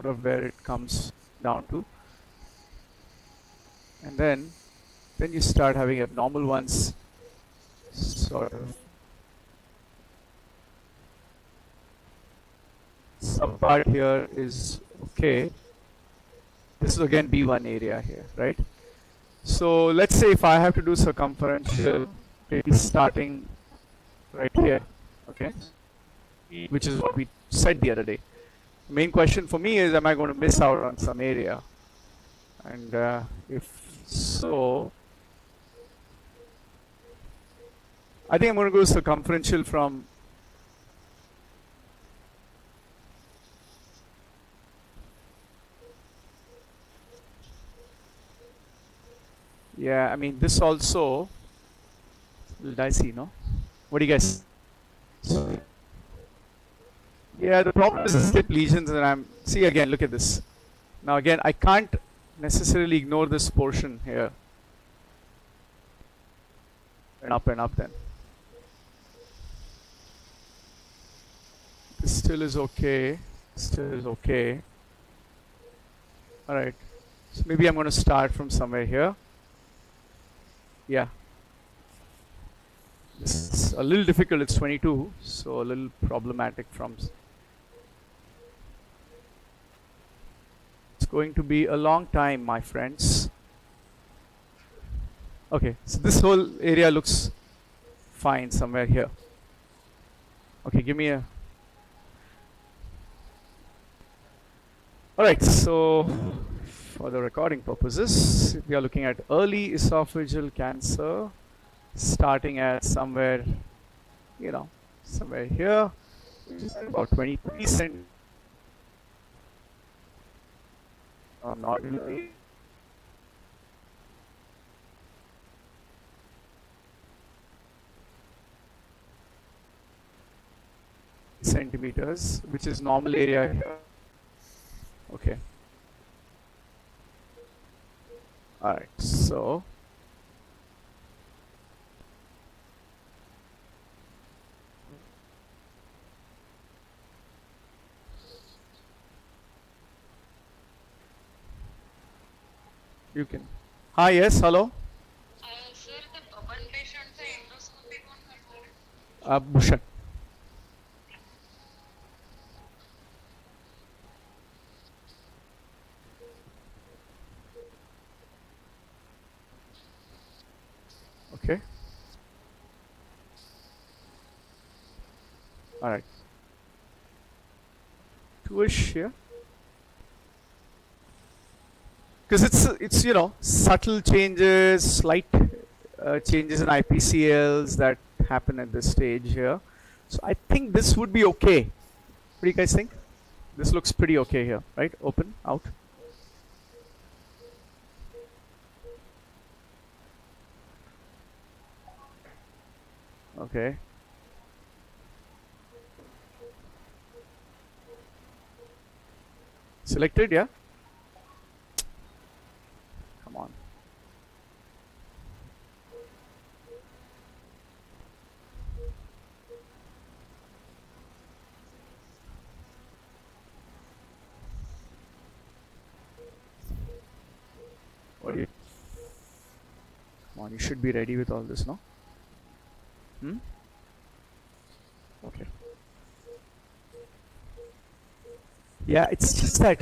sort of where it comes down to. And then you start having abnormal ones, sort of. Some part here is okay. This is again B1 area here, right? So let's say if I have to do circumferential, maybe starting right here, okay, which is what we said the other day. The main question for me is, am I going to miss out on some area? And if so, I think I'm going to go circumferential from I mean this also a little dicey, no? What do you guys? Yeah, the problem is slip lesions, and see again, look at this. Now again, I can't necessarily ignore this portion here. And up then. This still is okay. Alright. So maybe I'm going to start from somewhere here. Yeah. This is a little difficult. It's 22, so a little problematic from. It's going to be a long time, my friends. Okay, so this whole area looks fine somewhere here. Okay, give me a. Alright, so for the recording purposes, we are looking at early esophageal cancer, starting at somewhere, somewhere here, which is about 23 centimeters. Not really. Centimeters, which is normal area here. Okay. Alright, so you can. Hi, yes, hello. Sir, the one patient endoscopic one. Bhushan. Okay. Alright. Two-ish here. Because it's subtle changes, slight changes in IPCLs that happen at this stage here. So I think this would be okay. What do you guys think? This looks pretty okay here, right? Open, out. Okay. Selected, yeah? Come on. What do you? Come on, you should be ready with all this, no? Okay. Yeah, it's just that.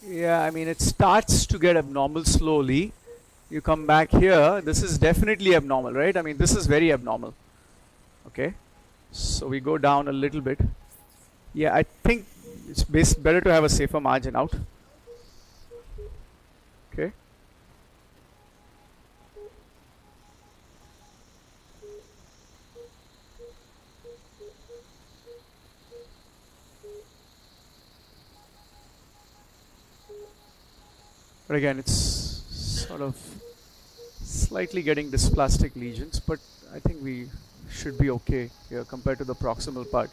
Yeah, I mean, it starts to get abnormal slowly. You come back here. This is definitely abnormal, right? I mean, this is very abnormal. Okay. So we go down a little bit. Yeah, I think it's better to have a safer margin out. Okay. But again, it's sort of slightly getting dysplastic lesions, but I think we should be okay here compared to the proximal part.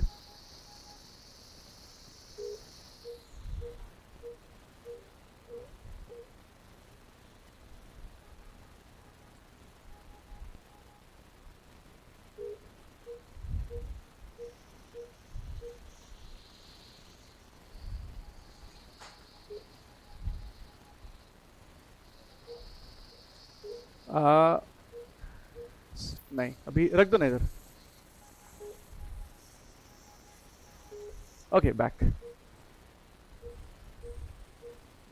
नहीं अभी रख दो ना इधर. Okay, back.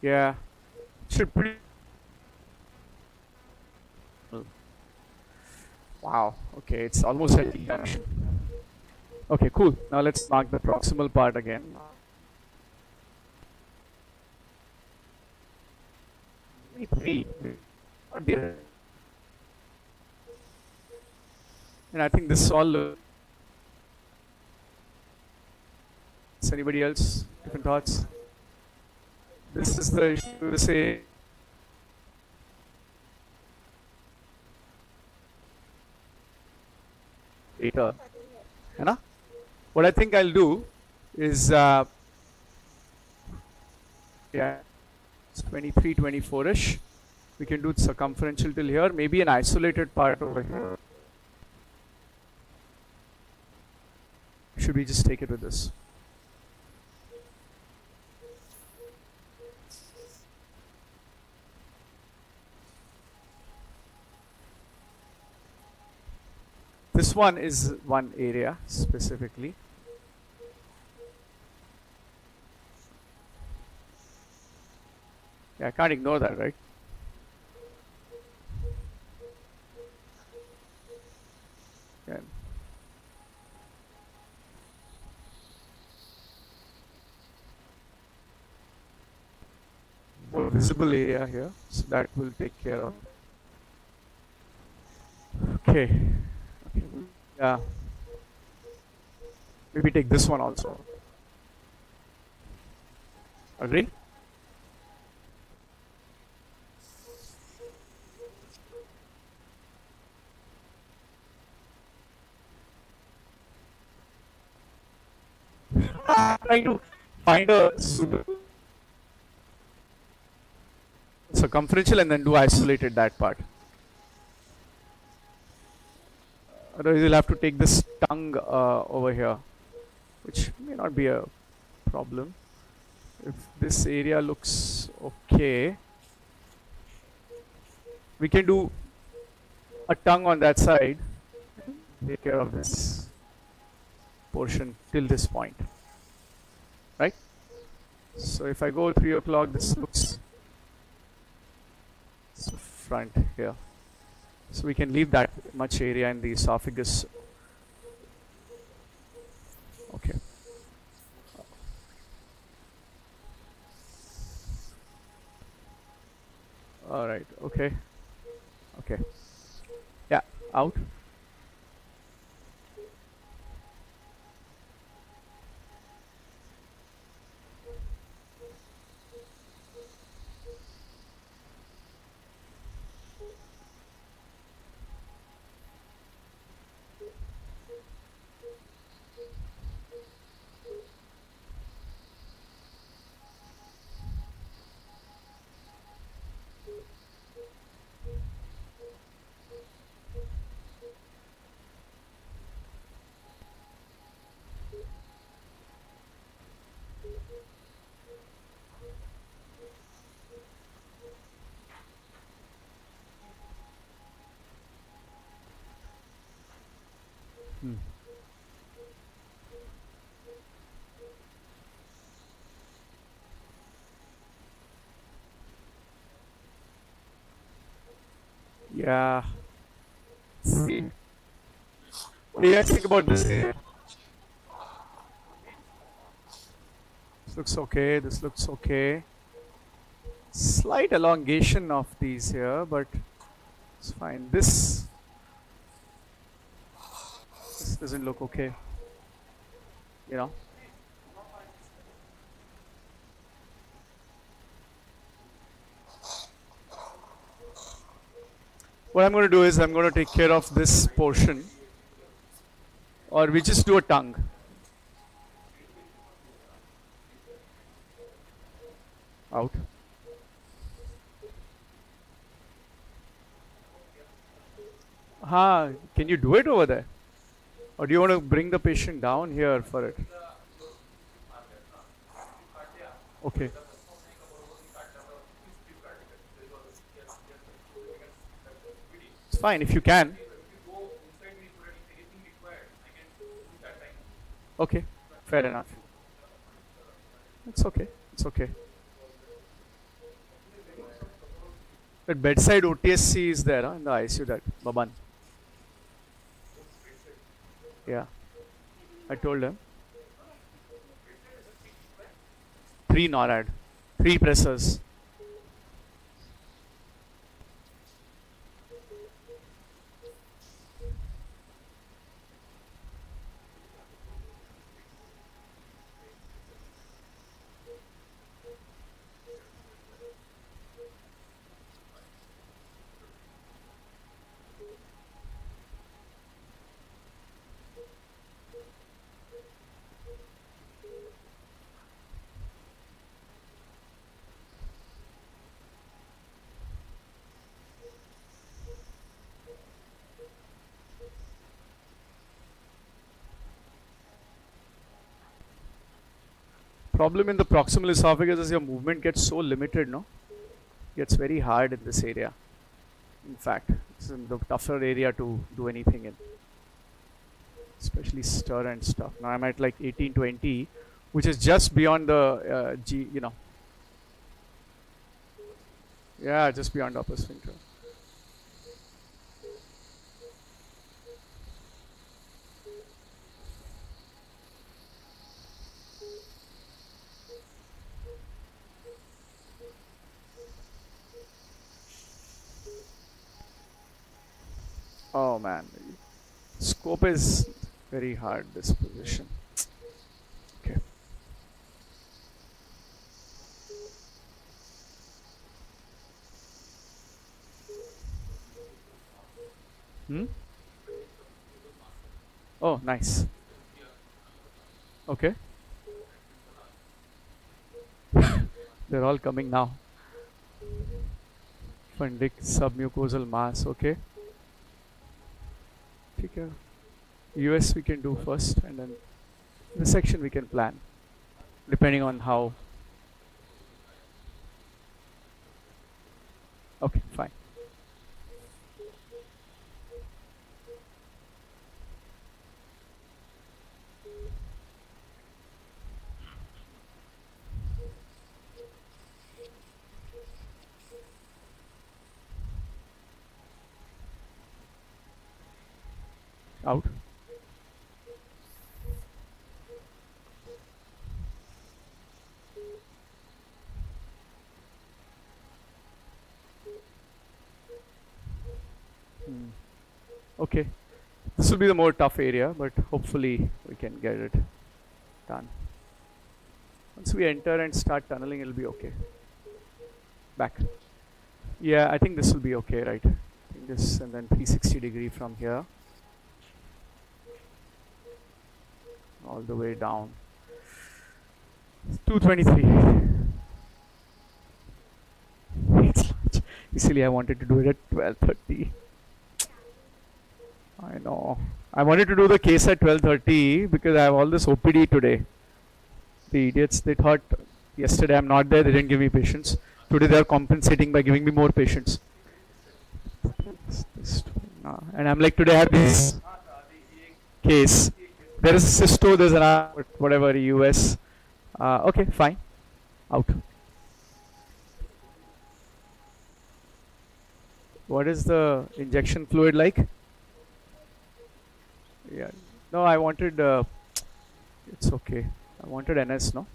Yeah, should pretty. Wow. Okay, it's almost at junction. Okay, cool. Now let's mark the proximal part again. Three. And I think this is all. Is anybody else different thoughts? This is the issue to say. Later. Anna? What I think I'll do is, yeah, it's 23, 24-ish. We can do circumferential till here, maybe an isolated part over here. Should we just take it with this? This one is one area specifically. Yeah, I can't ignore that, right? Yeah. More visible area here, so that will take care of. Okay. Yeah. Maybe take this one also. Agree? Trying to find a suitable circumferential and then do isolated that part. Otherwise, you'll have to take this tongue over here, which may not be a problem. If this area looks okay, we can do a tongue on that side, take care of this portion till this point, right? So if I go 3 o'clock, this looks front here. So we can leave that much area in the esophagus. Okay. All right. Okay. Okay. Yeah. Out. Yeah. See. What do you guys think about this? This looks okay. This looks okay. Slight elongation of these here, but it's fine. This doesn't look okay. You know. What I'm going to do is I'm going to take care of this portion, or we just do a tongue. Out. Can you do it over there? Or do you want to bring the patient down here for it? Okay. It's fine if you can. Okay, fair enough. It's okay. It's okay. But bedside OTSC is there in the ICU. That Baban. Yeah, I told him 3 NORAD, 3 pressors. Problem in the proximal esophagus is your movement gets so limited, no? Gets very hard in this area. In fact, it's in the tougher area to do anything in. Especially stir and stuff. Now I'm at like 18-20, which is just beyond the G, you know. Yeah, just beyond upper sphincter. Oh man, scope is very hard this position. Okay. Oh, nice. Okay. They're all coming now. Fundic submucosal mass. Okay. Okay. US we can do first, and then resection we can plan, depending on how. Okay, fine. Out. Okay, this will be the more tough area, but hopefully we can get it done. Once we enter and start tunneling, it'll be okay. Back. Yeah, I think this will be okay, right? I think this, and then 360° from here all the way down. 223. Easily, I wanted to do it at 12:30. I know. I wanted to do the case at 12:30 because I have all this OPD today. The idiots, they thought yesterday I'm not there, they didn't give me patients. Today they are compensating by giving me more patients. And I'm like, today I have this case. There is a cysto, there's an whatever US. Okay, fine. Out. What is the injection fluid like? Yeah. No, I wanted. It's okay. I wanted NS, no?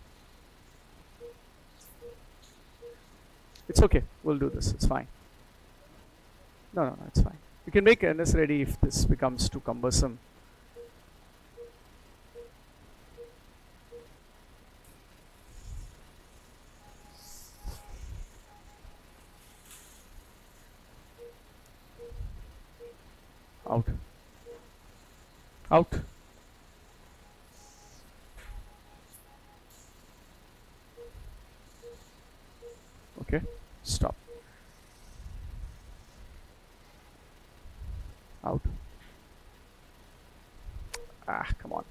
It's okay. We'll do this. It's fine. No, it's fine. You can make NS ready if this becomes too cumbersome. Out. Out. Okay, stop. Out. Come on.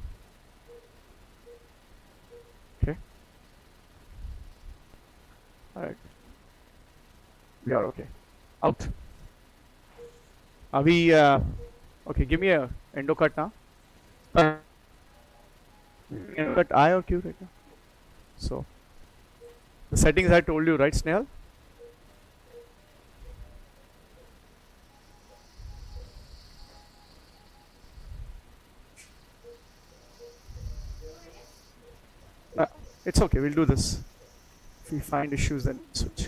Okay. Alright. We are okay. Out. Are we okay? Give me a endo cut now. Endo cut I or Q right now. So the settings I told you, right, Snehal? Uh, it's okay. We'll do this. If we find issues, then switch.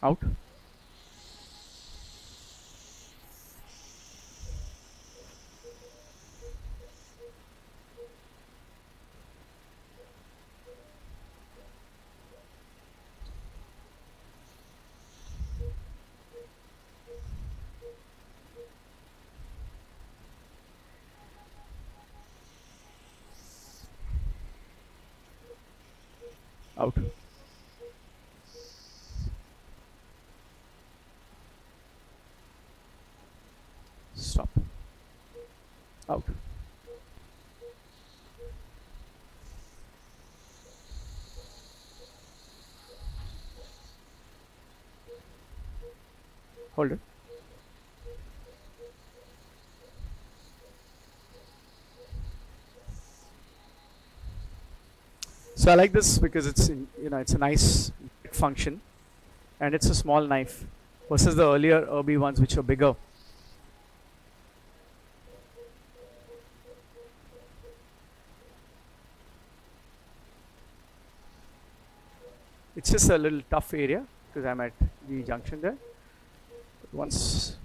Out. Out. Stop. Out. Hold it. So I like this because it's it's a nice function, and it's a small knife versus the earlier Irby ones which are bigger. It's just a little tough area because I'm at the junction there. But once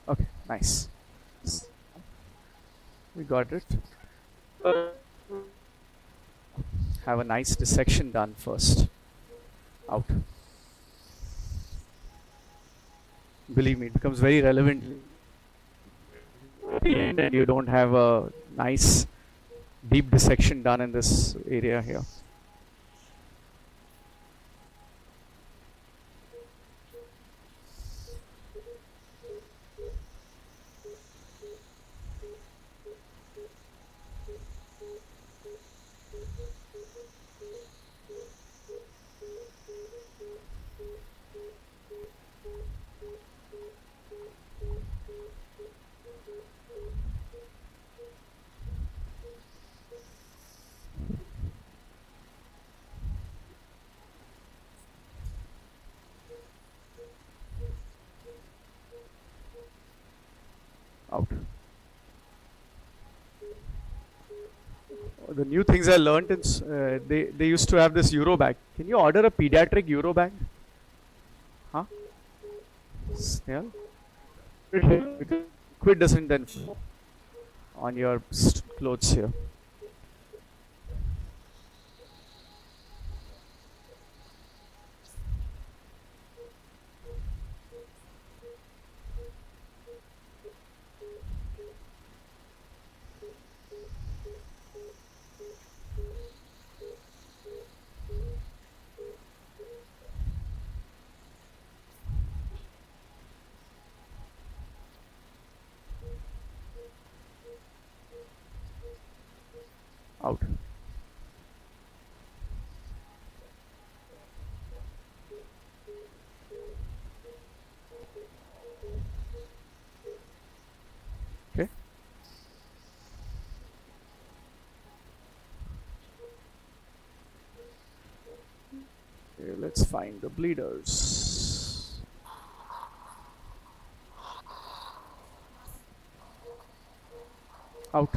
okay, nice. We got it. Have a nice dissection done first. Out. Believe me, it becomes very relevant at the end, and you don't have a nice deep dissection done in this area here. Out. The new things I learned in they used to have this Euro bag. Can you order a pediatric Euro bag? Huh? Yeah. Quid doesn't then on your clothes here. Out. Okay. Okay, let's find the bleeders. Out.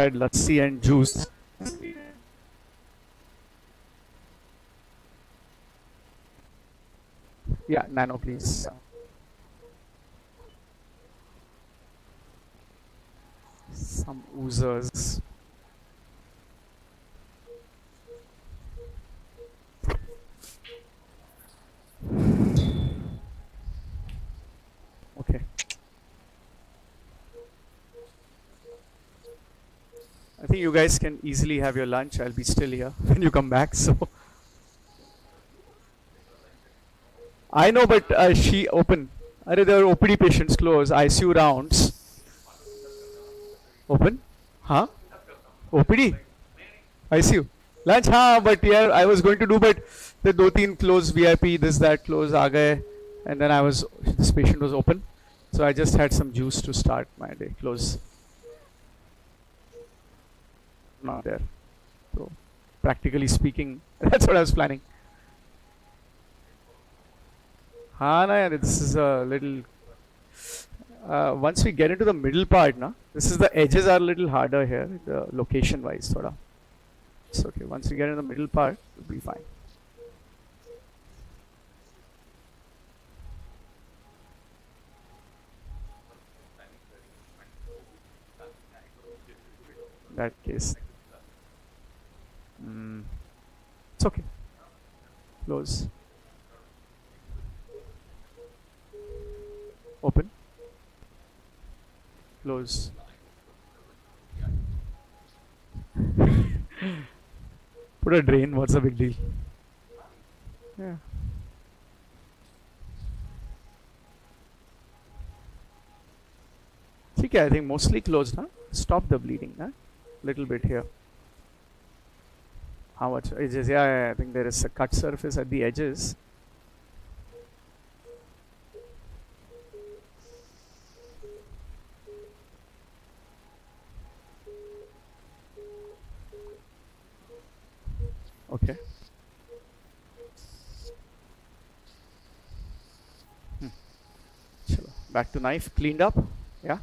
had lassi and juice. Yeah, nano, please. Some oozers. Okay. I think you guys can easily have your lunch. I'll be still here when you come back. So I know, but she open. There are OPD patients close. ICU rounds open. Huh? OPD. ICU. Lunch, हाँ, but yeah, I was going to do, but the दो तीन close VIP, this that close आ गए, and then this patient was open, so I just had some juice to start my day. Close. Not there. So, practically speaking, that's what I was planning. हाँ ना यार, this is a little. Once we get into the middle part, na, this is the edges are a little harder here, the location wise, thoda. It's okay. Once we get in the middle part, it'll be fine. In that case, it's okay. Close. Open. Close. Put a drain. What's the big deal? Yeah. Okay, I think mostly closed, huh? Stop the bleeding, huh? Little bit here. How much? Edges? Yeah, I think there is a cut surface at the edges. Okay. Chalo. Back to knife, cleaned up. Yeah.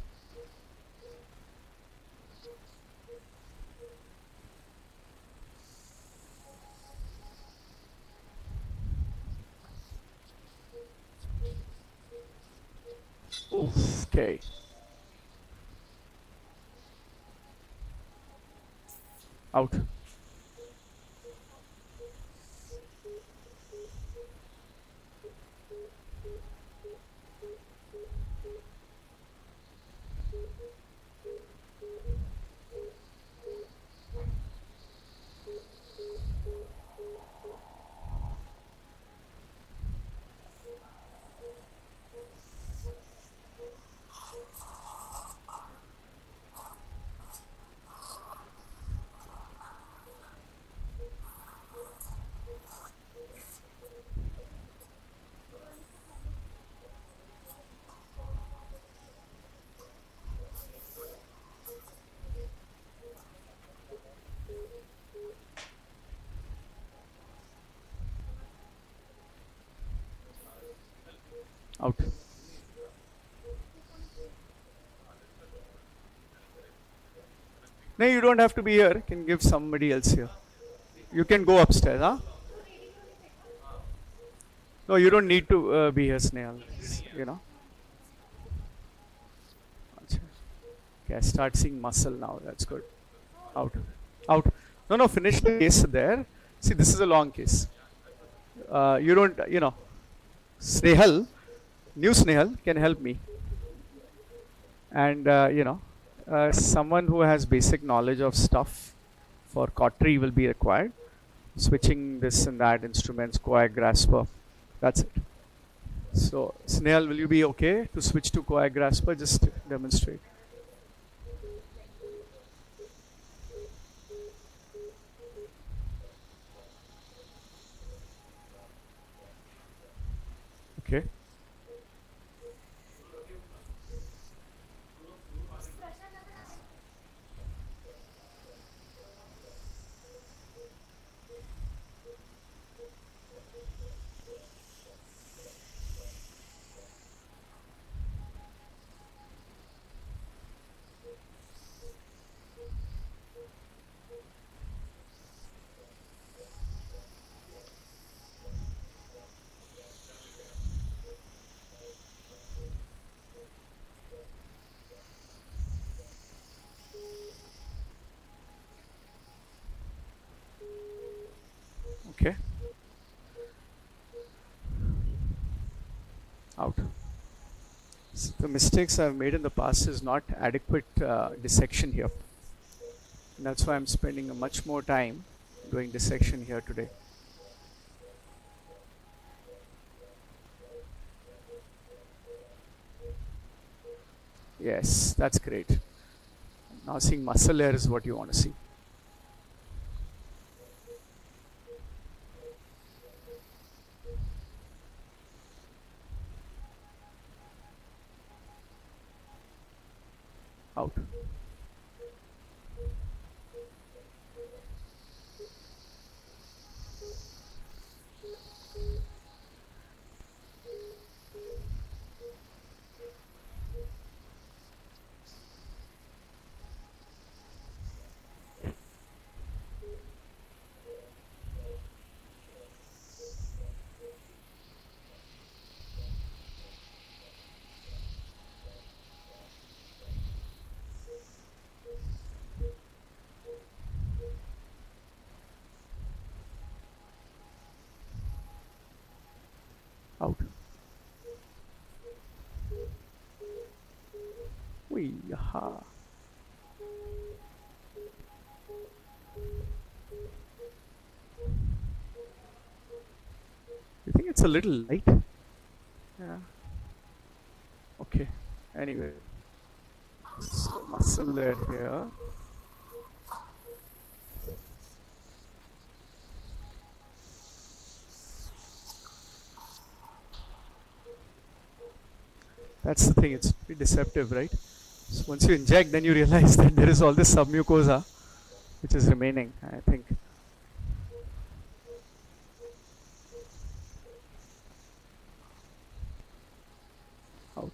Okay. Out. Out. No, you don't have to be here. You can give somebody else here. You can go upstairs, huh? No, you don't need to be here, Snehal. You know. Okay, I start seeing muscle now. That's good. Out. Out. No, finish the case there. See, this is a long case. You don't, Snehal, new Snehal can help me. And, someone who has basic knowledge of stuff for cautery will be required. Switching this and that, instruments, coag grasper. That's it. So, Snehal, will you be okay to switch to coag grasper? Just demonstrate. Okay. Out. The mistakes I've made in the past is not adequate dissection here. And that's why I'm spending a much more time doing dissection here today. Yes, that's great. Now seeing muscle layer is what you want to see. Out. Out. Wee, aha. You think it's a little light? Yeah. Okay. Anyway, so muscle layer here. That's the thing, it's pretty deceptive, right? So once you inject, then you realize that there is all this submucosa which is remaining, I think. Out.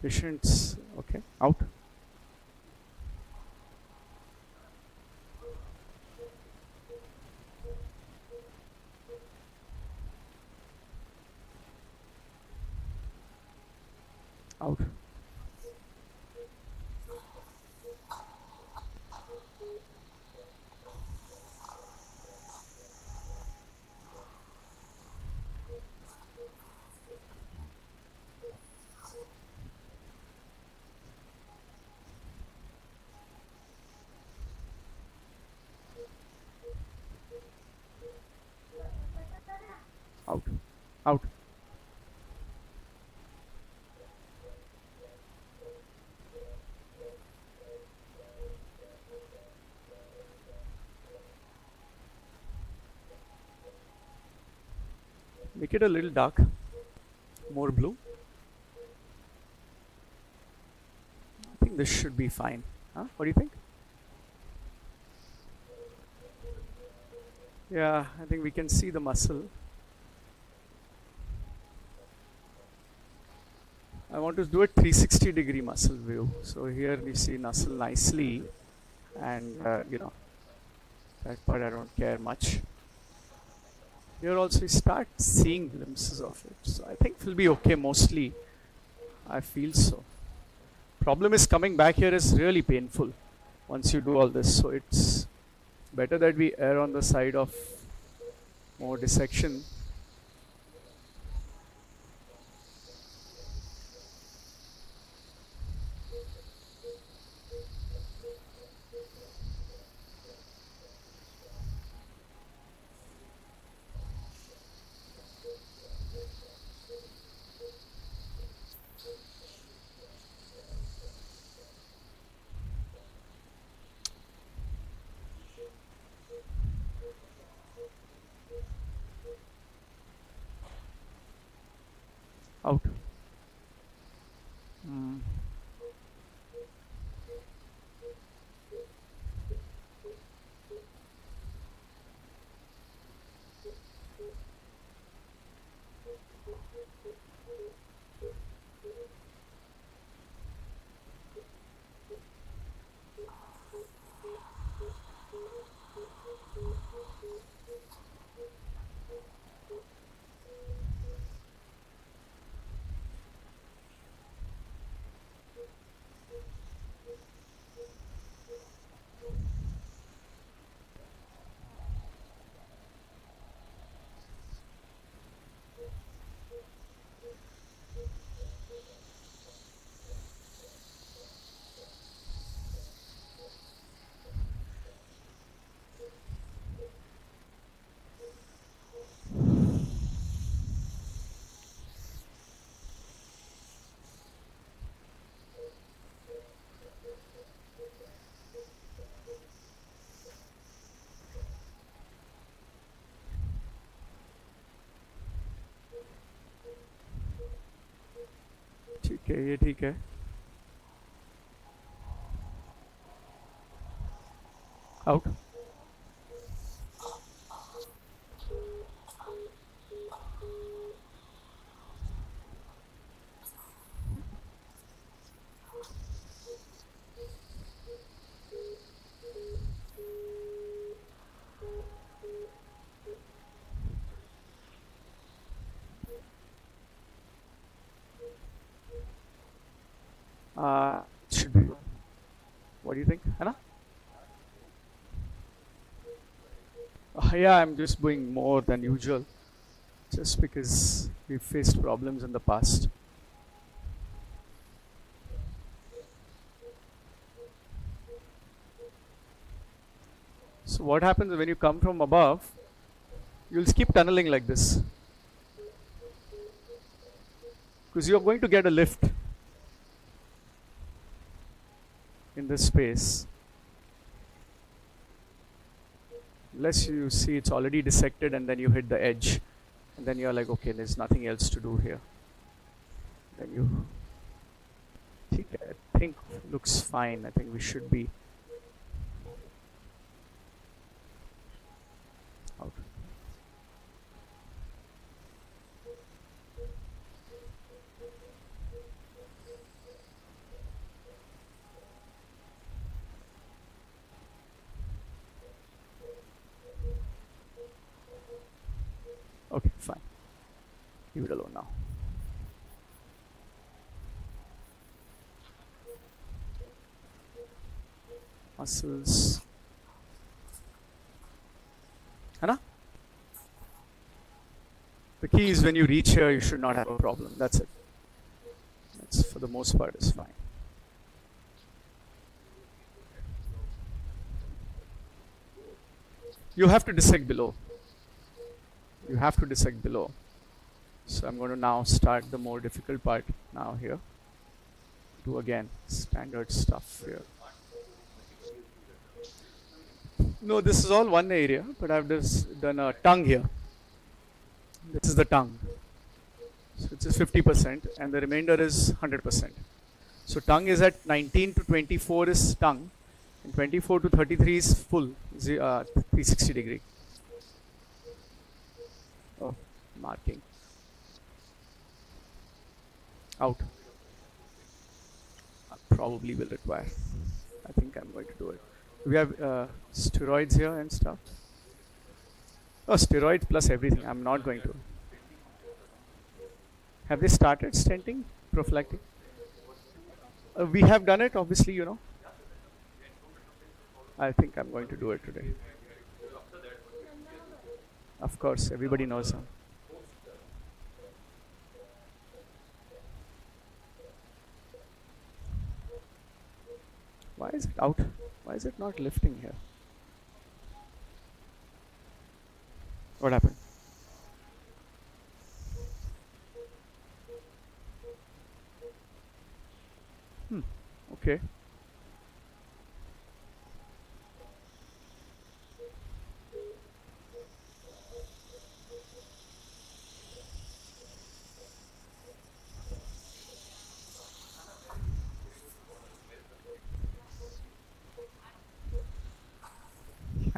Patients, okay, out. Out. Out. Out. Make it a little dark, more blue. I think this should be fine. Huh? What do you think? Yeah, I think we can see the muscle. I want to do a 360-degree muscle view. So here we see muscle nicely, and that part I don't care much. Here also you start seeing glimpses of it. So I think it will be okay mostly. I feel so. Problem is coming back here is really painful once you do all this. So it's better that we err on the side of more dissection. Okay ये ठीक है. Out. Should be. What do you think, Hannah? Yeah, I'm just doing more than usual, just because we've faced problems in the past. So what happens when you come from above? You'll keep tunneling like this, because you're going to get a lift in this space. Unless you see it's already dissected and then you hit the edge, and then you're like, okay, there's nothing else to do here. Then you I think looks fine. I think we should be out. Okay, fine. Leave it alone now. Muscles. Hannah? The key is when you reach here, you should not have a problem. That's it. That's for the most part is fine. You have to dissect below. You have to dissect below. So I'm going to now start the more difficult part now here. Do again standard stuff here. No, this is all one area, but I've just done a tongue here. This is the tongue. So it's 50% and the remainder is 100%. So tongue is at 19 to 24 is tongue, and 24 to 33 is full, 360 degree. Oh, marking. Out. Probably will require. I think I'm going to do it. We have steroids here and stuff. Oh, steroids plus everything. I'm not going to. Have they started stenting, prophylactic? We have done it, obviously, you know. I think I'm going to do it today. Of course, everybody knows him. Why is it out? Why is it not lifting here? What happened? Okay.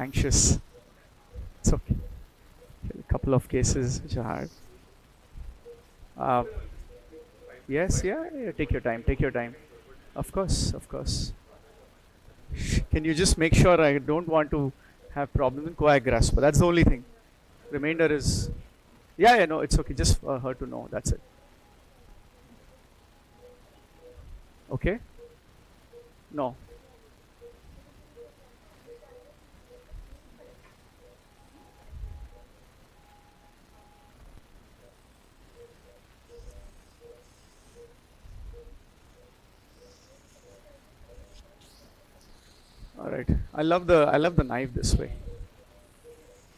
Anxious. It's okay. A couple of cases which are hard. Yes, yeah, take your time, take your time. Of course, of course. Can you just make sure I don't want to have problems in coag but that's the only thing. Remainder is, yeah, no, it's okay. Just for her to know. That's it. Okay? No. All right. I love the knife this way.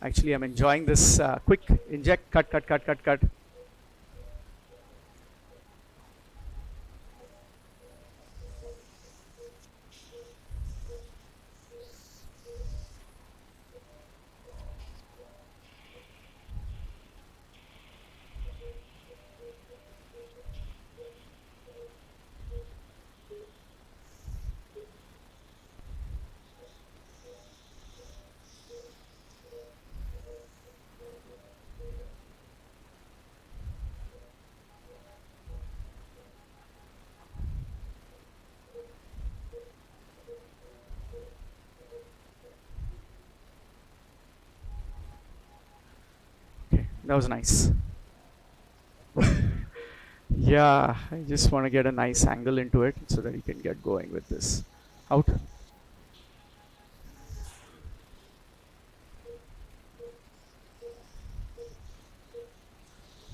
Actually, I'm enjoying this quick inject, cut, cut, cut, cut, cut. That was nice. Yeah, I just want to get a nice angle into it so that you can get going with this. Out.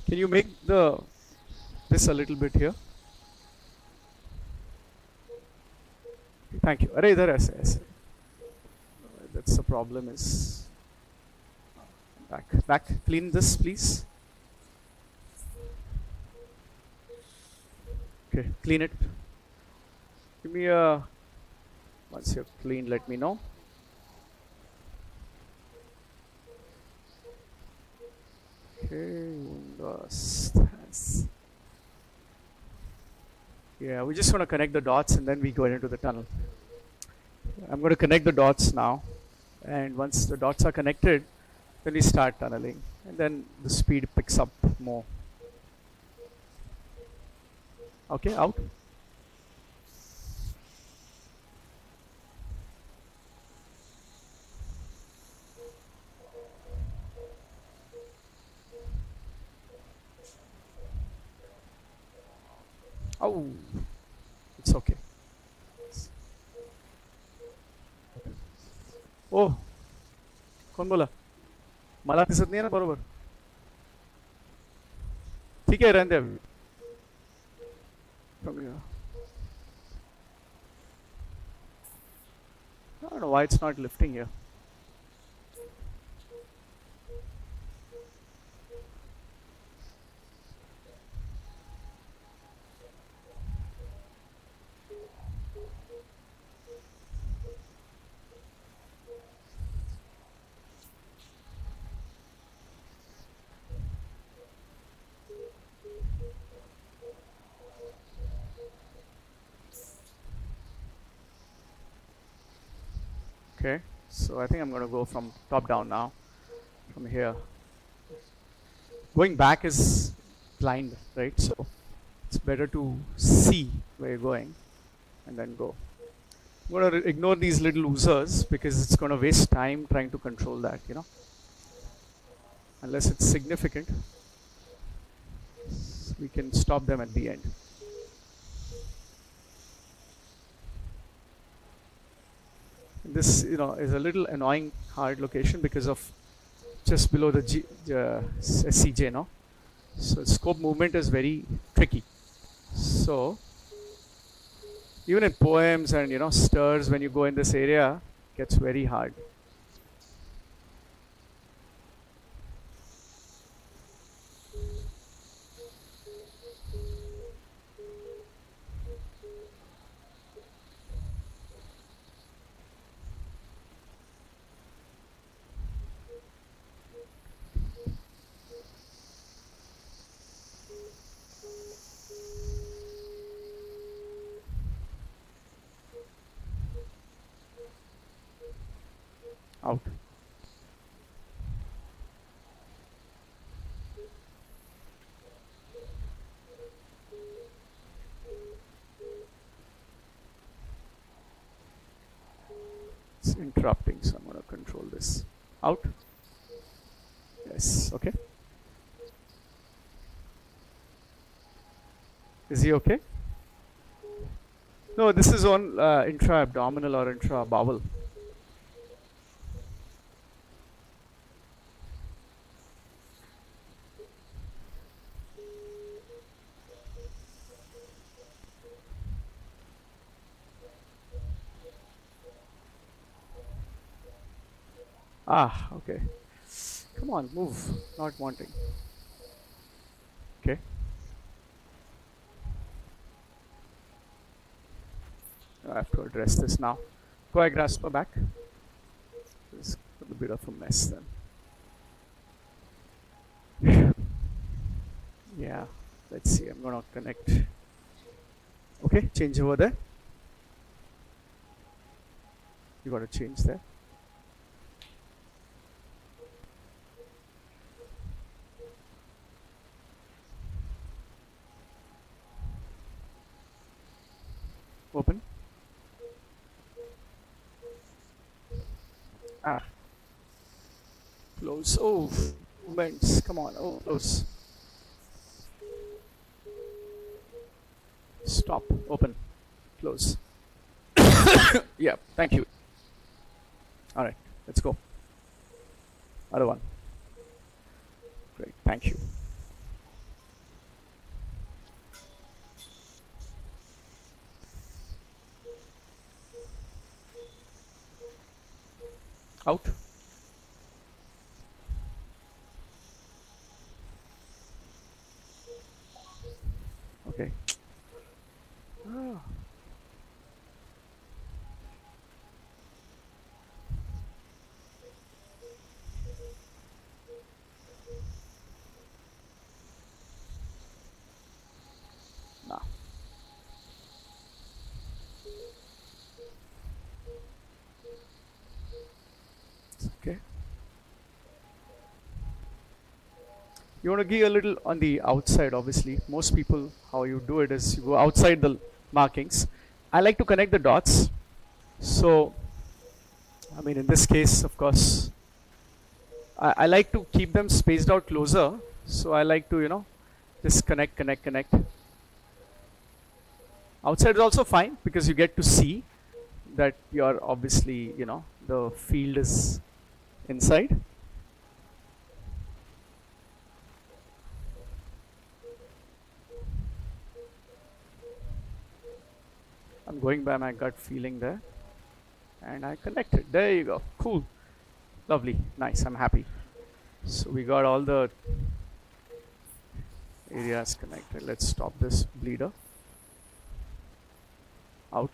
Can you make this a little bit here? Thank you. अरे इधर ऐसे ऐसे. That's the problem is back. Clean this, please. Okay, clean it. Give me a. Once you're clean, let me know. Okay, yeah, we just want to connect the dots and then we go into the tunnel. I'm going to connect the dots now, and once the dots are connected, then we start tunneling, and then the speed picks up more. Okay, out. Oh, it's okay. Oh, कौन बोला? मला दिसत नाही ना बरोबर. ठीक आहे, रहने दे अभी. From here. I don't know why it's not lifting here. Okay, so I think I'm going to go from top down now, from here. Going back is blind, right? So it's better to see where you're going and then go. I'm going to ignore these little oozers because it's going to waste time trying to control that, unless it's significant. We can stop them at the end. This, is a little annoying hard location because of just below the SCJ, no? So scope movement is very tricky. So even in poems and stirs, when you go in this area, it gets very hard. Out. It's interrupting, so I'm going to control this. Out. Yes, okay. Is he okay? No, this is on intra-abdominal or intra-bowel. Ah, okay. Come on, move. Not wanting. Okay. I have to address this now. Go ahead, grasp back. It's a little bit of a mess then. Yeah, let's see. I'm going to connect. Okay, change over there. You got to change there. Open. Ah. Close. Oh. movements. Come on, oh, close. Stop, open, close. Yeah, thank you. All right, let's go. Other one. Great, thank you. Out. Okay. Ah. Nah. Okay. You want to give a little on the outside, obviously. Most people, how you do it is you go outside the markings. I like to connect the dots. So, I mean, in this case, of course, I like to keep them spaced out closer. So I like to, just connect, connect, connect. Outside is also fine because you get to see that you're obviously, the field is inside. I'm going by my gut feeling there. And I connected. There you go. Cool. Lovely. Nice. I'm happy. So we got all the areas connected. Let's stop this bleeder. Out.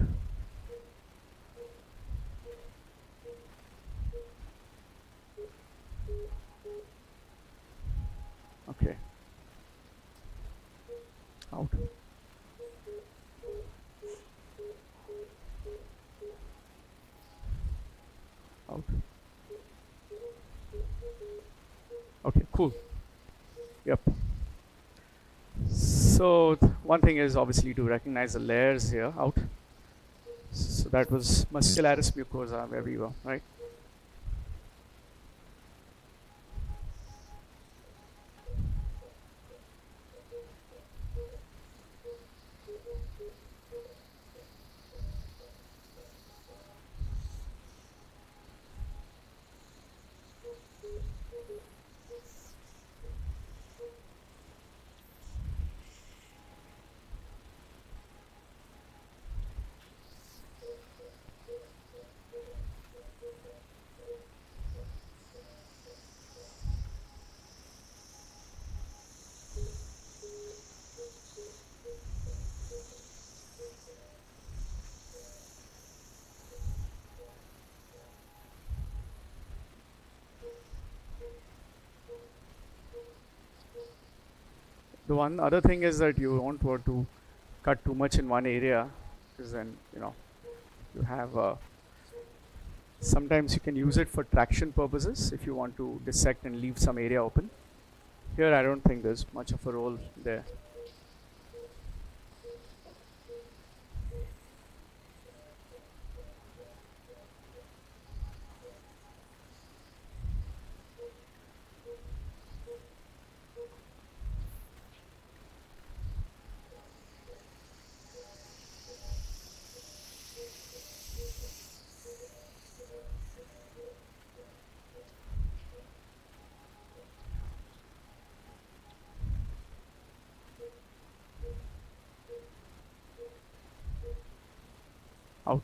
Okay. Out. Out. Okay, cool. Yep. So one thing is obviously to recognize the layers here. Out. So that was muscularis mucosa where we were, right? The one other thing is that you don't want to cut too much in one area because then you have sometimes you can use it for traction purposes if you want to dissect and leave some area open. Here I don't think there's much of a role there. Out.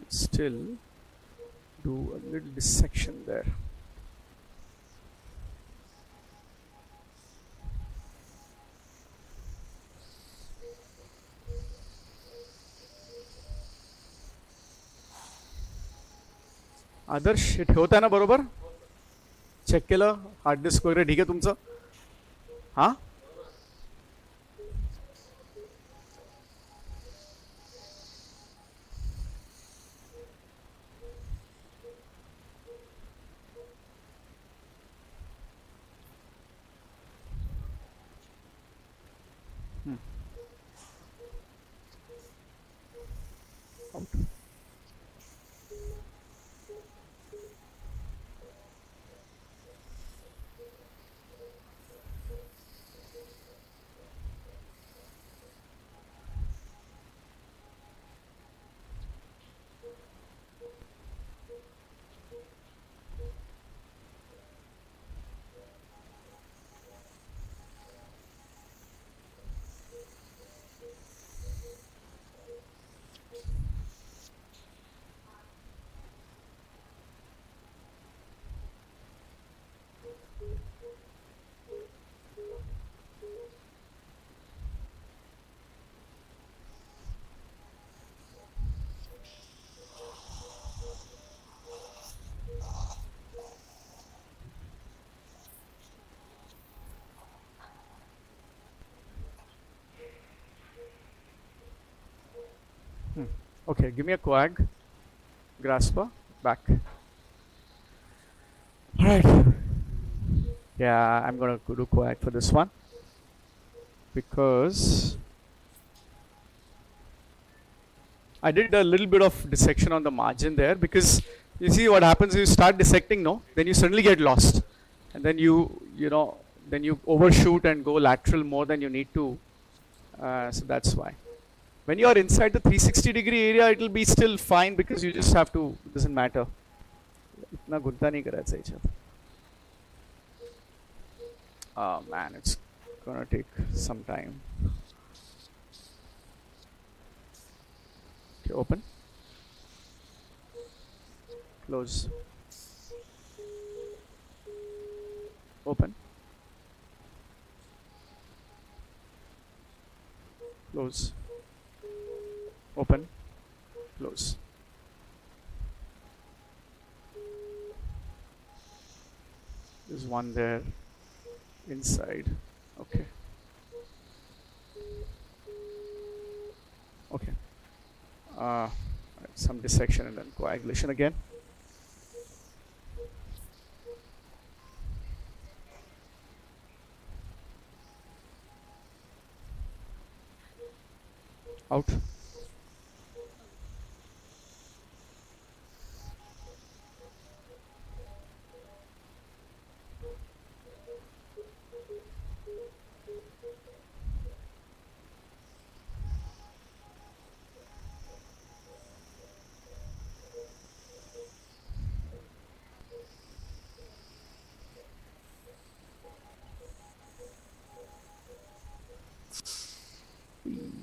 still do a little dissection there. आदर्श हे ठेवताय ना बरोबर? Check केलं hard disk वगैरे ठीक आहे तुमचं? हां Okay, give me a coag, grasper, back. Alright. Yeah, I'm gonna do coag for this one because I did a little bit of dissection on the margin there, because you see what happens is you start dissecting, no? Then you suddenly get lost, and then then you overshoot and go lateral more than you need to. So that's why. When you are inside the 360-degree area, it will be still fine because you just have to. It doesn't matter. इतना गुंता नहीं करायचा याच्यात. Oh man, it's gonna take some time. Okay, open. Close. Open. Close. Open. Close. There's one there inside. Okay. Okay. Some dissection and then coagulation again. Out.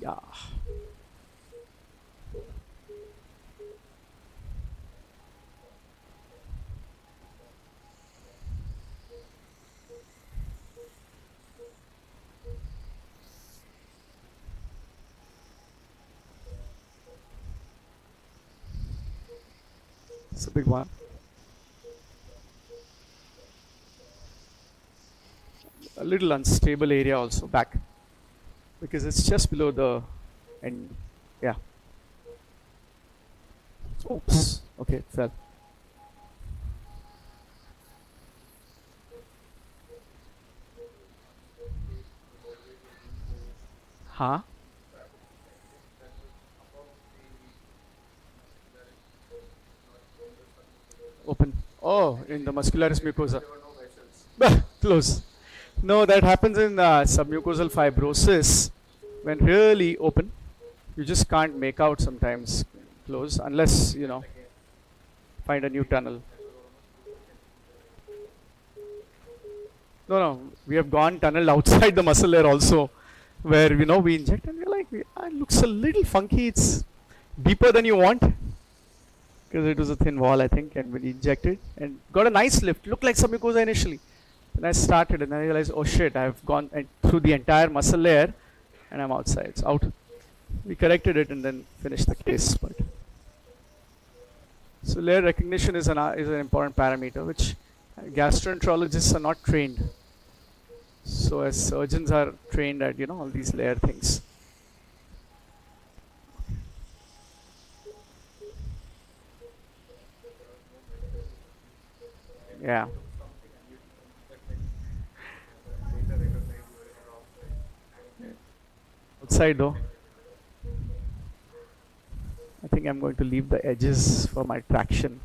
Yeah. It's a big one. A little unstable area also back, because it's just below the end. Yeah. Oops. Okay, it fell. Huh? Open. Oh, in the muscularis mucosa. Close. No, that happens in submucosal fibrosis when really open. You just can't make out sometimes close unless, find a new tunnel. No, we have gone tunnel outside the muscle layer also, where we inject and we're like, it looks a little funky. It's deeper than you want. because it was a thin wall, I think, and when you injected and got a nice lift, looked like submucosa initially. Then I started and I realized, oh shit, I've gone through the entire muscle layer and I'm outside. It's out. We corrected it and then finished the case. But so layer recognition is an important parameter which gastroenterologists are not trained. So as surgeons are trained at all these layer things. Yeah. Outside though. I think I'm going to leave the edges for my traction.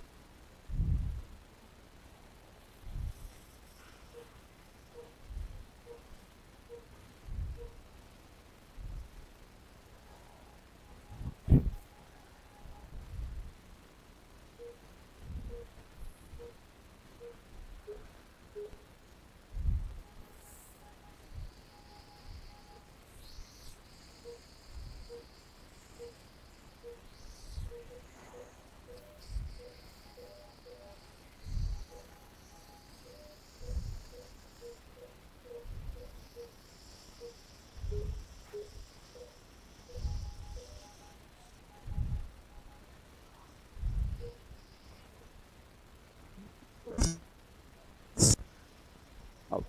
Out.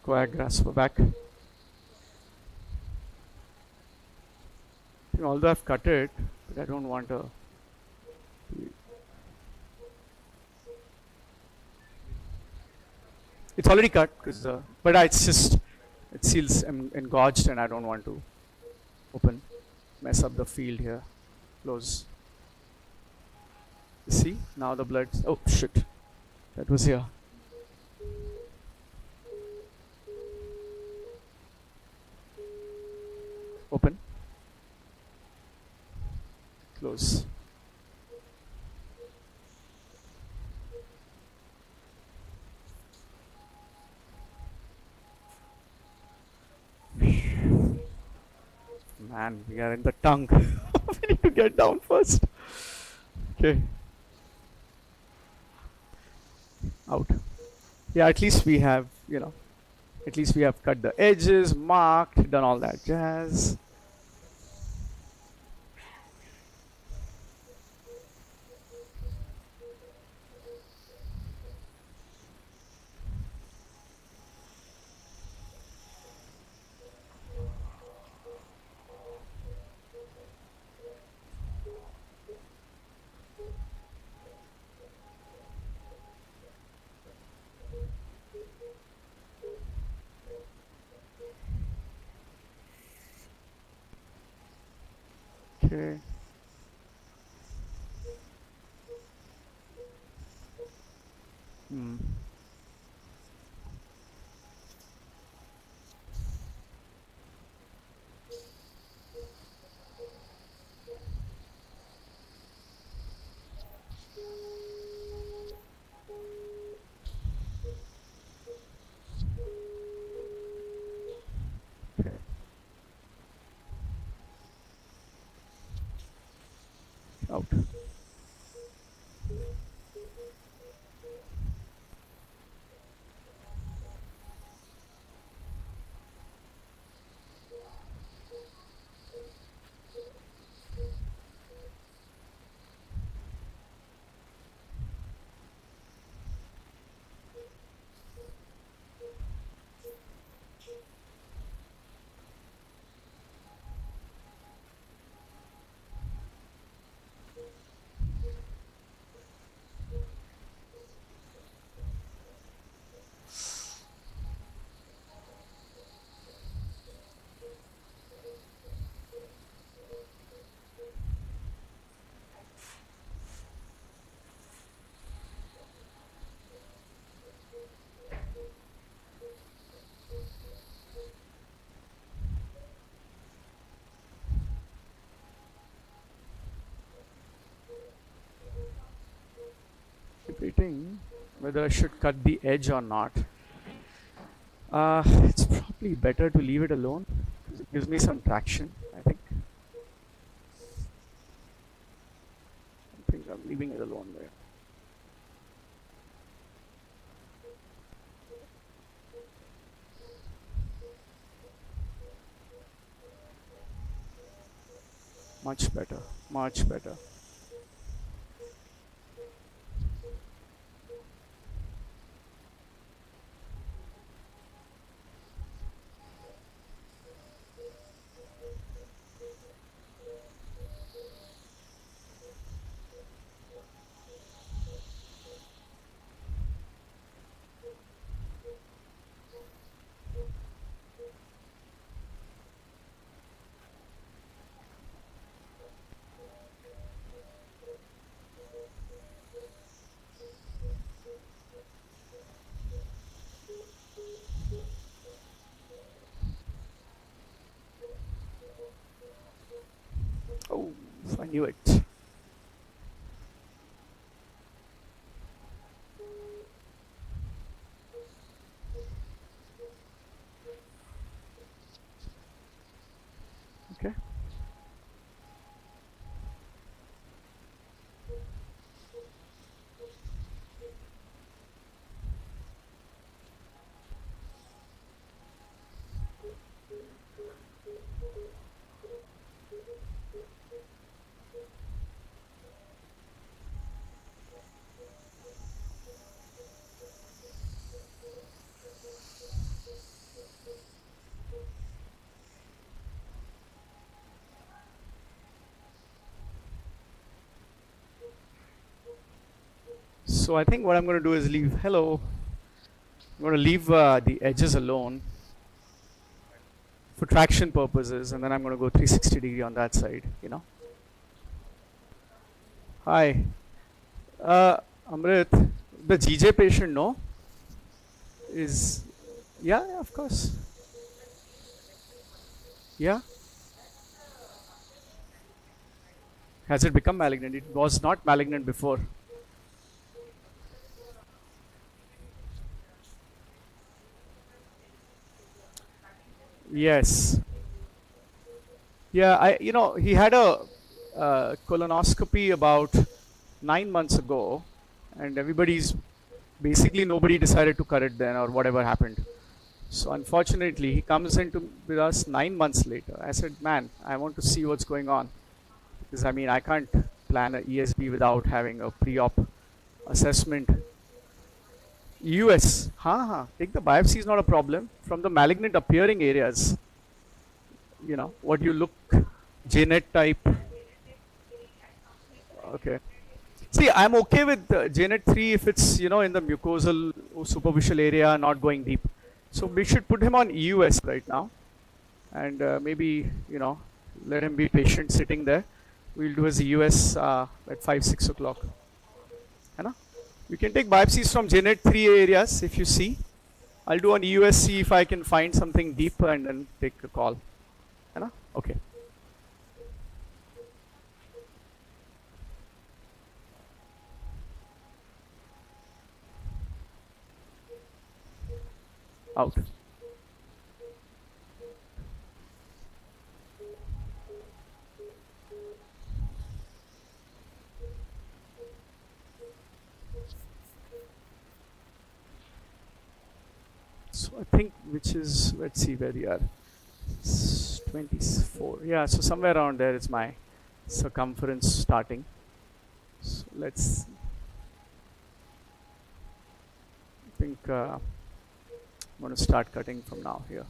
Coag grasp back. Although I've cut it, but I don't want to. It's already cut, but it's just it seals engorged, and I don't want to open, mess up the field here. Close. You see now the blood. Oh shit, that was here. Open. Close. Man, we are in the tongue. We need to get down first. Okay. Out. Yeah, at least we have, at least we have cut the edges, marked, done all that jazz. Okay. Hmm. Okay. Out. debating whether I should cut the edge or not. It's probably better to leave it alone because it gives me some traction, I think. I think I'm leaving it alone there. Much better, much better. Oh, I knew it. Okay. So I think what I'm going to do is leave. Hello. I'm going to leave the edges alone for traction purposes, and then I'm going to go 360 degree on that side. Hi. Uh, Amrit, the GJ patient, no? Is. Yeah, yeah, of course. Yeah. Has it become malignant? It was not malignant before. Yes. Yeah, he had a colonoscopy about 9 months ago, and basically nobody decided to cut it then or whatever happened. So unfortunately, he comes into with us 9 months later. I said, man, I want to see what's going on because I mean I can't plan a ESD without having a pre-op assessment. US, take the biopsy is not a problem from the malignant appearing areas. What you look, JNET type. Okay. See, I'm okay with JNET 3 if it's in the mucosal superficial area, not going deep. So we should put him on EUS right now, and maybe let him be patient sitting there. We'll do his EUS at 5-6 o'clock. You can take biopsies from JNET 3 areas if you see. I'll do an EUS, see if I can find something deep, and then take a call. Okay. Out. So I think let's see where we are. 24. Yeah, so somewhere around there is my circumference starting. So let's. I think I'm going to start cutting from now here.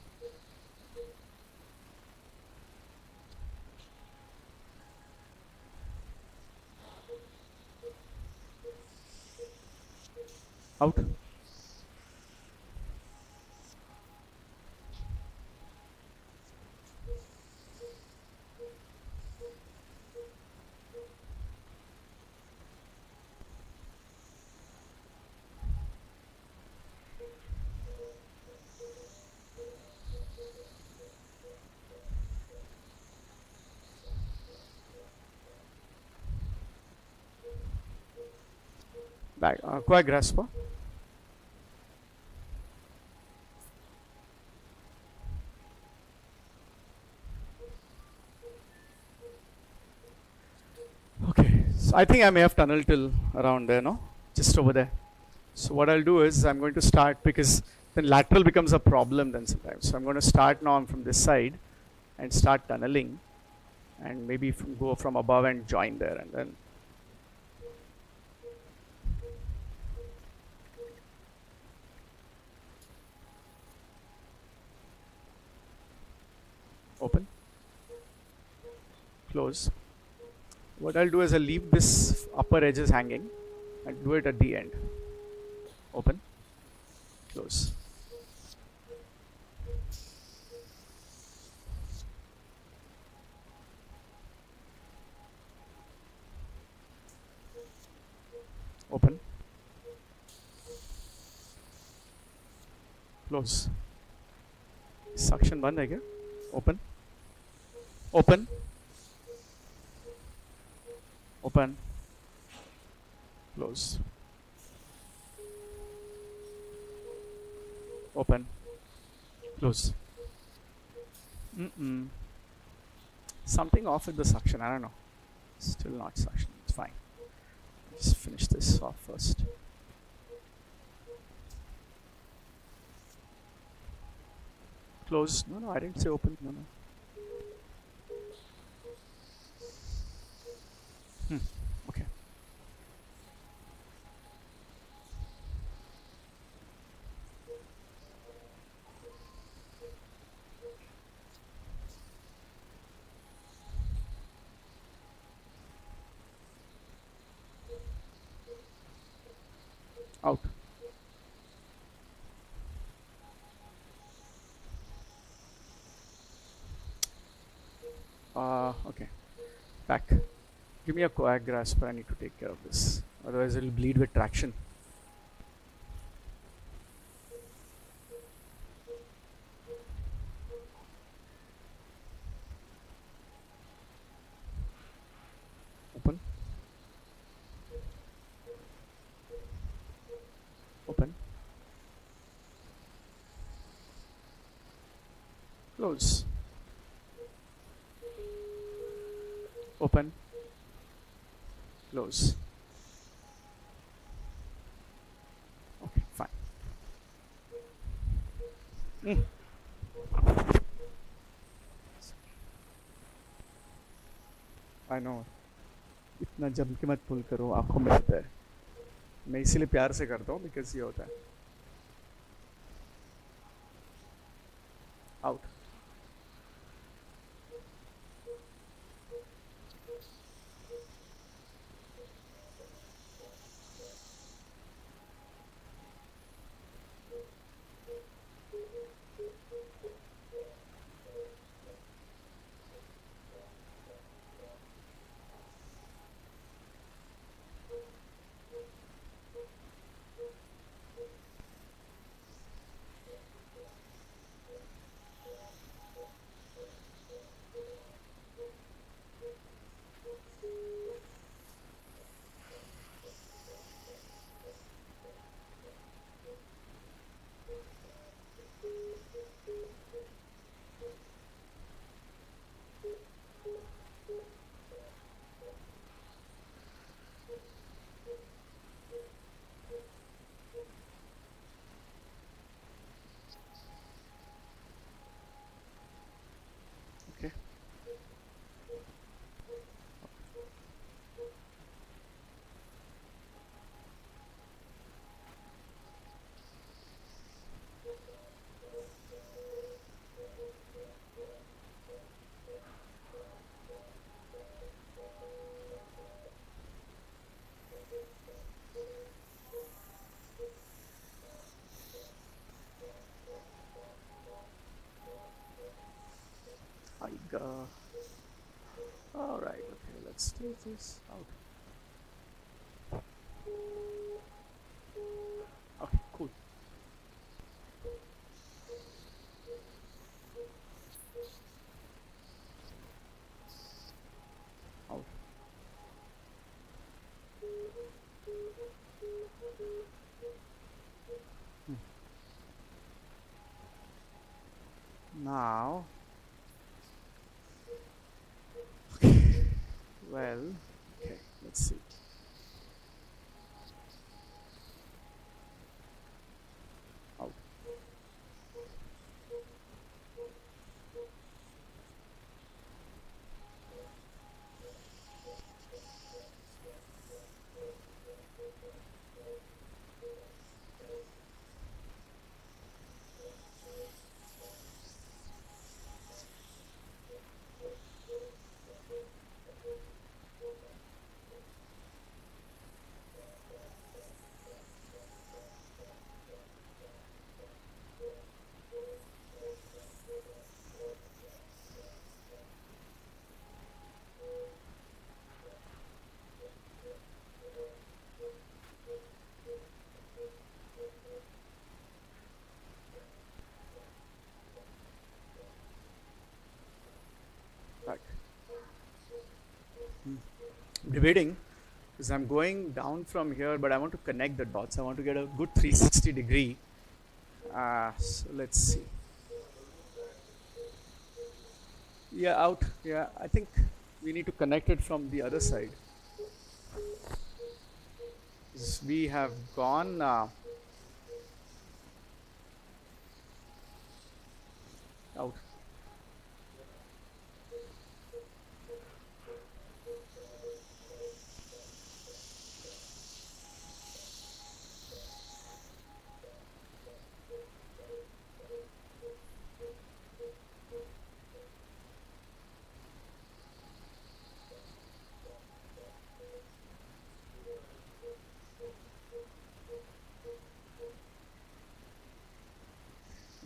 Out. Back. Quack grasper. Okay, so I think I may have tunnel till around there, no? Just over there. So what I'll do is I'm going to start, because then lateral becomes a problem then sometimes. So I'm going to start now from this side and start tunneling, and maybe go from above and join there, and then open, close. What I'll do is I'll leave this upper edges hanging and do it at the end. Open, close. Open, close. Suction बंद है क्या? Open, open, open, close, open, close. Something off with the suction, I don't know. Still not suction, it's fine. Just finish this off first. Close. No, I didn't say open. No. Okay. Out. Okay. Back. Give me a coag grasper. I need to take care of this. Otherwise, it'll bleed with traction. Open. Open. Close. Open, close. Okay, fine. I know. इतना जम के मत पुल करो, आंखों में होता है. मैं इसीलिए प्यार से करता हूँ, बिकॉज ये होता है. Out. Okay. All right. Okay. Let's take this out. Okay. Cool. Out. debating because I'm going down from here, but I want to connect the dots. I want to get a good 360 degree. So let's see. Yeah, out. Yeah, I think we need to connect it from the other side. We have gone out.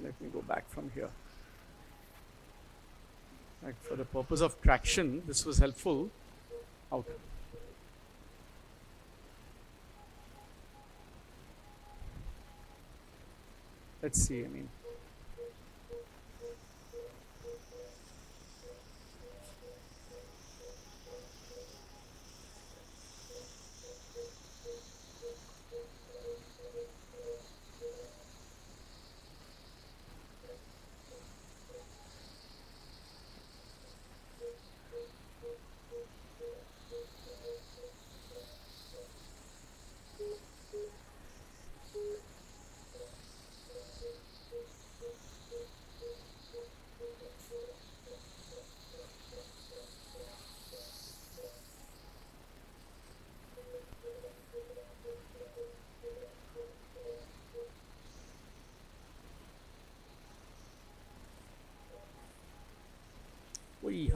Let me go back from here. Like for the purpose of traction, this was helpful. Out. Let's see, I mean. We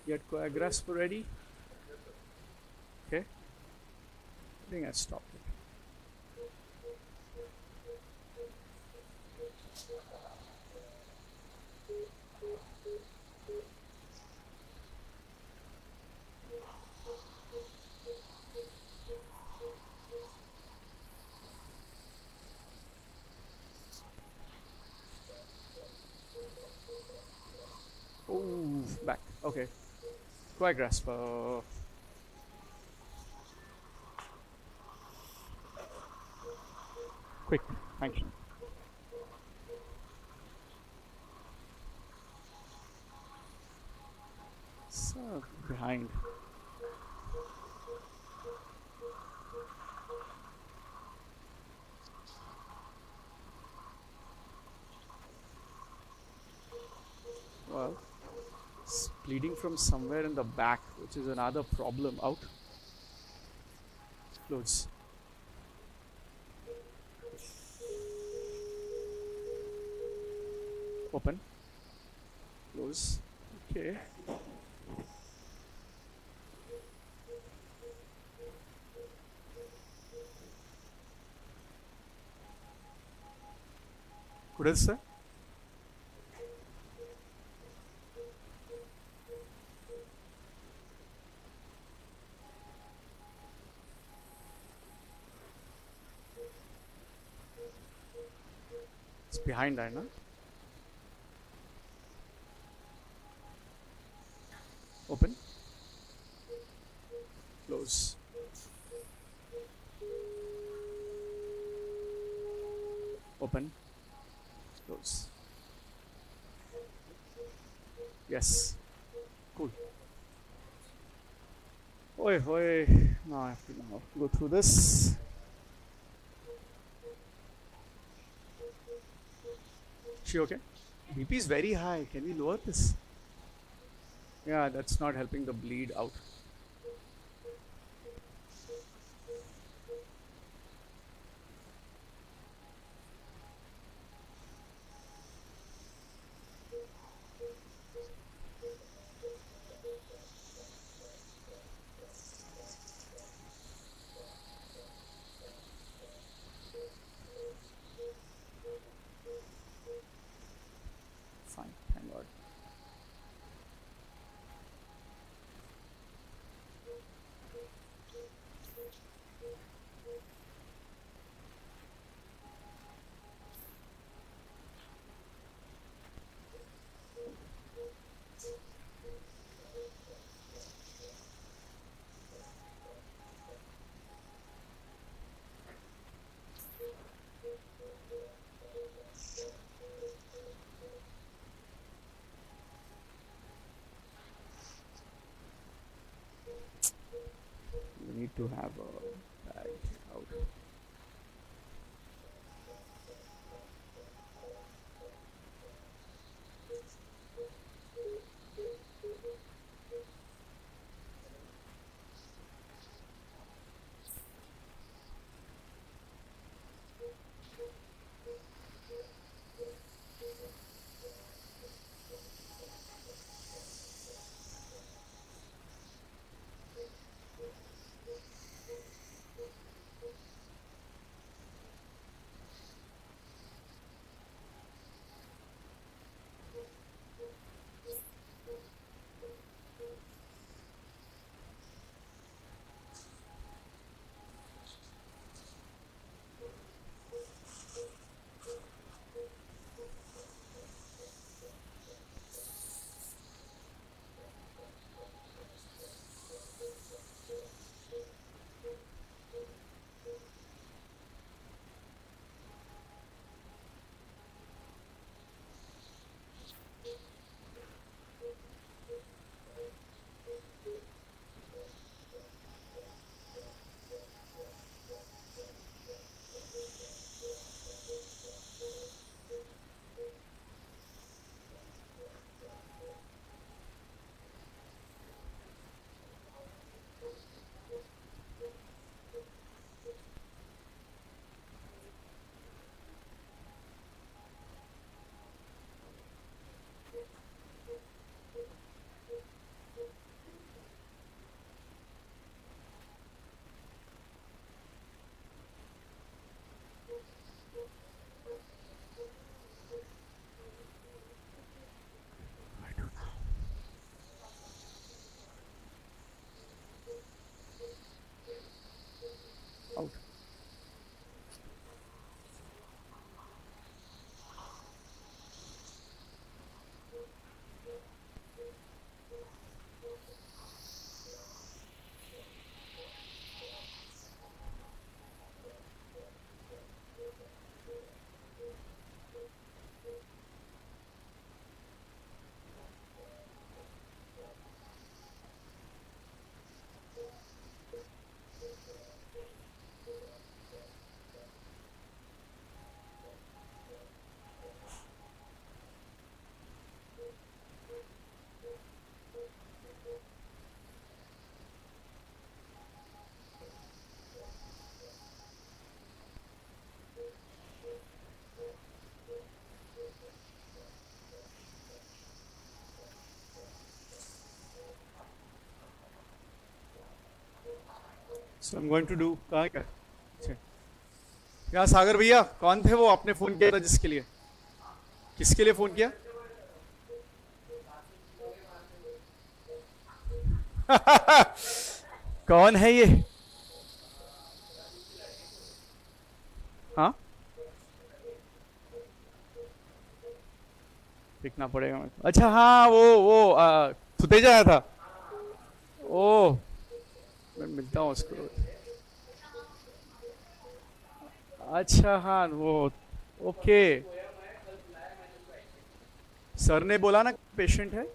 get coagrasp ready. Okay. I think I stopped it. Oh, back. Okay. Coagrasp. Quick. Thank you. So behind. Well, it's bleeding from somewhere in the back, which is another problem. Out. Close. Open. Close. Okay. Good, sir. It's behind that, no? Open. Close. Open. Close. Yes. Cool. Oi, oi. Now I have to now go through this. She okay? BP is very high. Can we lower this? Yeah, that's not helping the bleed out. Fine, thank God. need to have a bag out. Out. So I'm going to do कहाँ क्या यहाँ सागर भैया कौन थे वो आपने phone किया था जिसके लिए किसके लिए फोन किया कौन है ये हाँ देखना पड़ेगा मेरे को अच्छा हाँ वो फुटेज आया था ओ मैं मिलता हूँ उसको अच्छा हाँ वो ओके सर ने बोला ना पेशेंट है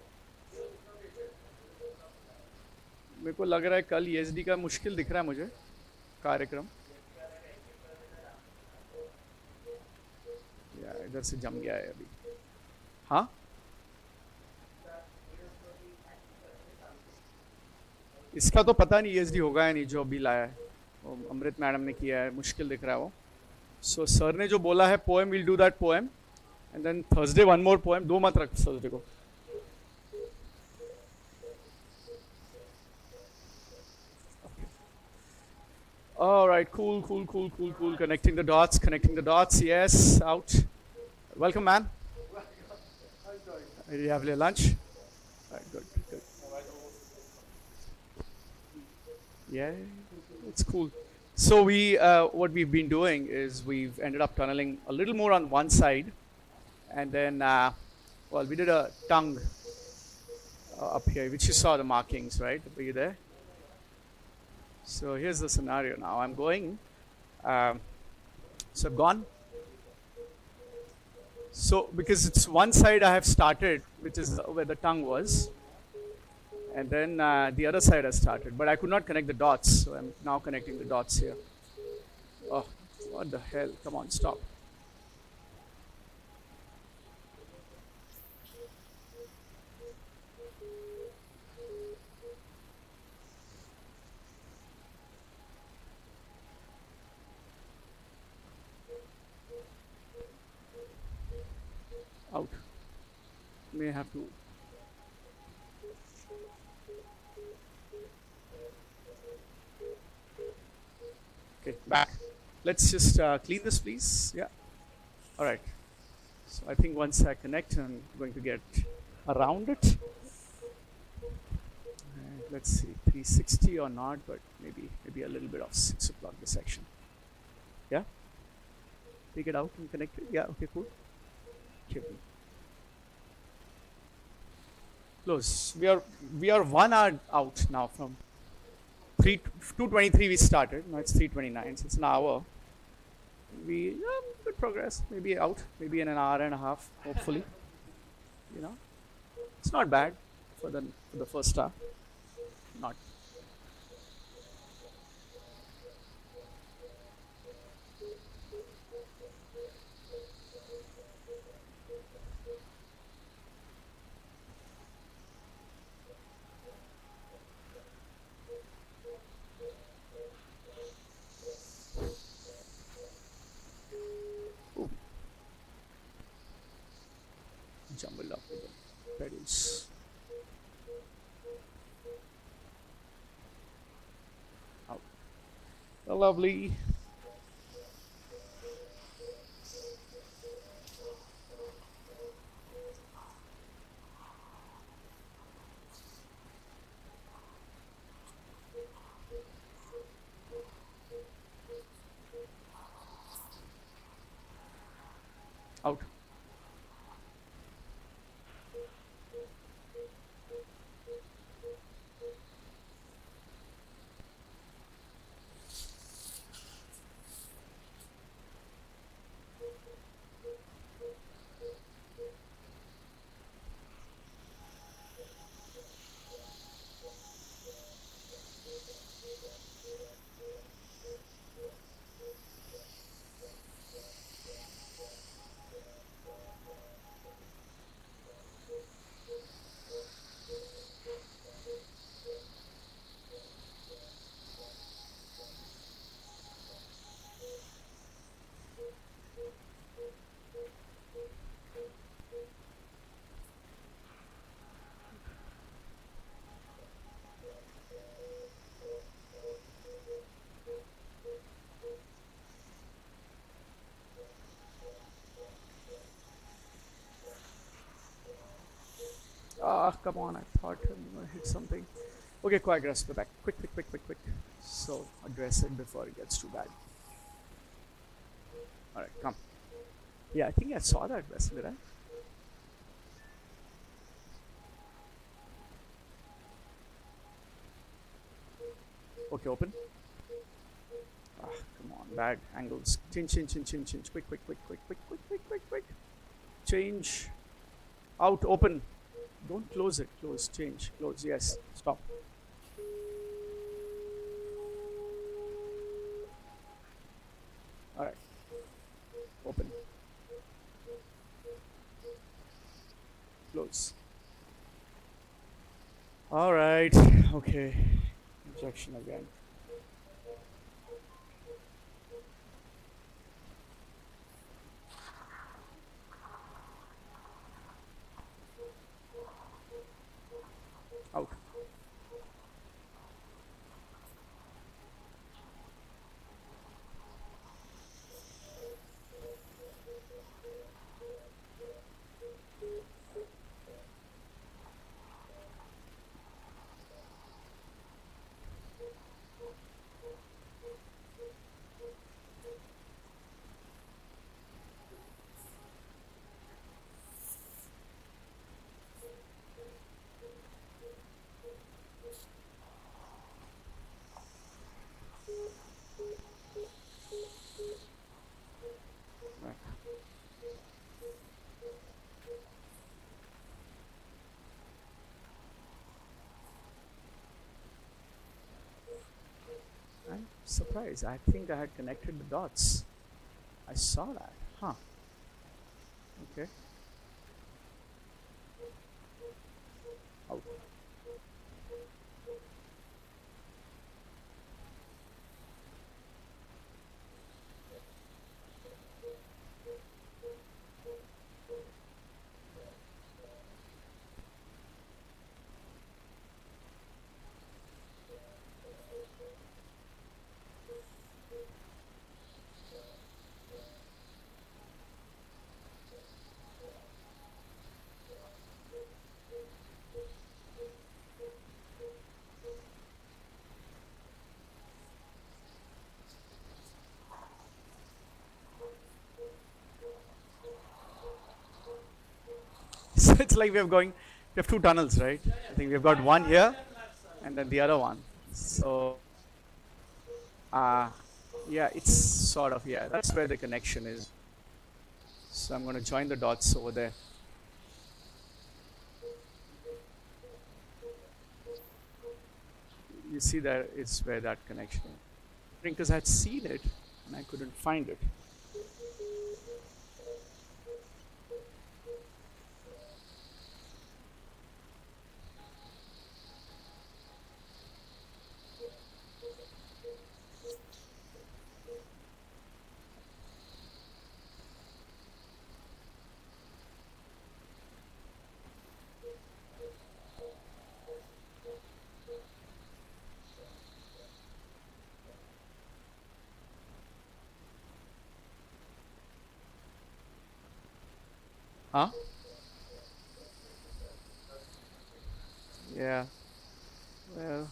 मेरे को लग रहा है कल ईएसडी का मुश्किल दिख रहा है मुझे कार्यक्रम इधर से जम गया है अभी हाँ इसका तो पता नहीं ईएसडी होगा या नहीं जो अभी लाया है वो अमृत मैडम ने किया है मुश्किल दिख रहा है वो सो सर ने जो बोला है poem will do that poem and then Thursday one more poem दो मत रख थर्सडे को all right cool connecting the dots yes out welcome man did you have your lunch all right good yeah it's cool so we what we've been doing is we've ended up tunneling a little more on one side and then well we did a tongue up here which you saw the markings right were you there so here's the scenario now I'm going so I've gone so because it's one side I have started which is where the tongue was And then the other side has started, but I could not connect the dots, so I'm now connecting the dots here. Oh, what the hell? Come on, stop. Out. May have to. Okay, back. Let's just clean this, please. Yeah. All right. So I think once I connect, I'm going to get around it. Let's see, 360 or not, but maybe a little bit of 6 o'clock dissection. Yeah. Take it out and connect it. Yeah. Okay. Cool. Okay. Close. We are 1 hour out now from 2:23 we started. Now it's 3:29. So it's an hour. We good progress. Maybe out. Maybe in an hour and a half. Hopefully. You know, it's not bad for the first hour. Not. Ooh, jumbled up with the pedals. Out. Lovely. Out. Ah, come on, I thought I'm going to hit something. Okay, quick, rest, go back. Quick, quick, quick, quick, quick. So, address it before it gets too bad. Alright, come. Yeah, I think I saw that vessel, did I? Okay, open. Ah, come on, bad angles. Change, change, change, change, change. Quick, quick, quick, quick, quick, quick, quick, quick, quick. Change. Out, open. Don't close it. Close, change, close. Yes, stop. Alright, open. Close. Alright, okay. Injection again. Out. Surprise, I think I had connected the dots. I saw that. Huh. Okay. Out. So it's like we have two tunnels, right? I think we've got one here and then the other one. So, uh, yeah, it's sort of, yeah, that's where the connection is. So I'm going to join the dots over there. You see that it's where that connection is. Because I had seen it and I couldn't find it. Huh? Yeah. Well,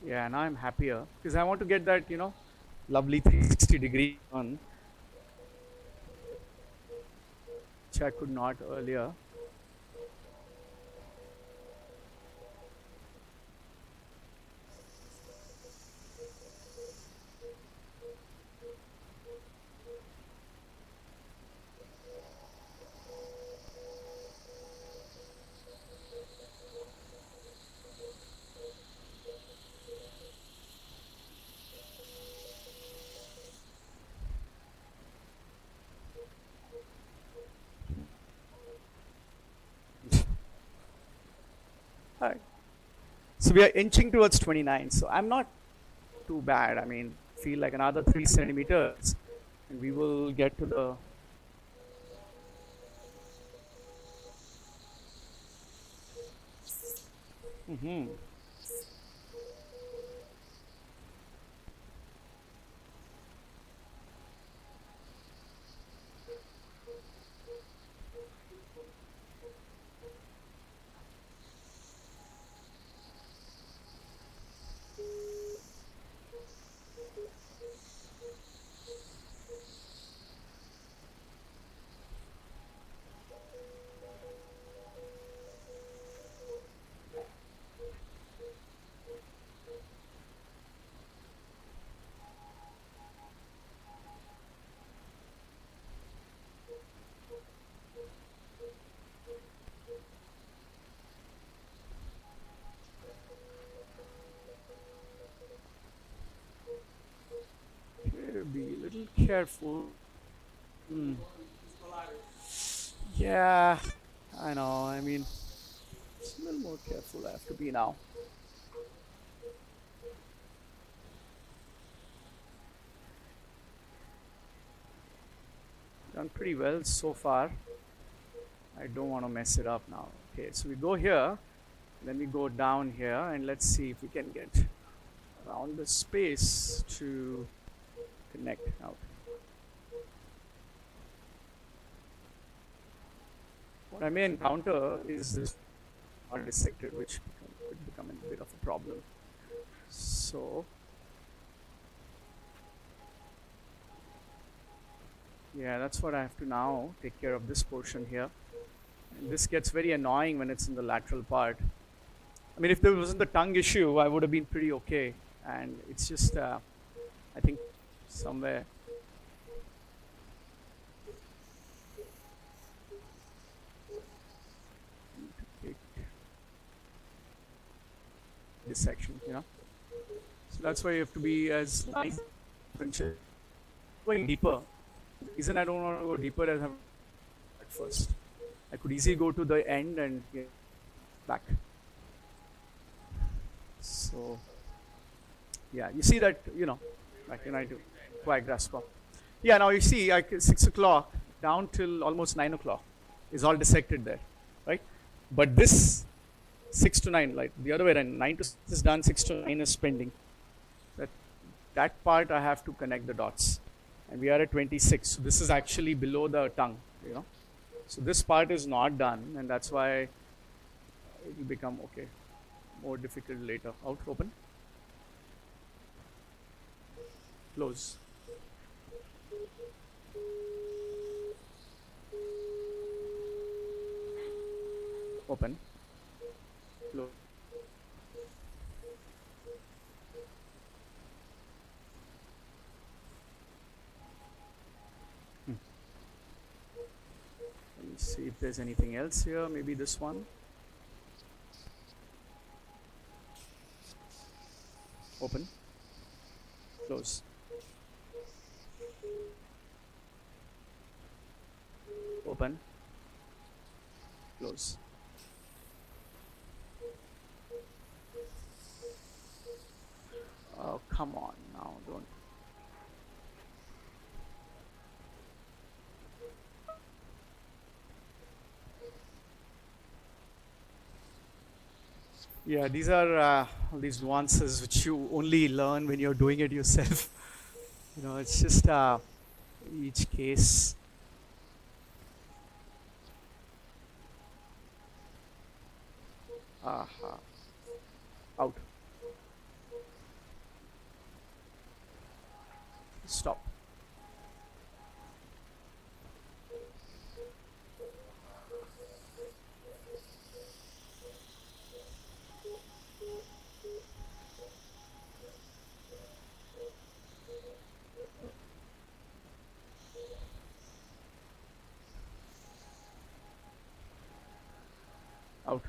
yeah, now I'm happier because I want to get that, lovely 360-degree on, which I could not earlier. All right. So we are inching towards 29. So I'm not too bad. I mean, feel like another 3 centimeters and we will get to the. Mm-hmm. Okay, be a little careful. Mm. Yeah, I know. I mean, just a little more careful I have to be now. Done pretty well so far. I don't want to mess it up now. Okay, so we go here, then we go down here, and let's see if we can get around the space to connect out. What I may encounter is this not dissected, which could bit of a problem. So yeah, that's what I have to now take care of this portion here. And this gets very annoying when it's in the lateral part. I mean, if there wasn't the tongue issue, I would have been pretty okay. And it's just, I think, somewhere. Take dissection, you know. So that's why you have to be as nice, going deeper. The reason I don't want to go deeper is at first. I could easily go to the end and get back. So yeah, you see that, you know, back when I do quite grasp. Yeah, now you see, 6 o'clock down till almost 9 o'clock is all dissected there, right? But this 6 to 9, like the other way around, 9 to 6 is done, 6 to 9 is pending. That part I have to connect the dots. And we are at 26, so this is actually below the tongue, you know. So this part is not done, and that's why it will become, okay, more difficult later. Out, open, close. Open, close. Let me see if there's anything else here. Maybe this one. Open, close. Open, close. Oh, come on now, don't. Yeah, these are these nuances which you only learn when you're doing it yourself. You know, it's just each case. Aha. Out. Stop. Out.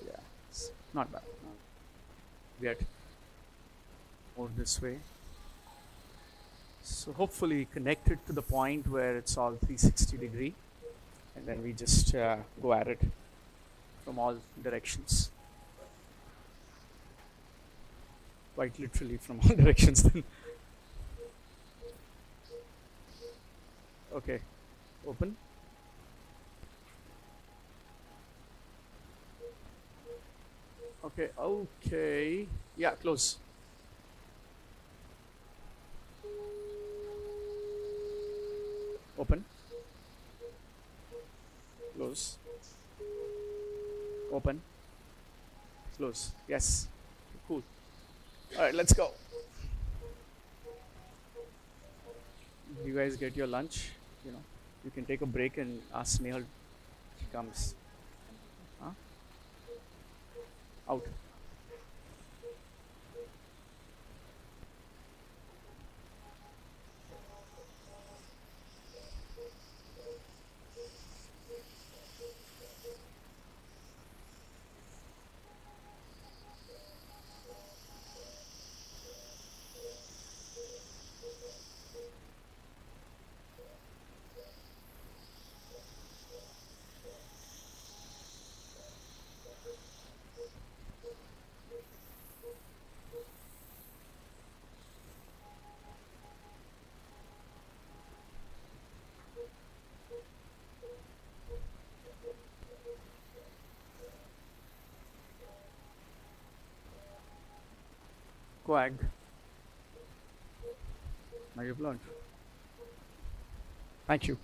Yeah, it's not bad. Yet more this way. So hopefully connect it to the point where it's all 360-degree, and then we just go at it from all directions. Quite literally from all directions then. Okay, open. Okay, yeah, close. Open, close, open, close. Yes, cool. All right, let's go. You guys get your lunch, you know. You can take a break and ask Snehal. She comes. Huh? Out. coag. Now you've learned. Thank you.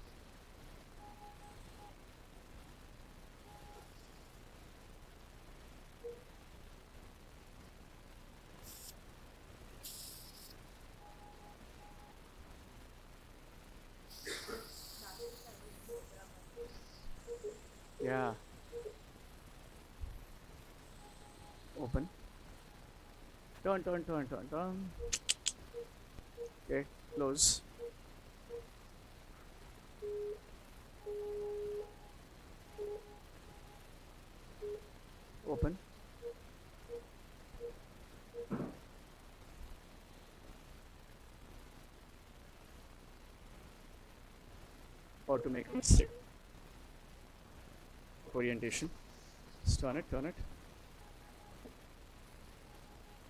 Yeah. Open. Turn, turn, turn, turn, turn. Okay, close. Open. Or to make a mistake. Orientation. Just turn it, turn it.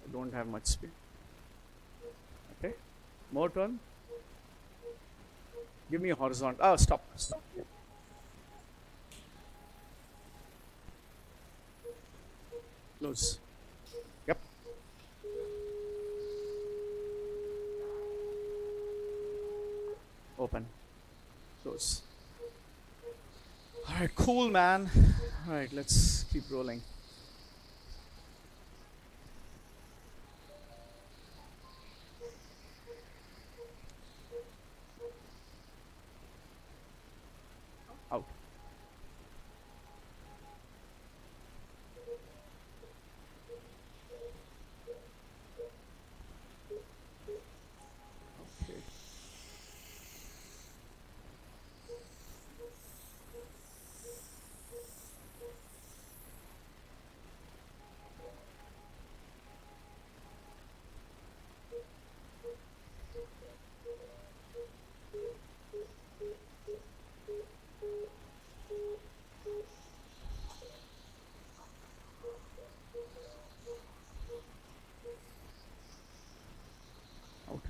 I don't have much speed. Okay. More turn. Give me a horizontal. Oh, stop. Stop. Close. Yep. Open. Close. All right, cool, man. All right, let's keep rolling. Out. Okay. Out.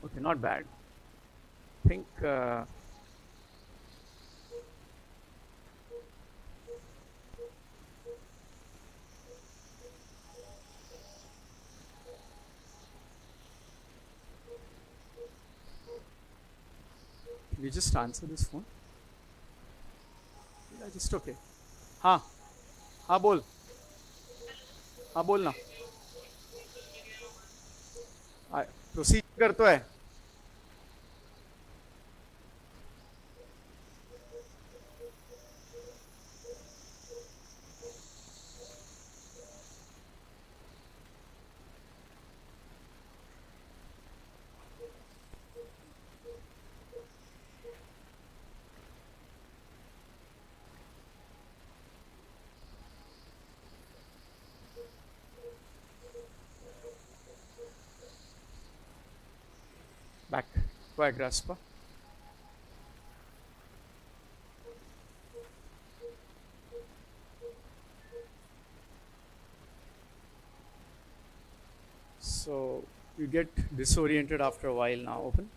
Okay, not bad. I think can you just answer this phone? Yeah, just okay. हाँ हाँ बोल हाँ बोल ना procedure तो है back coag raspa. So you get disoriented after a while now. Open.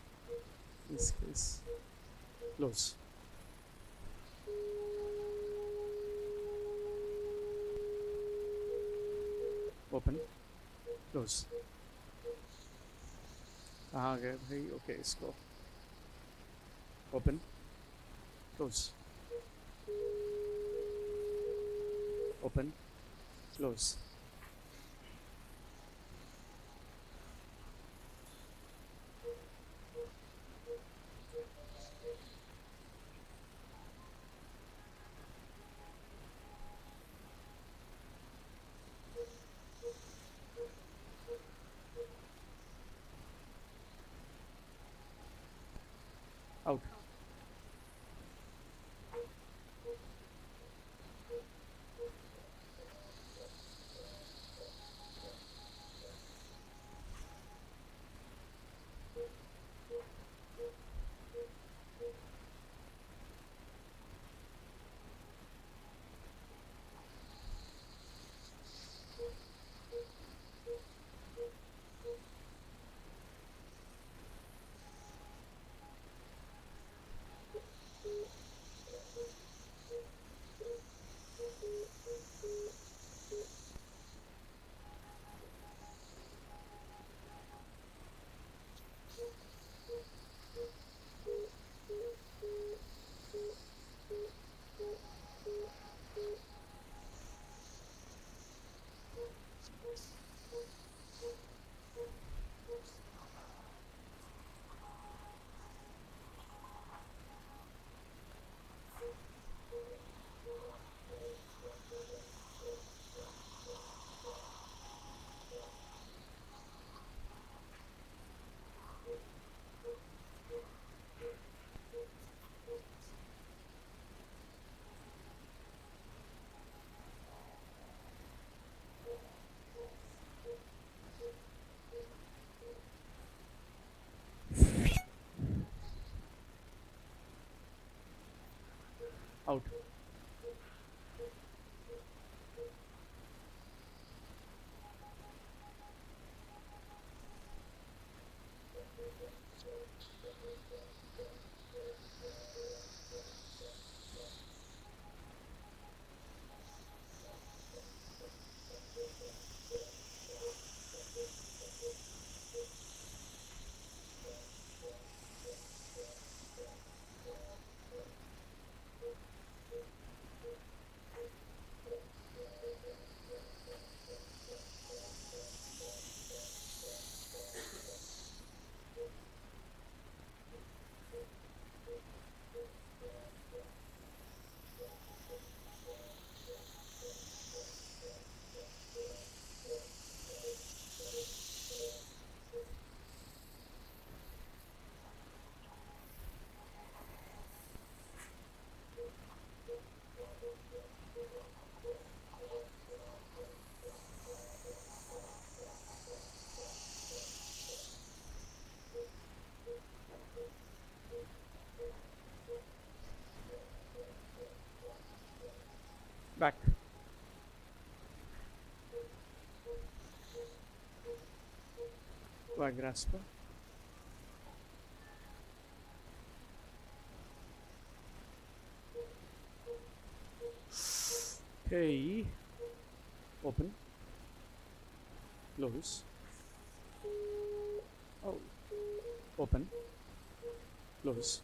This case. Close. Open. Close. कहाँ गए भाई? Okay, इसको. Open. Close. Open. Close. Out. grasper. Okay. Open. Close. Oh. Open. Close.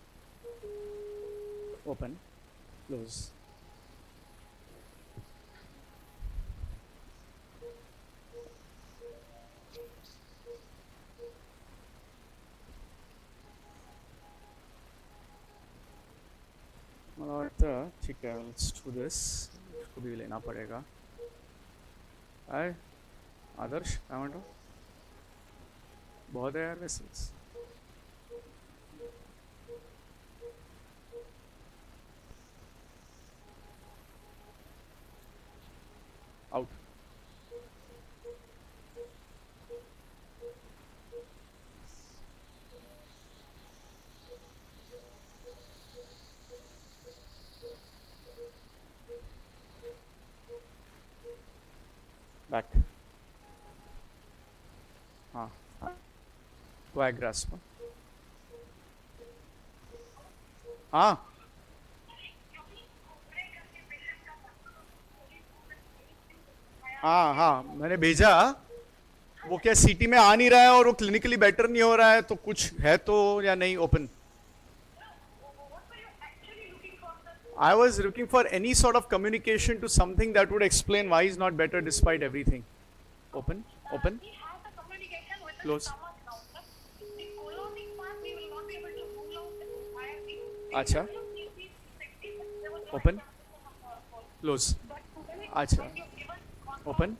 Open. Close. और ठीक है, let's do this. इसको भी लेना पड़ेगा. अरे आदर्श क्या म्हणतो? बहुत है यार वेसल्स. Out. Back. हाँ. Wide grasp. हाँ. हाँ हाँ मैंने भेजा. वो क्या सीटी में आ नहीं रहा है और वो क्लिनिकली बेटर नहीं हो रहा है, तो कुछ है तो या नहीं. Open. I was looking for any sort of communication to something that would explain why he's not better despite everything. Open. Open. Close. अच्छा. Open. Close. अच्छा. Open.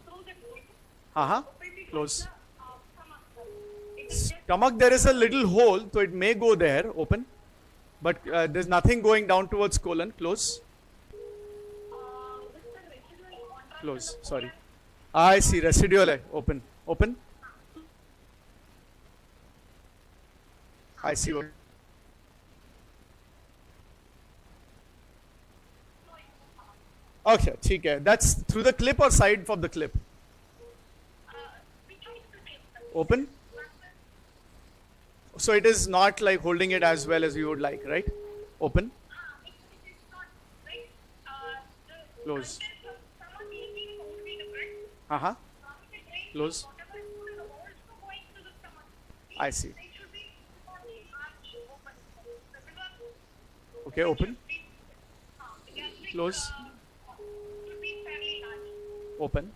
हाँ. Close. Stomach, there is a little hole, so it may go there. Open. But there's nothing going down towards colon. Close. Close. Sorry. I see. Residual hai. Open. Open. I see what. Okay, ठीक है. That's through the clip or side of the clip? Open. So it is not like holding it as well as you would like, right? Open. Close. Close. I see. Okay, open. Close. Open.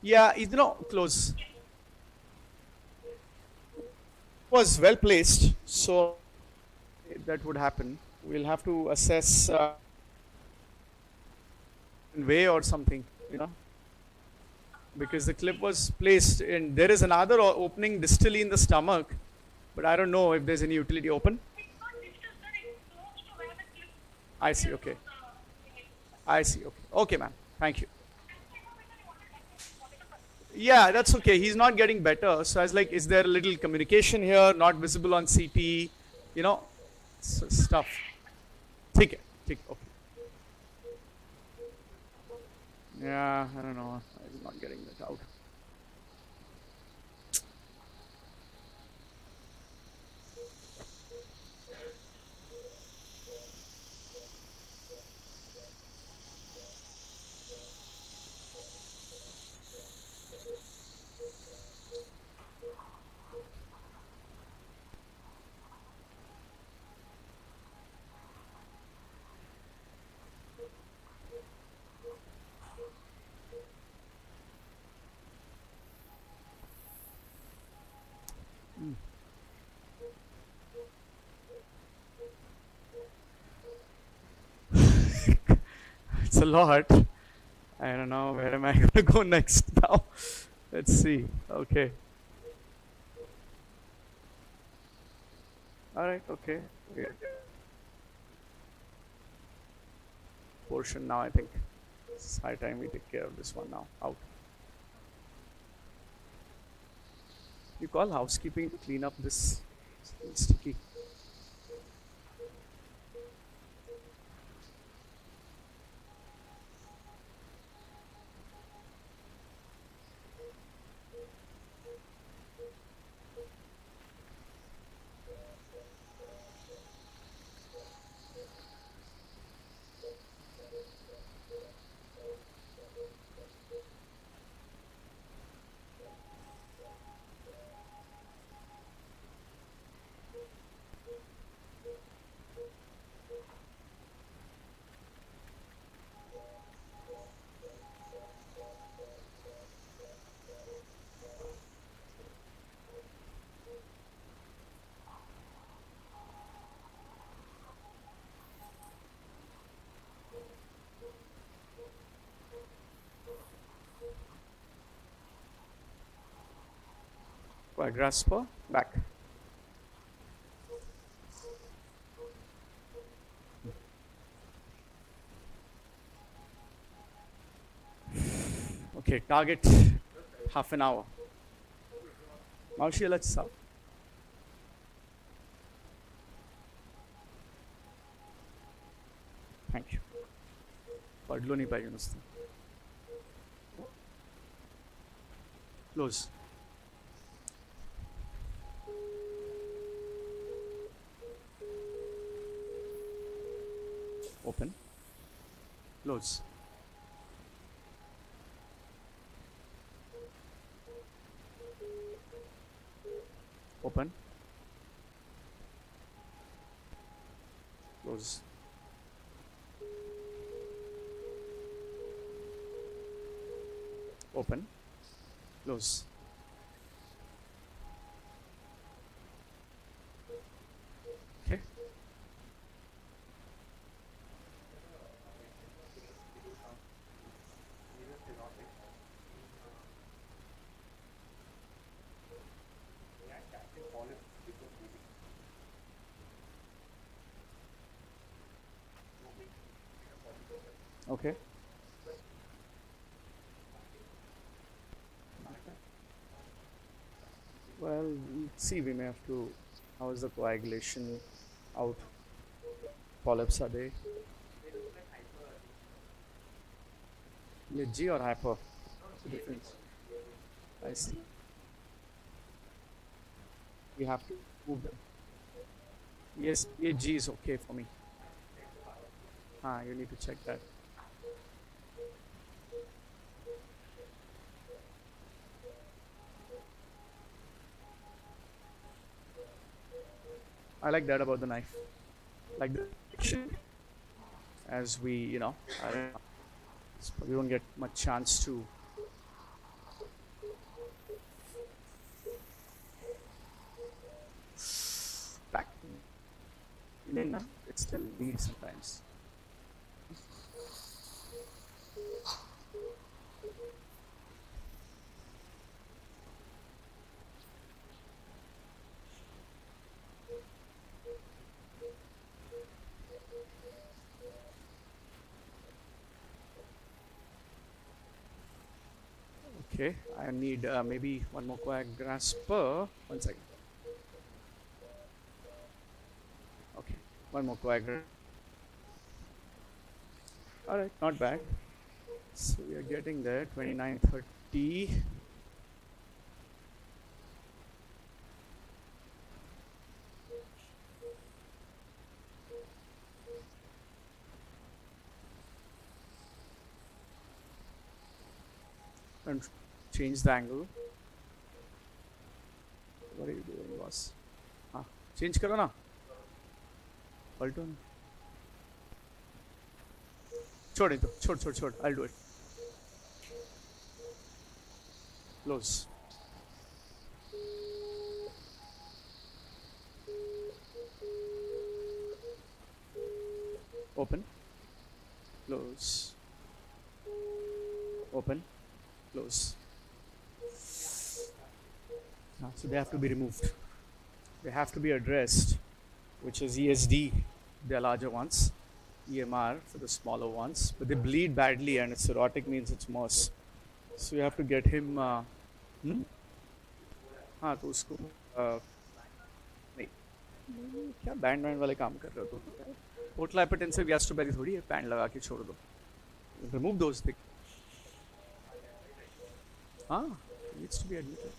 Yeah, close. Was well placed, so that would happen. We'll have to assess way or something, because the clip was placed in. There is another opening distally in the stomach, but I don't know if there's any utility. Open. I see. Okay. I see. Okay. Okay, ma'am. Thank you. Yeah, that's okay. He's not getting better. So I was like, is there a little communication here, not visible on CT, stuff. Take it. Okay. Yeah, I don't know. I'm not getting that out. It's a lot. I don't know, where am I going to go next now? Let's see. Okay. All right. Okay. Yeah. Portion now, I think. It's high time we take care of this one now. Out. You call housekeeping to clean up this sticky. grasper, back. Okay, target half an hour. Maushi, let's start. Thank you. पढ़ लो नहीं पाएगी नुसतं. Close. Open. Close. Open. Close. Open. Close. Okay. Okay. Well, see, we may have to. How is the coagulation out? Polyps are they? G or hyper? What's the difference? I see. We have to move them. Yes, G is okay for me. You need to check that. I like that about the knife. Like the action, as we, I don't know, we don't get much chance to. Back. It still bleeds sometimes. Okay, I need maybe one more coag grasper. 1 second. Okay, one more coag. Alright, not bad. So we are getting there. 29:30. And change the angle. What are you doing, boss? Change करो ना. पलटो ना. छोड़ दो. छोड़. I'll do it. Close. Open. Close. Open. Close. So they have to be removed. They have to be addressed, which is ESD, the larger ones, EMR for the smaller ones, but they bleed badly and it's cirrhotic means it's worse. So you have to get him. तो उसको नहीं क्या band वाले काम कर रहे हो तुम? पोर्टल हाइपरटेंसिव गैस्ट्रोपैथी थोड़ी है बैंड लगा के छोड़ दो. Remove those things. Needs to be admitted.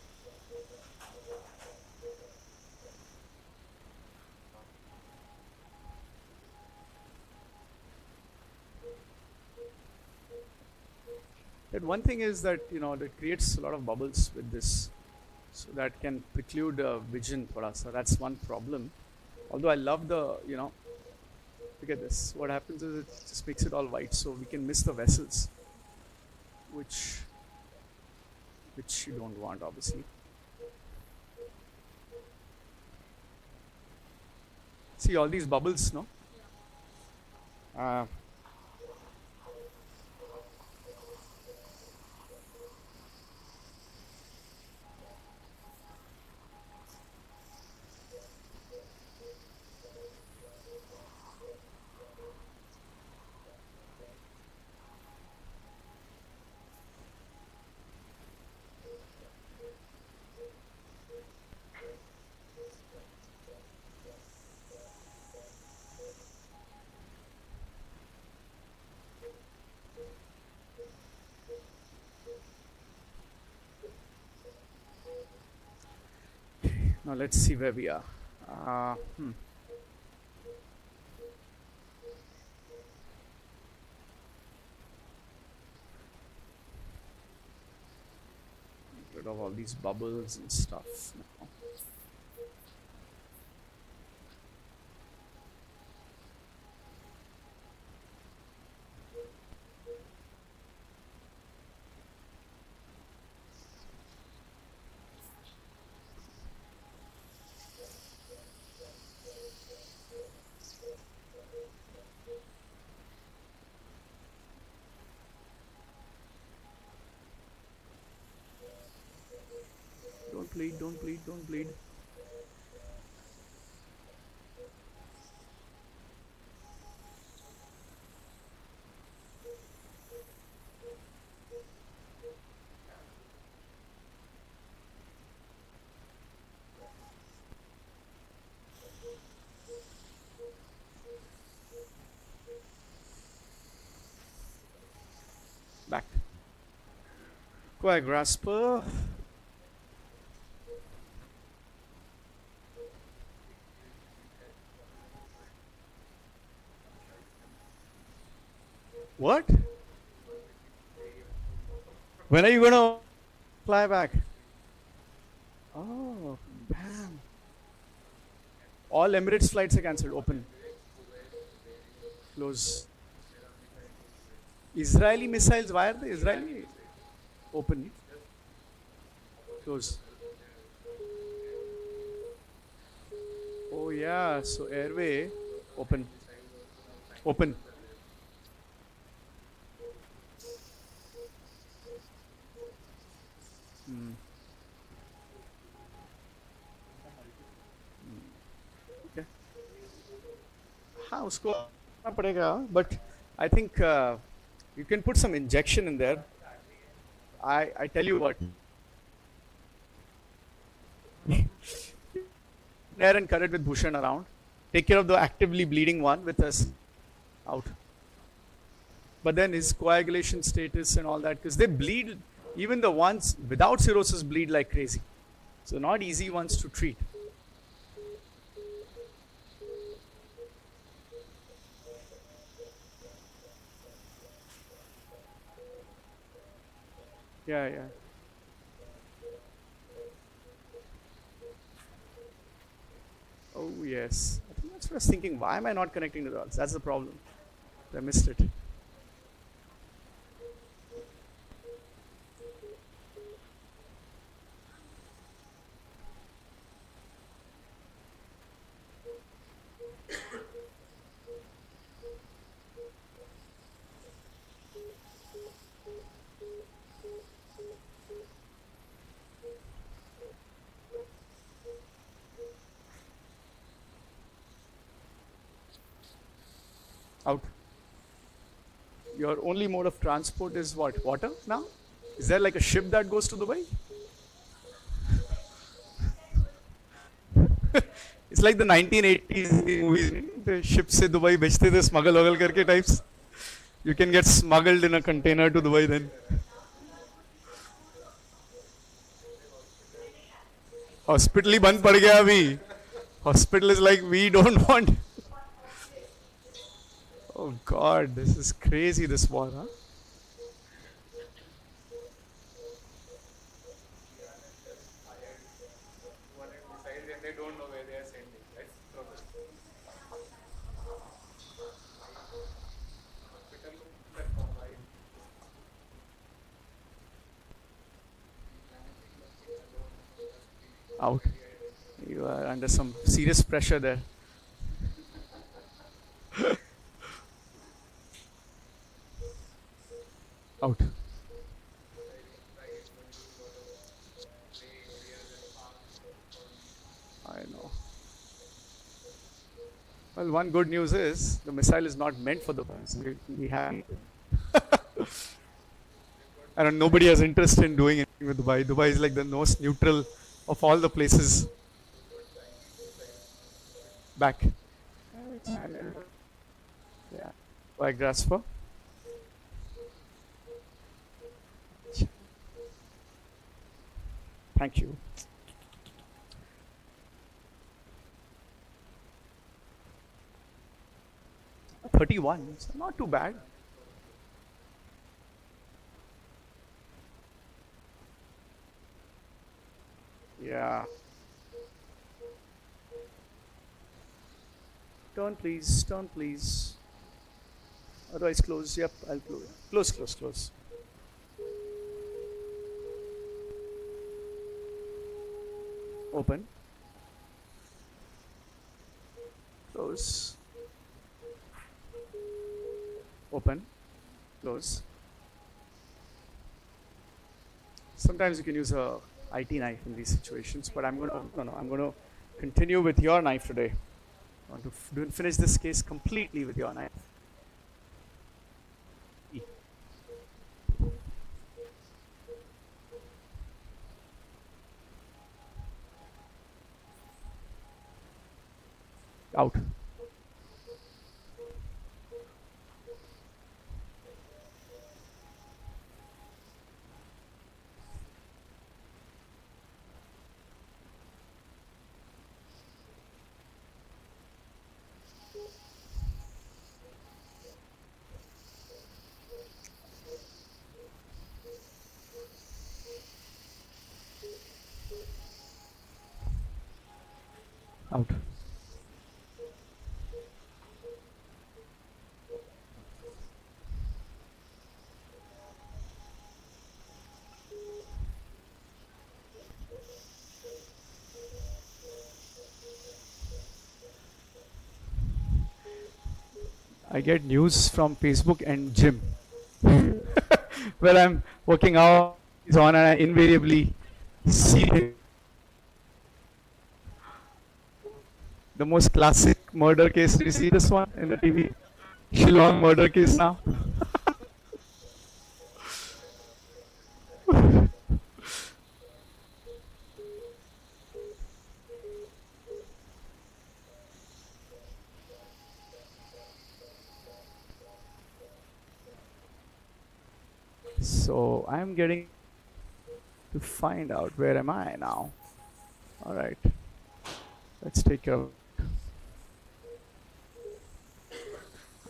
But one thing is that that creates a lot of bubbles with this, so that can preclude vision thoda sa. That's one problem. Although I love the look at this. What happens is it just makes it all white, so we can miss the vessels, which you don't want, obviously. See all these bubbles, no? Now let's see where we are. Get rid of all these bubbles and stuff now. Don't bleed, don't bleed, don't bleed. Back. Quiet grasper. What? When are you gonna fly back? Oh, bam. All Emirates flights are cancelled. Open. Close. Israeli missiles, why are they Israeli? Open. Close. Oh yeah, so airway, open. Open. Okay. हाँ उसको करना पड़ेगा, but I think you can put some injection in there. I tell you what. There and cut it with Bhushan around. Take care of the actively bleeding one with us out. But then his coagulation status and all that, because they bleed, even the ones without cirrhosis bleed like crazy. So not easy ones to treat. Yeah, yeah. Oh yes. I think that's what I was thinking. Why am I not connecting the dots? That's the problem. I missed it. Out. Your only mode of transport is what? Water now? Is there like a ship that goes to Dubai? It's like the 1980s movies. The ship se Dubai bechte the smuggle karke types. You can get smuggled in a container to Dubai then. Hospital ही बंद पड़ गया अभी. Hospital is like, we don't want. Oh God, this is crazy, this war, huh? They don't know where they are sending, right? Out. You are under some serious pressure there. Out. I know. Well, one good news is the missile is not meant for the bombs. We have. And nobody has interest in doing anything with Dubai. Dubai is like the most neutral of all the places. Back. Yeah. Why grasper? Thank you. 31. So not too bad. Yeah. Turn please, turn please. Otherwise close. Yep, I'll close. Close, close, close. Open. Close. Open. Close. Sometimes you can use a IT knife in these situations, but I'm gonna continue with your knife today. I want to finish this case completely with your knife. E. Out. Out. I get news from Facebook and gym where I'm working out is on and I invariably see the most classic murder case. Do you see this one in the TV? Shillong murder case now. So I'm getting to find out where am I now. All right, let's take care of it.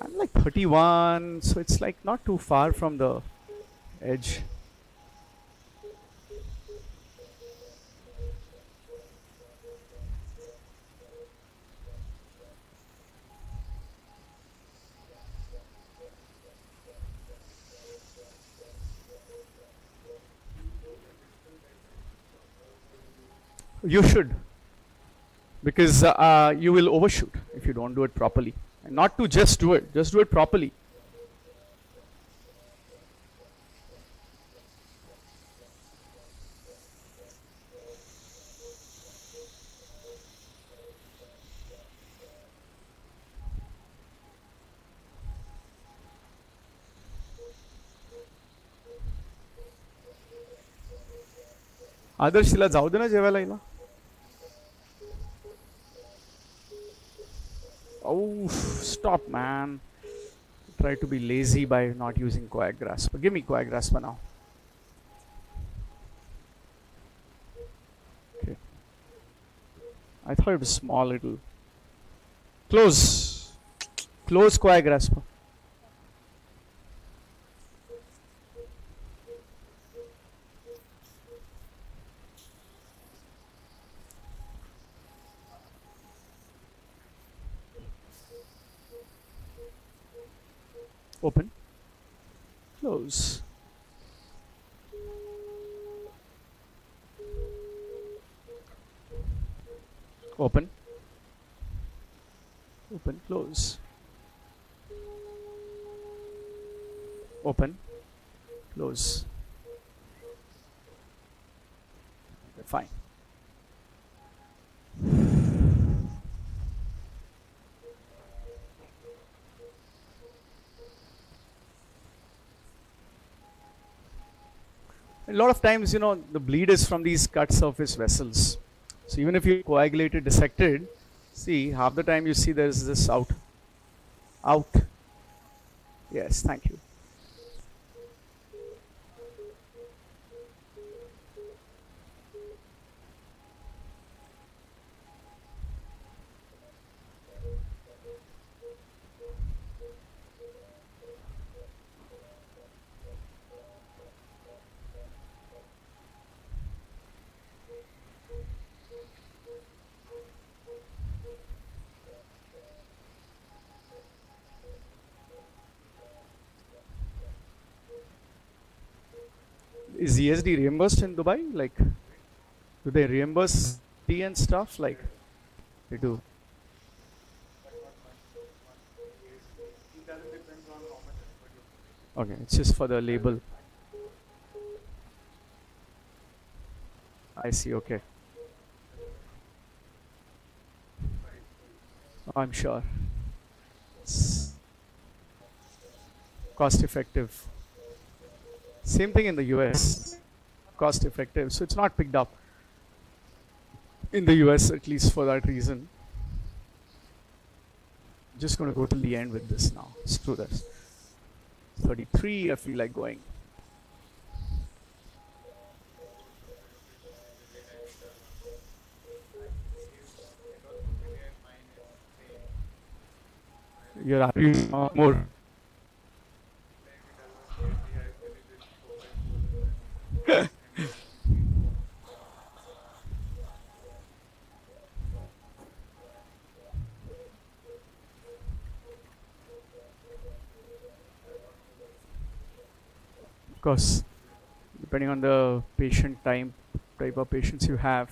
I'm like 31, so it's like not too far from the edge. You should, because you will overshoot if you don't do it properly. And not to just do it properly. आदर्श तिला जाऊ दे ना जेवायला हिला. Oh, stop, man. Try to be lazy by not using coag grasper. Give me coag grasper now. Okay. I thought it was small little. Close. Close coag grasper. Open. Close. Open. Open. Close. Open. Close. Okay, fine. A lot of times, you know, the bleed is from these cut surface vessels. So even if you coagulated, dissected, see, half the time you see there's this out. Out. Yes, thank you. Is ESD reimbursed in Dubai? Like, do they reimburse ESD and stuff? Like, they do. Okay, it's just for the label. I see. Okay, I'm sure. It's cost effective. Same thing in the US. Cost effective. So it's not picked up in the US, at least for that reason. Just going to go till the end with this now. Let's do this. 33, I feel like going. You're arguing more. Of course, depending on the patient type of patients you have.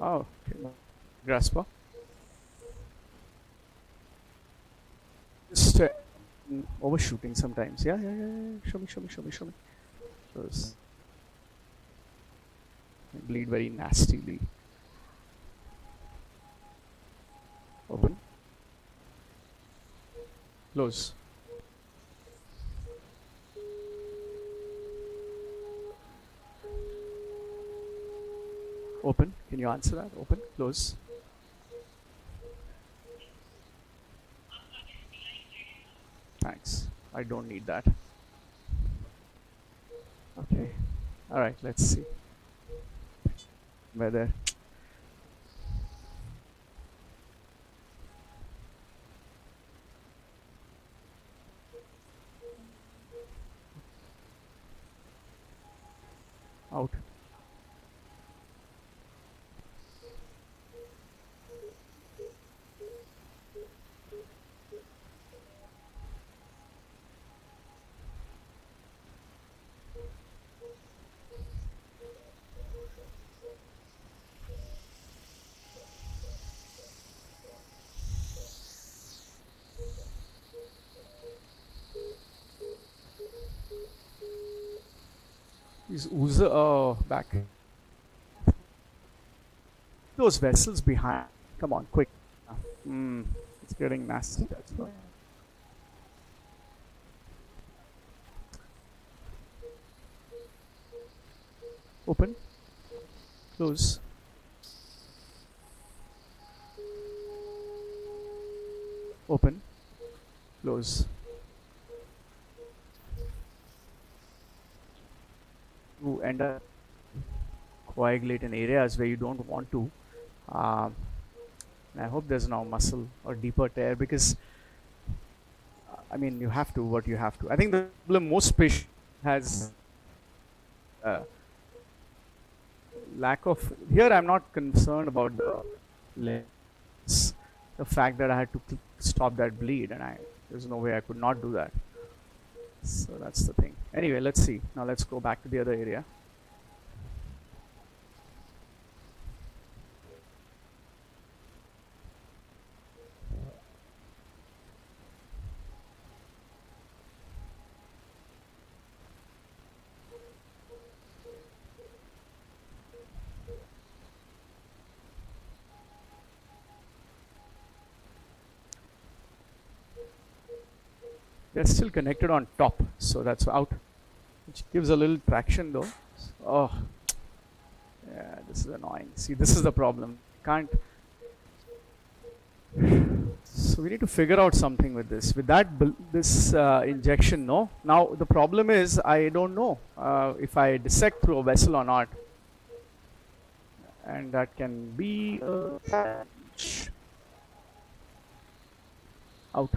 Oh, okay. Grasper. Just overshooting sometimes. Yeah. Show me. Those bleed very nastily. Open. Close. Open. Can you answer that? Open. Close. Thanks. I don't need that. Okay. All right. Let's see whether. Out. Is ooze back? Those vessels behind. Come on, quick. It's getting nasty. That's why. Open. Close. Open. Close. You end up coagulate in areas where you don't want to. I hope there's no muscle or deeper tear, because I mean, you have to what you have to. I think the problem most patient has lack of. Here, I'm not concerned about the fact that I had to stop that bleed, and there's no way I could not do that. So that's the thing. Anyway, let's see. Now let's go back to the other area. They're still connected on top, so that's out, which gives a little traction though. Oh, yeah, this is annoying. See, this is the problem. Can't. So we need to figure out something with this. With that, this injection, no. Now the problem is I don't know if I dissect through a vessel or not, and that can be out.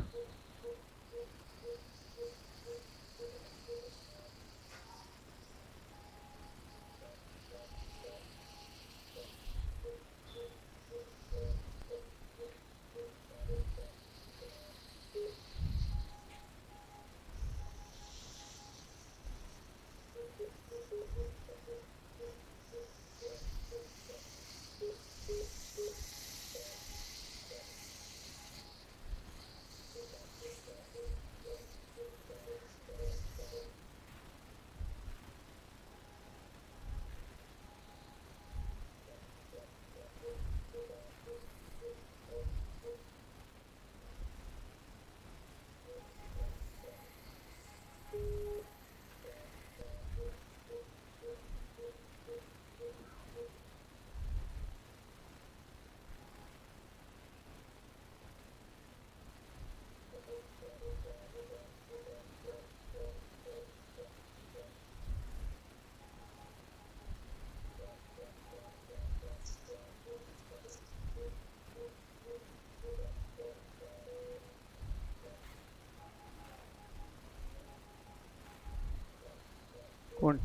कौन?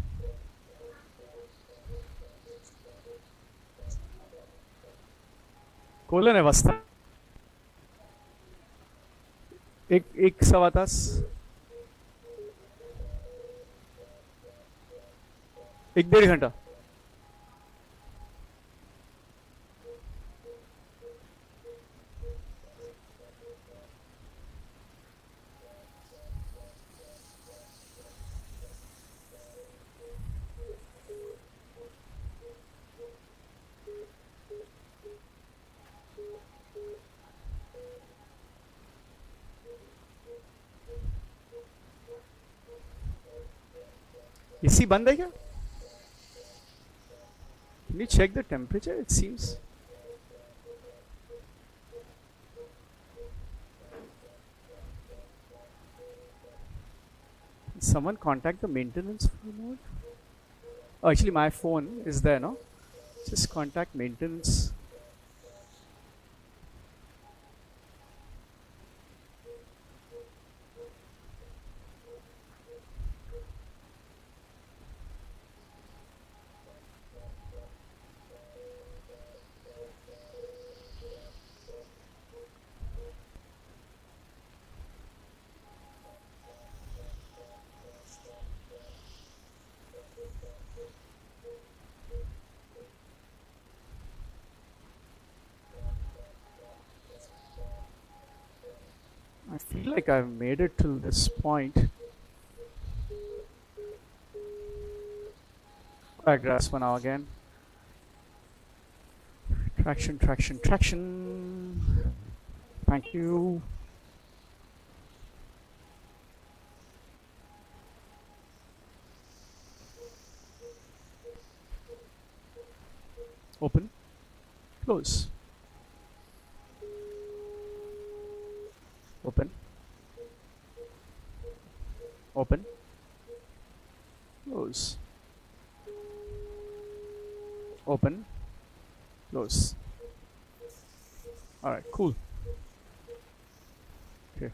Colon है वस्ता. एक सवा तास. एक डेढ़ घंटा. AC बंद है क्या? Can you check the temperature? It seems. Can someone contact the maintenance mode? Oh, actually, my phone is there, no? Just contact maintenance. I feel like I've made it till this point. Digress for now again. Traction, traction, traction. Thank you. Open, close. Open, open, close. Open, close. All right, cool. Okay.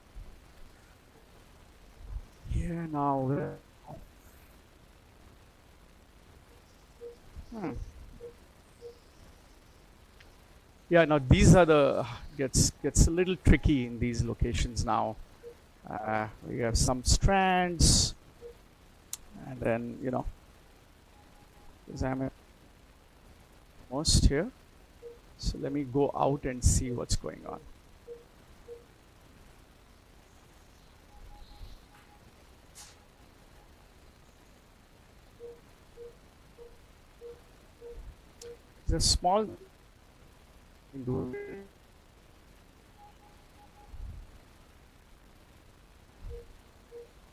Yeah, now. Yeah, now these are the gets a little tricky in these locations now. We have some strands, and then because I'm almost here, so let me go out and see what's going on. There's a small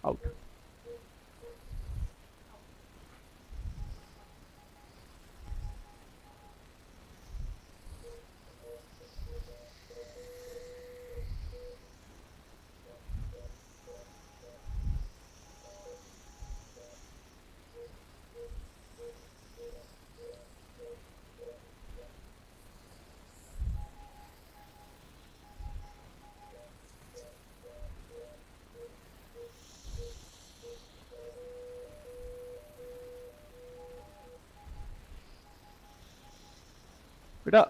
out. बेटा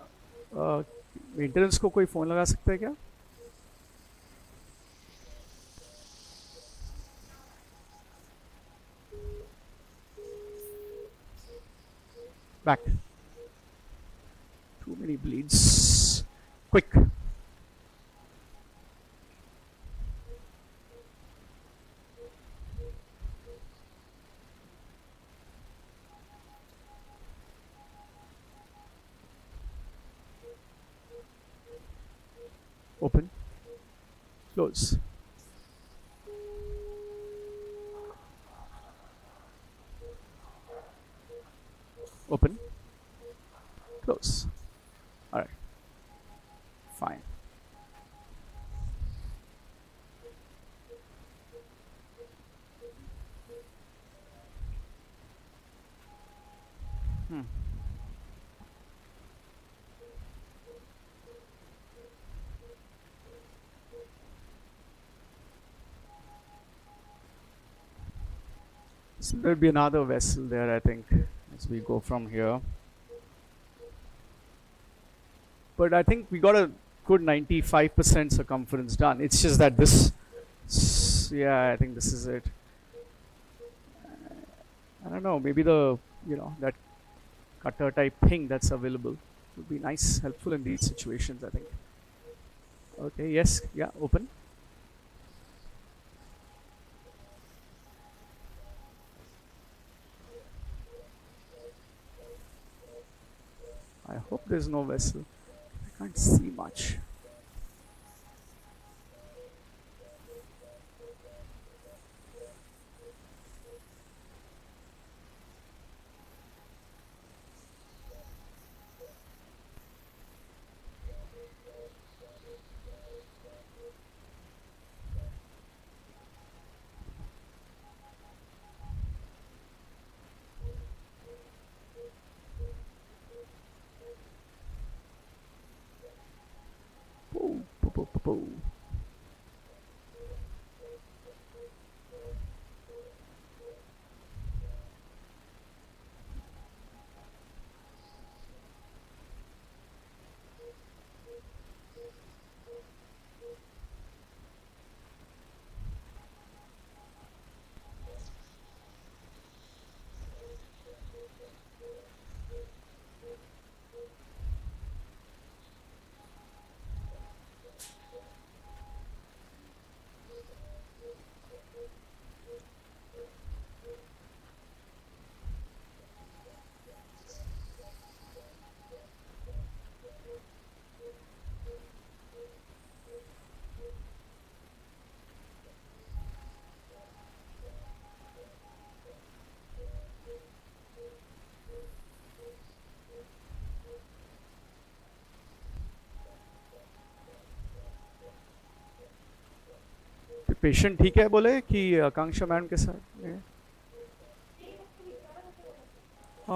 maintenance को कोई phone लगा सकता है क्या? Back. Too many bleeds. Quick. Open, close. Open, close. All right, fine. So there'll be another vessel there, I think, as we go from here. But I think we got a good 95% circumference done. It's just that this, yeah, I think this is it. I don't know, maybe that cutter type thing that's available would be nice, helpful in these situations, I think. Okay, yes, yeah, open. I hope there's no vessel. I can't see much. Poo, poo, poo, poo, poo. Patient ठीक है बोले कि आकांक्षा ma'am के साथ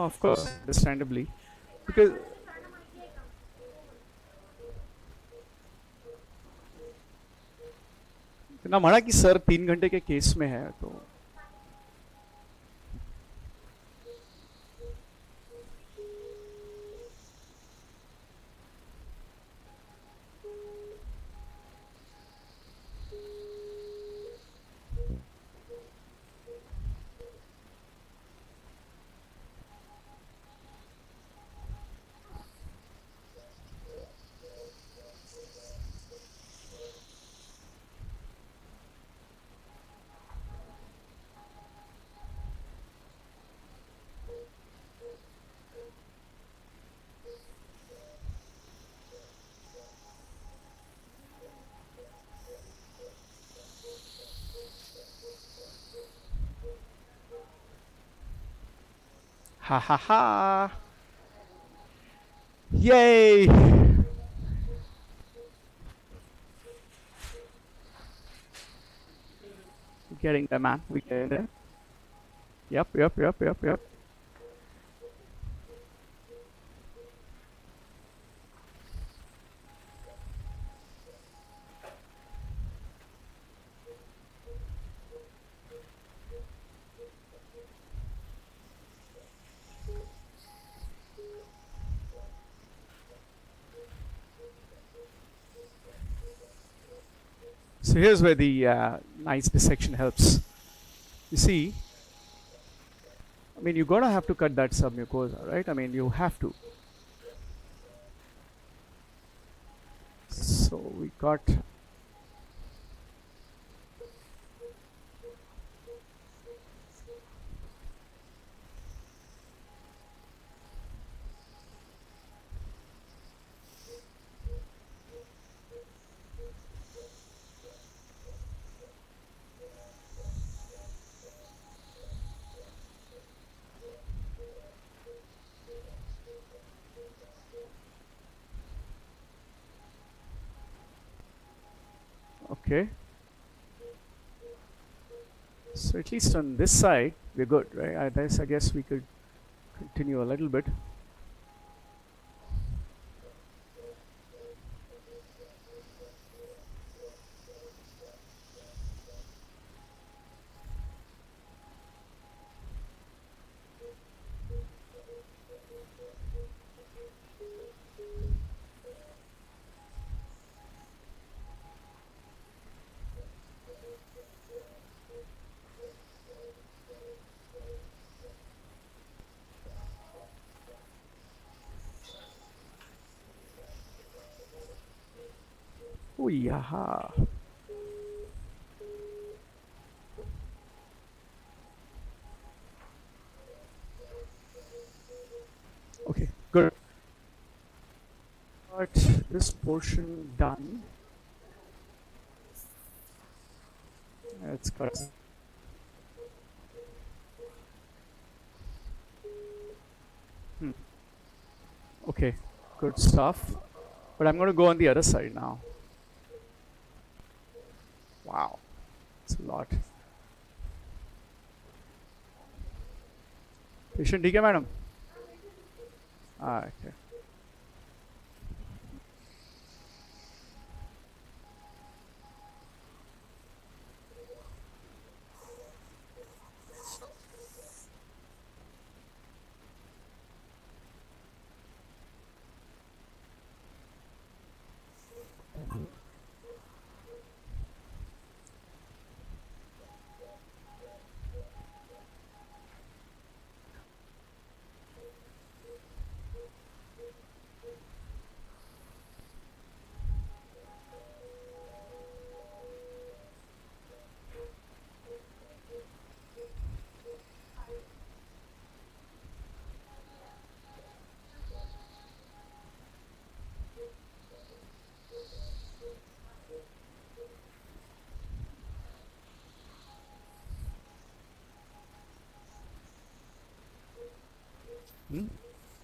of course understandably because ना म्हणा कि sir 3 घंटे के केस में है तो ha ha ha yay getting there man we get there yep So here's where the nice dissection helps. You see, I mean, you're gonna have to cut that submucosa, right? I mean, you have to. So we got okay. So at least on this side, we're good, right? I guess we could continue a little bit. Oh, yeah. Okay, good. Got this portion done. Let's cut. Okay, good stuff. But I'm going to go on the other side now. Wow, it's a lot. Patient ठीक है madam? Okay.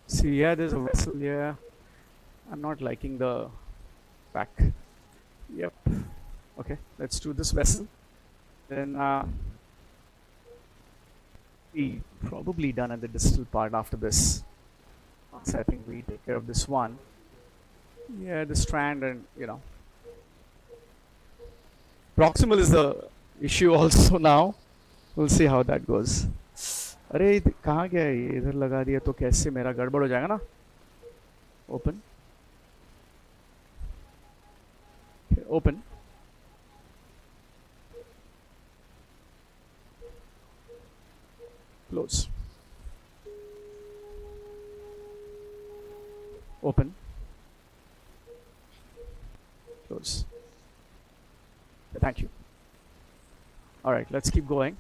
See, yeah, there's a vessel here. I'm not liking the back. Yep. Okay, let's do this vessel. Then we probably done at the distal part after this. So I think we take care of this one. Yeah, the strand and proximal is the issue also now. We'll see how that goes. अरे कहाँ गया ये? इधर लगा दिया तो कैसे मेरा गड़बड़ हो जाएगा ना. Open. Okay, open. Close. Open. Close. Thank you. All right, let's keep going.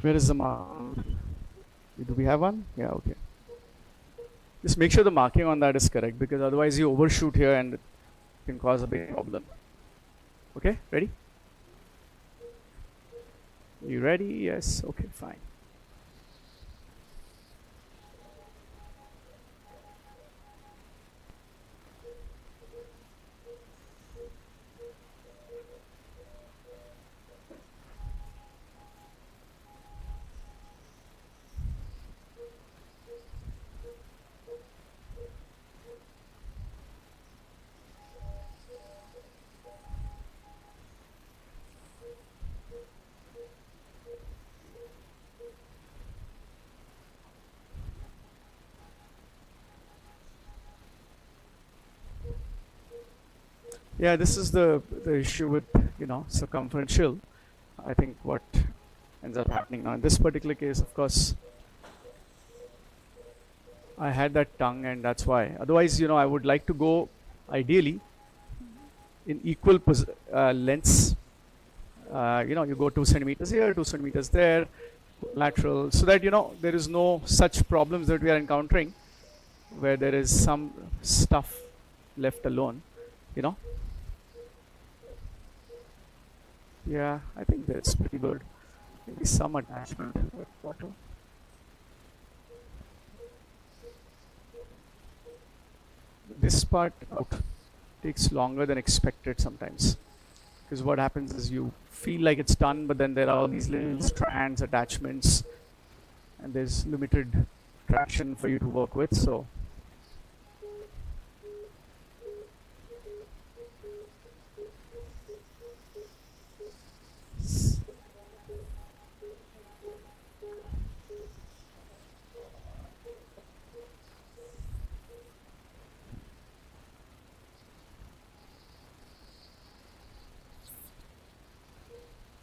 Where is the mark? Do we have one? Yeah, okay. Just make sure the marking on that is correct, because otherwise you overshoot here and it can cause a big problem. Okay, ready? You ready? Yes, okay, fine. Yeah, this is the issue with circumferential. I think what ends up happening now in this particular case, of course, I had that tongue, and that's why. Otherwise, I would like to go ideally in equal lengths. You go 2 centimeters here, 2 centimeters there, lateral, so that there is no such problems that we are encountering where there is some stuff left alone. Yeah, I think that's pretty good. Maybe some attachment with water. This part out takes longer than expected sometimes, because what happens is you feel like it's done, but then there are all these little strands, attachments, and there's limited traction for you to work with. So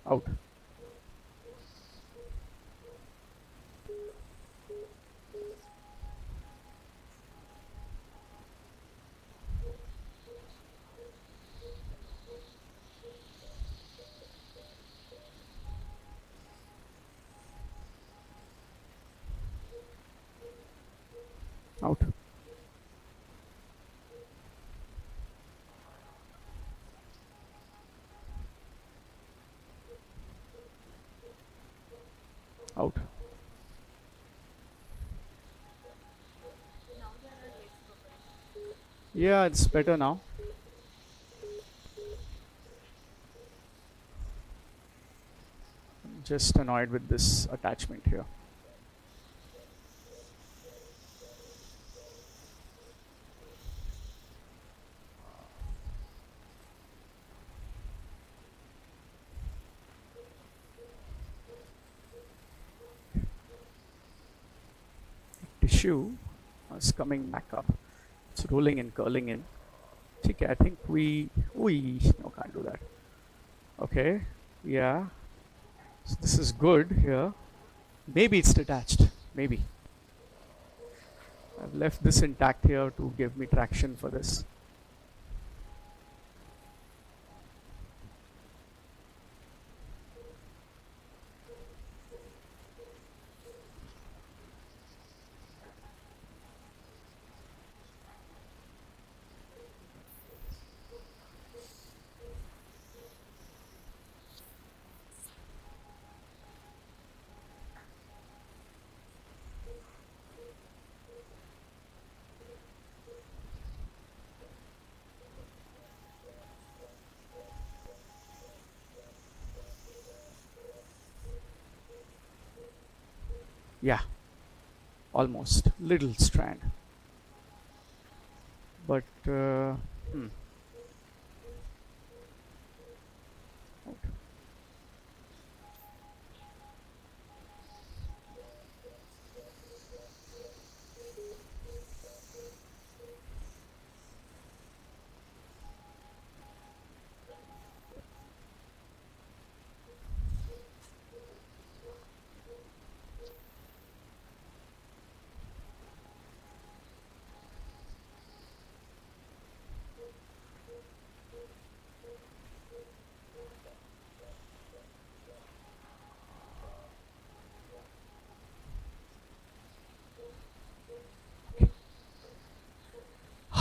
out. Yeah, it's better now. I'm just annoyed with this attachment here. Tissue is coming back up. It's rolling in, curling in. Okay, I think no, can't do that. Okay, yeah. So this is good here. Maybe it's detached. Maybe. I've left this intact here to give me traction for this. Yeah, almost. Little strand. But, hmm.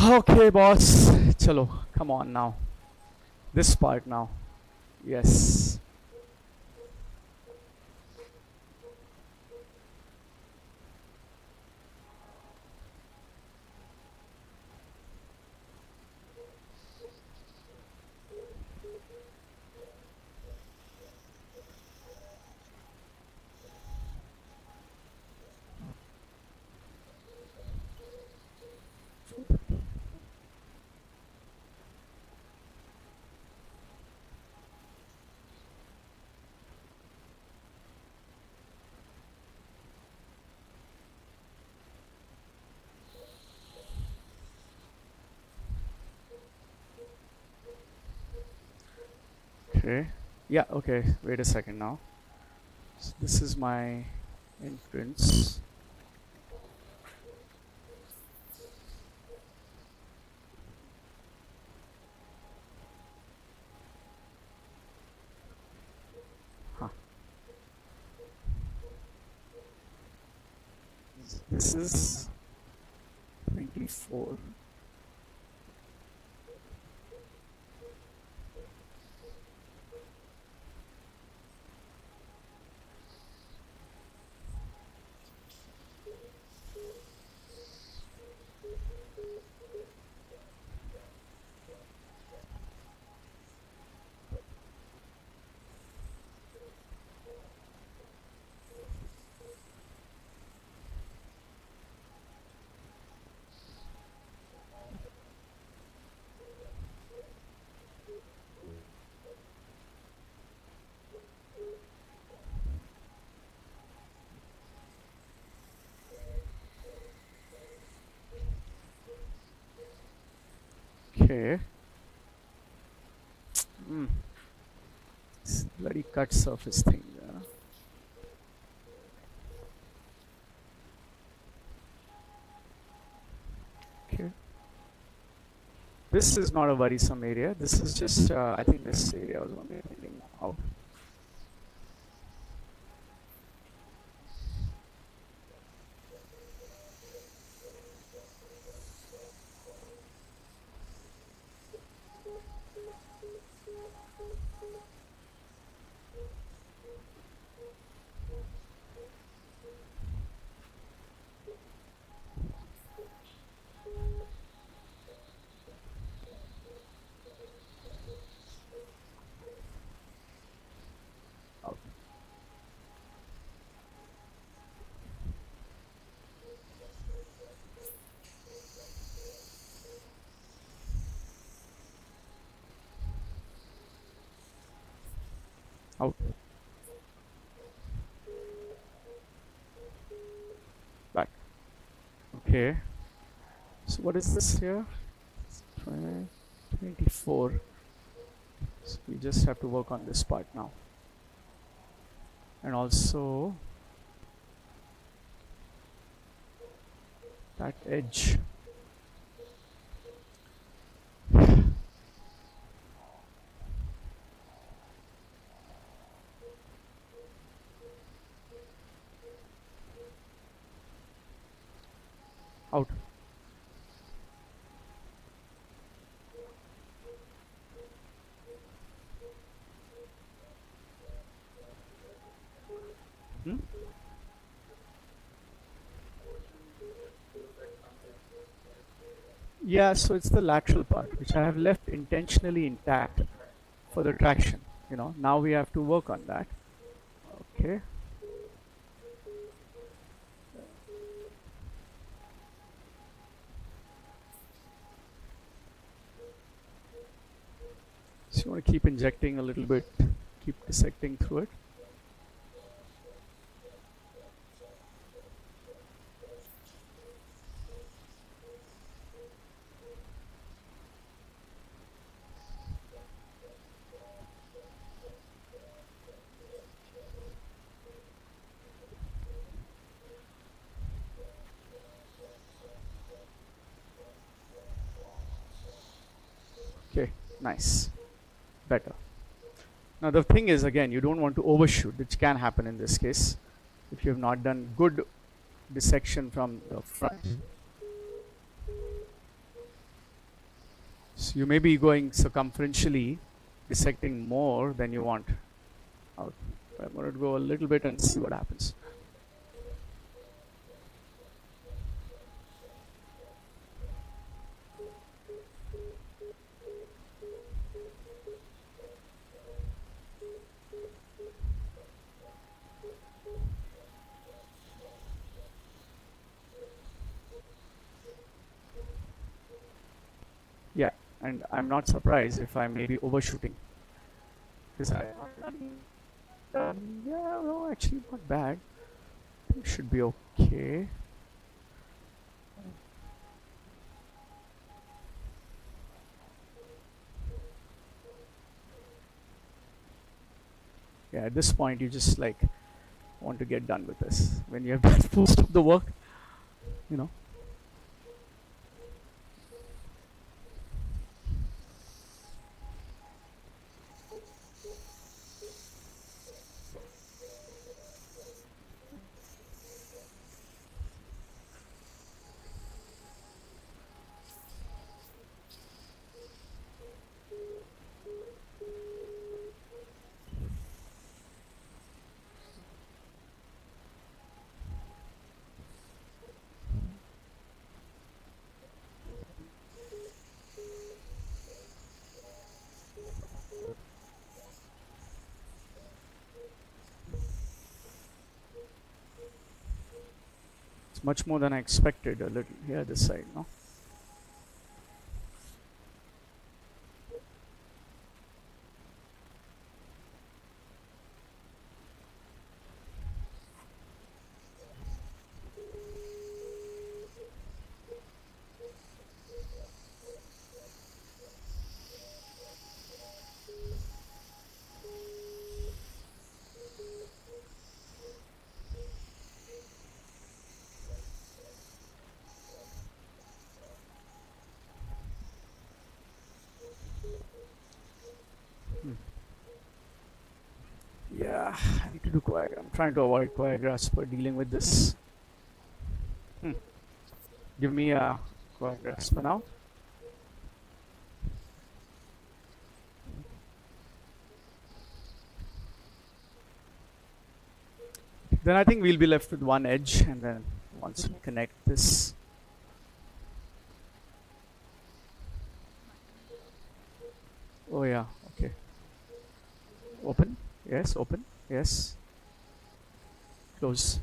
Okay, boss. Chalo, come on now. This part now. Yes. Okay. Yeah, okay. Wait a second now. So this is my entrance. Huh. This is 24. Okay. Mm. This bloody cut surface thing. Okay. This is not a worrisome area. This is just, I think this area was only thinking out. Out. Back. Okay. So what is this here? 24. So we just have to work on this part now. And also that edge. Out. Hmm? Yeah, so it's the lateral part which I have left intentionally intact for the traction. Now we have to work on that. Okay. So you want to keep injecting a little bit, keep dissecting through it. Okay, nice. Better. Now the thing is, again, you don't want to overshoot, which can happen in this case if you have not done good dissection from the front. So you may be going circumferentially, dissecting more than you want out. I'm going to go a little bit and see what happens. Yeah, and I'm not surprised if I may be overshooting. Because yeah, no, actually not bad. It should be okay. Yeah, at this point you just like want to get done with this. When you have done most of the work, you know. It's much more than I expected a little here this side, no? Yeah, I need to do I'm trying to avoid Coagrasp dealing with this. Give me a Coagrasp now. Then I think we'll be left with one edge, and then once we connect this. Oh yeah, okay. Open, yes, open, yes. Close.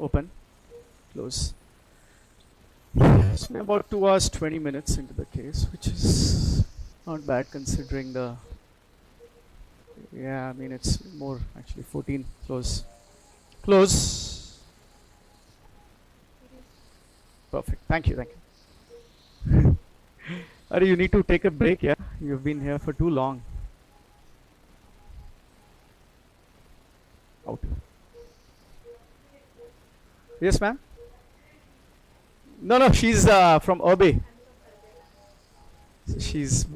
Open, close. So we're about 2 hours 20 minutes into the case, which is Not bad considering the. Yeah, I mean it's more actually 14. Close. Close. Perfect. Thank you. Thank you. Are you need to take a break? Yeah, you've been here for too long. Out. Yes, ma'am. No, no, she's from Urbe. So she's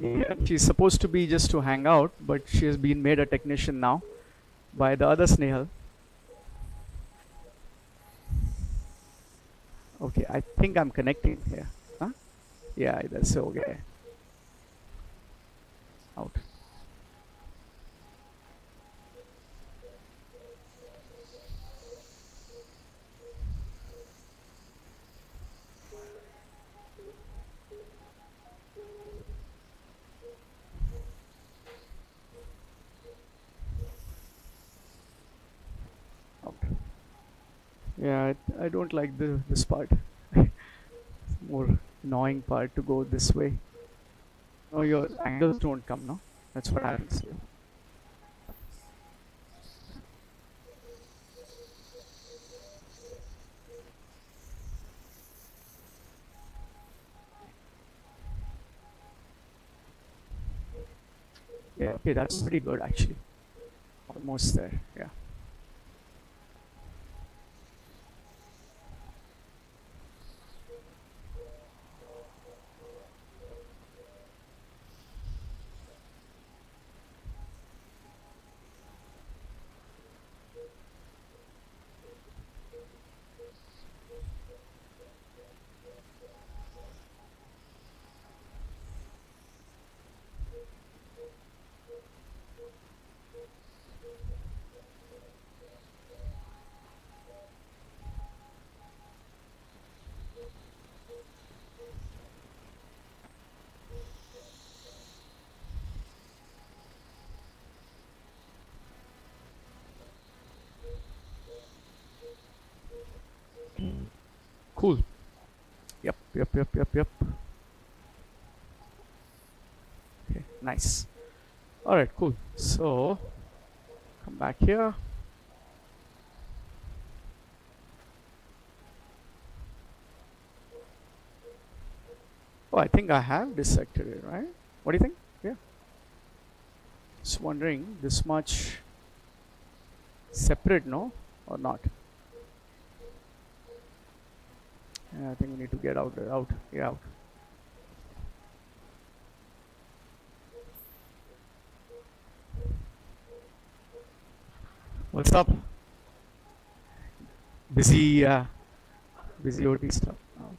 supposed to be just to hang out, but she has been made a technician now by the other Snehal. Okay, I think I'm connecting here. Huh? Yeah, that's okay. Out. Out. Yeah, I don't like this part. More annoying part to go this way. No, your angles don't come, no? That's what happens here. Yeah, okay, that's pretty good actually. Almost there, yeah. Cool. Yep, yep, yep, yep, yep. Okay, nice. All right, cool. So, come back here. Oh, I think I have dissected it, right? What do you think? Yeah. Just wondering, this much separate, no? Or not? Yeah, I think we need to get out there. Out. Yeah, out. What's up? Busy, busy OT stuff. Out.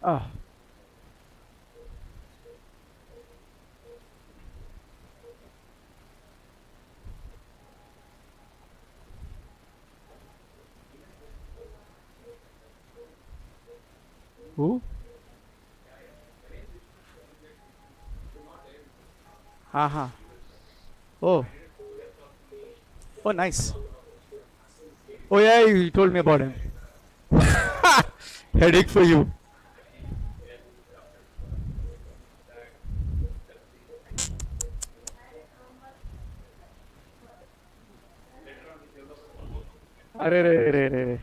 Ah. Who? Haha. Oh. Oh, nice. Oh, yeah, you told me about him. Headache for you. Arre, re, re, re, re.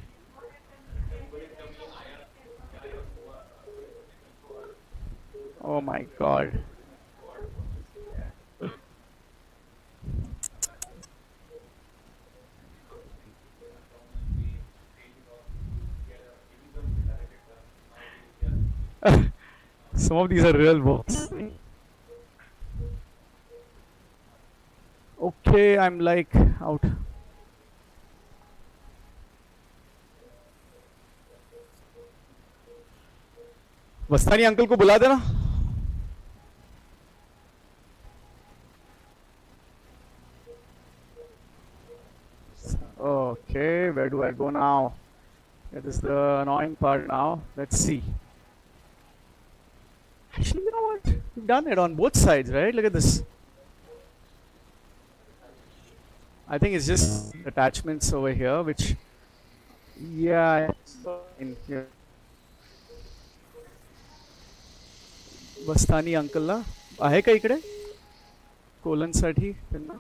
Oh my god. Some of these are real books. Okay, I'm like out. वस्तानी uncle को बुला देना. Okay, where do I go now? That is the annoying part now. Let's see. Actually, you know what? We've done it on both sides, right? Look at this. I think it's just attachments over here, which Yeah, in here. बस्तानी अंकलला आहे का इकडे colon साठी त्यांना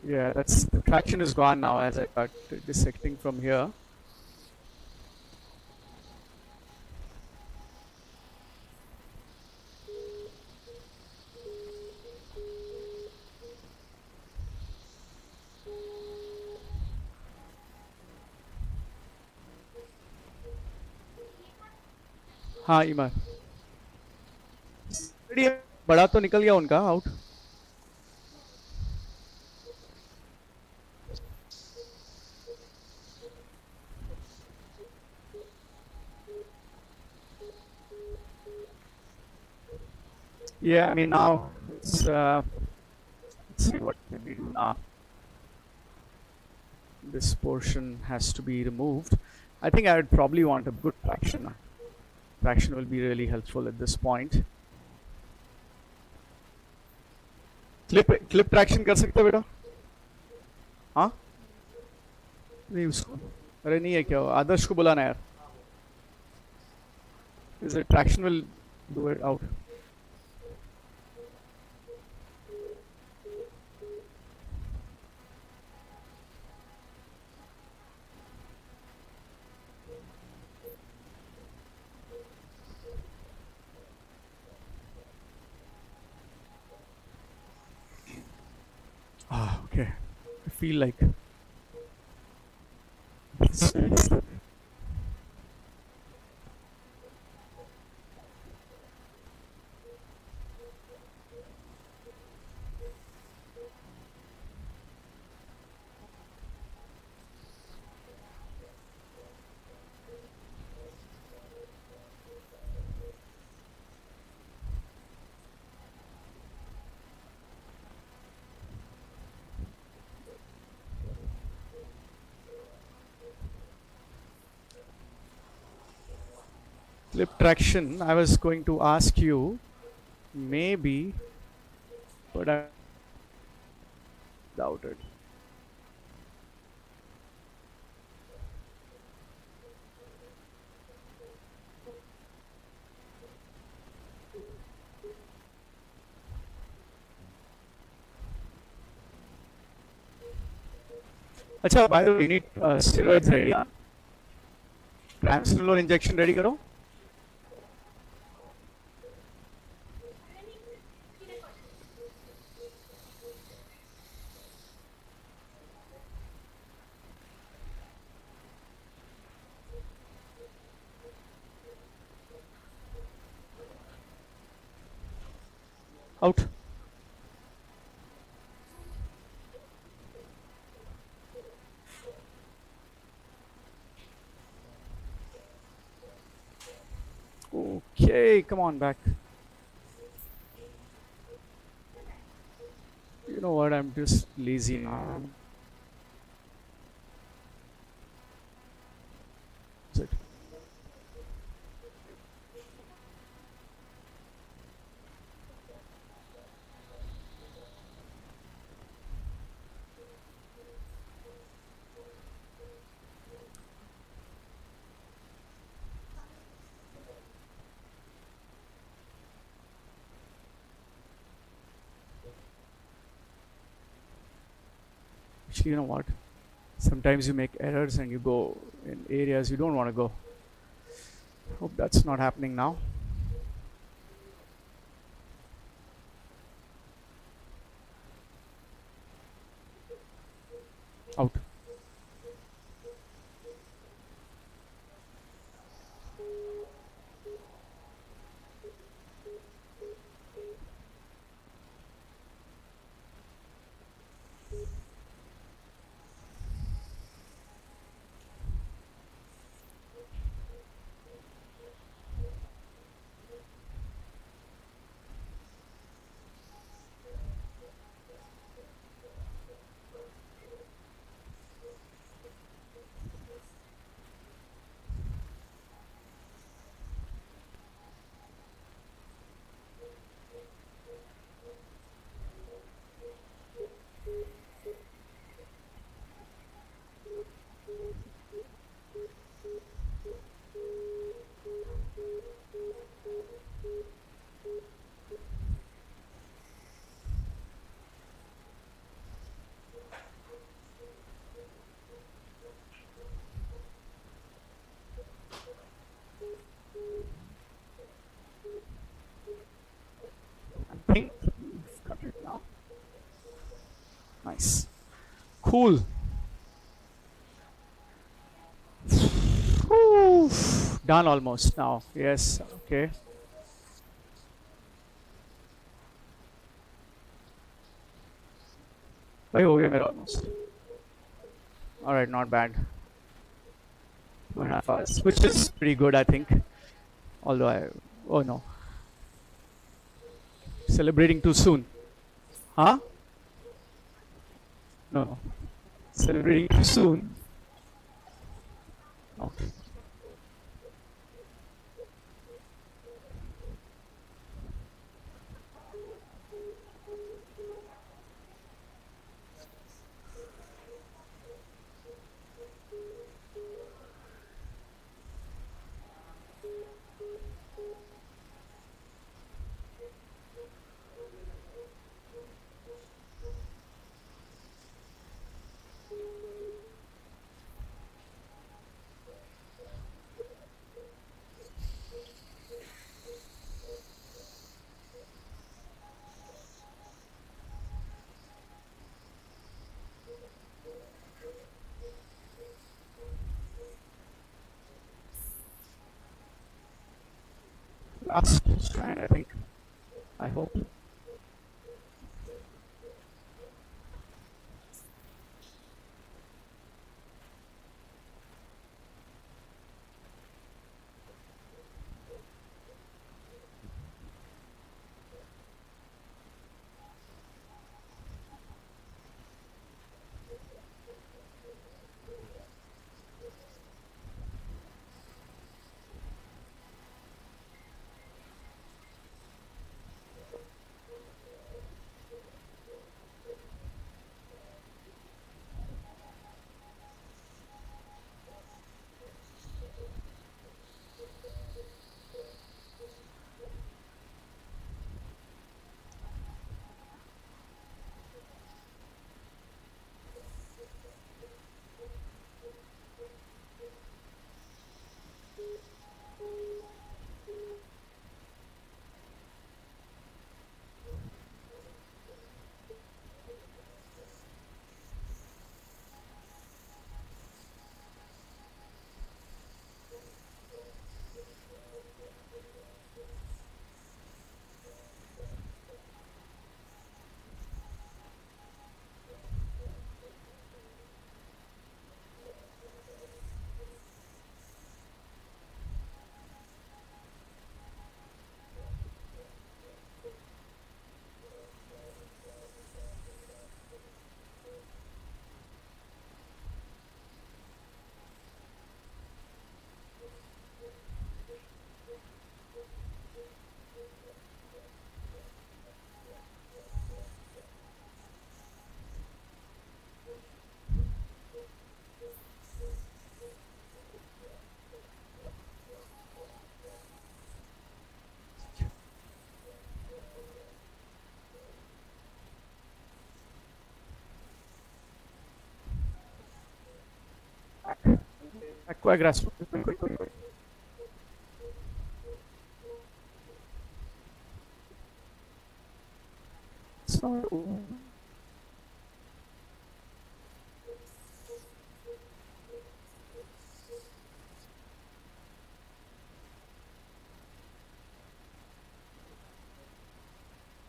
Yeah, that's the traction is gone now as I start dissecting from here. हाँ ईमान बड़ा तो निकल गया उनका out Yeah, I mean now let's see what can we do now. This portion has to be removed. I think I would probably want a good traction. Traction will be really helpful at this point. Clip traction कर सकते हो बेटा हाँ नहीं उसको अरे नहीं है क्या आदर्श को बुलाना यार is it traction will do it out Okay. I feel like lip traction. I was going to ask you, maybe, but I doubted. अच्छा, by the way, you need steroids ready. Triamcinolone injection ready करो. Out. Okay, come on back. You know what? I'm just lazy now. That's it. Actually, you know what? Sometimes you make errors and you go in areas you don't want to go. Hope that's not happening now. Out. Cool. Whew. Done almost now. Yes. Okay. भाई हो गया मेरा almost. All right, not bad. 2.5 hours, which is pretty good, I think. Although oh no, celebrating too soon, huh? No, no, celebrating too soon. Okay. Last strand, I think. I hope. Aquagrass. It's not.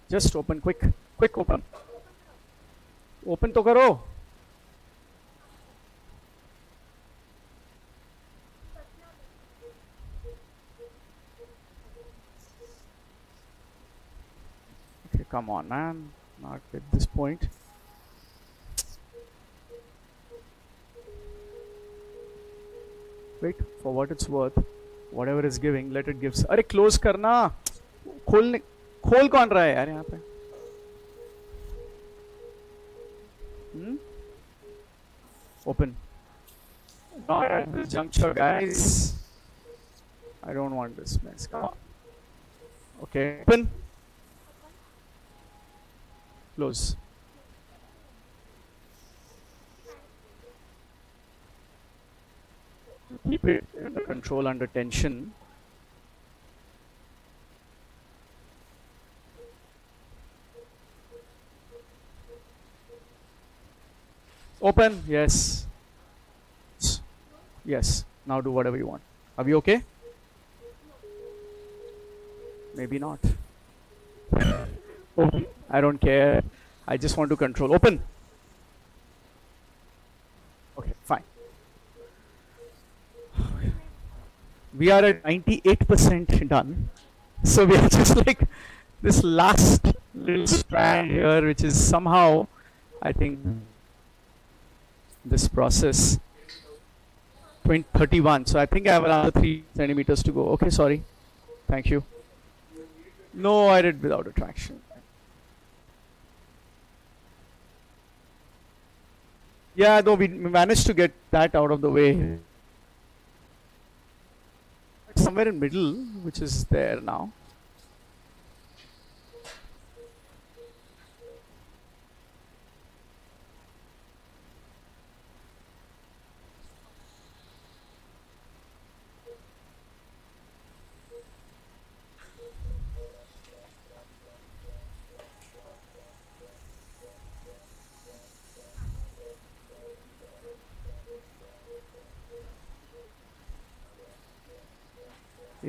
Just open quick. Quick open. Open तो करो. Okay, come on, man. Not at this point. Wait, for what it's worth, whatever is giving, let it give. अरे close करना. खोलने खोल कौन रहा है यार यहाँ पे? Open. Not at this juncture, guys. I don't want this mess. Come on. Okay. Open. Close. Keep it under control under tension. Open. Yes. Yes. Now do whatever you want. Are we okay? Maybe not. Open. I don't care. I just want to control. Open. Okay, fine. We are at 98% done. So we are just like this last little strand here, which is somehow, I think, this process 31. So I think I have another 3 centimeters to go. Okay, sorry. Thank you. No, I did without a traction. Yeah, though we managed to get that out of the way. Somewhere in middle, which is there now.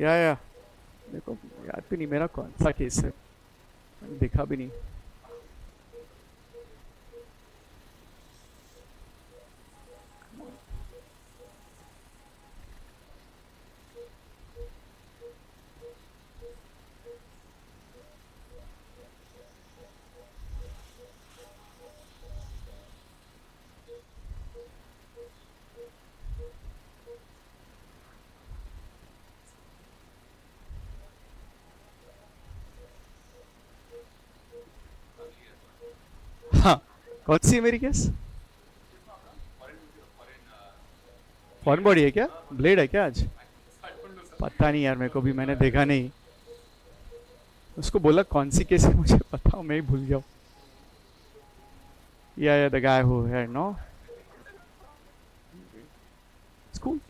या देखो याद भी नहीं मेरा कौन सा case है, देखा भी नहीं. हाँ, कौन सी है मेरी केस? फॉरेन बॉडी है क्या? ब्लेड है क्या आज? पता नहीं यार, मेरे को भी, मैंने देखा नहीं. उसको बोला कौन सी केस है, मुझे पता हो, मैं ही भूल गया. या द गाय हु है नो. It's cool.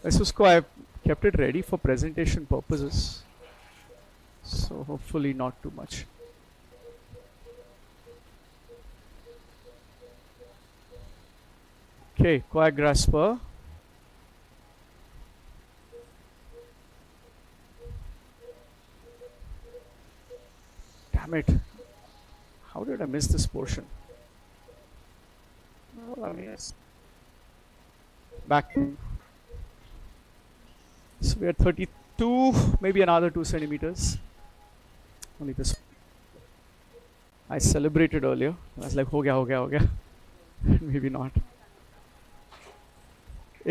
वैसे उसको आई kept it ready for presentation purposes, so hopefully not too much. Okay, coag grasper. Damn it. How did I miss this portion? Oh, I mean, yes. Back. So we are 32, maybe another 2 centimeters. Only this. I celebrated earlier. I was like, ho gaya. Maybe not.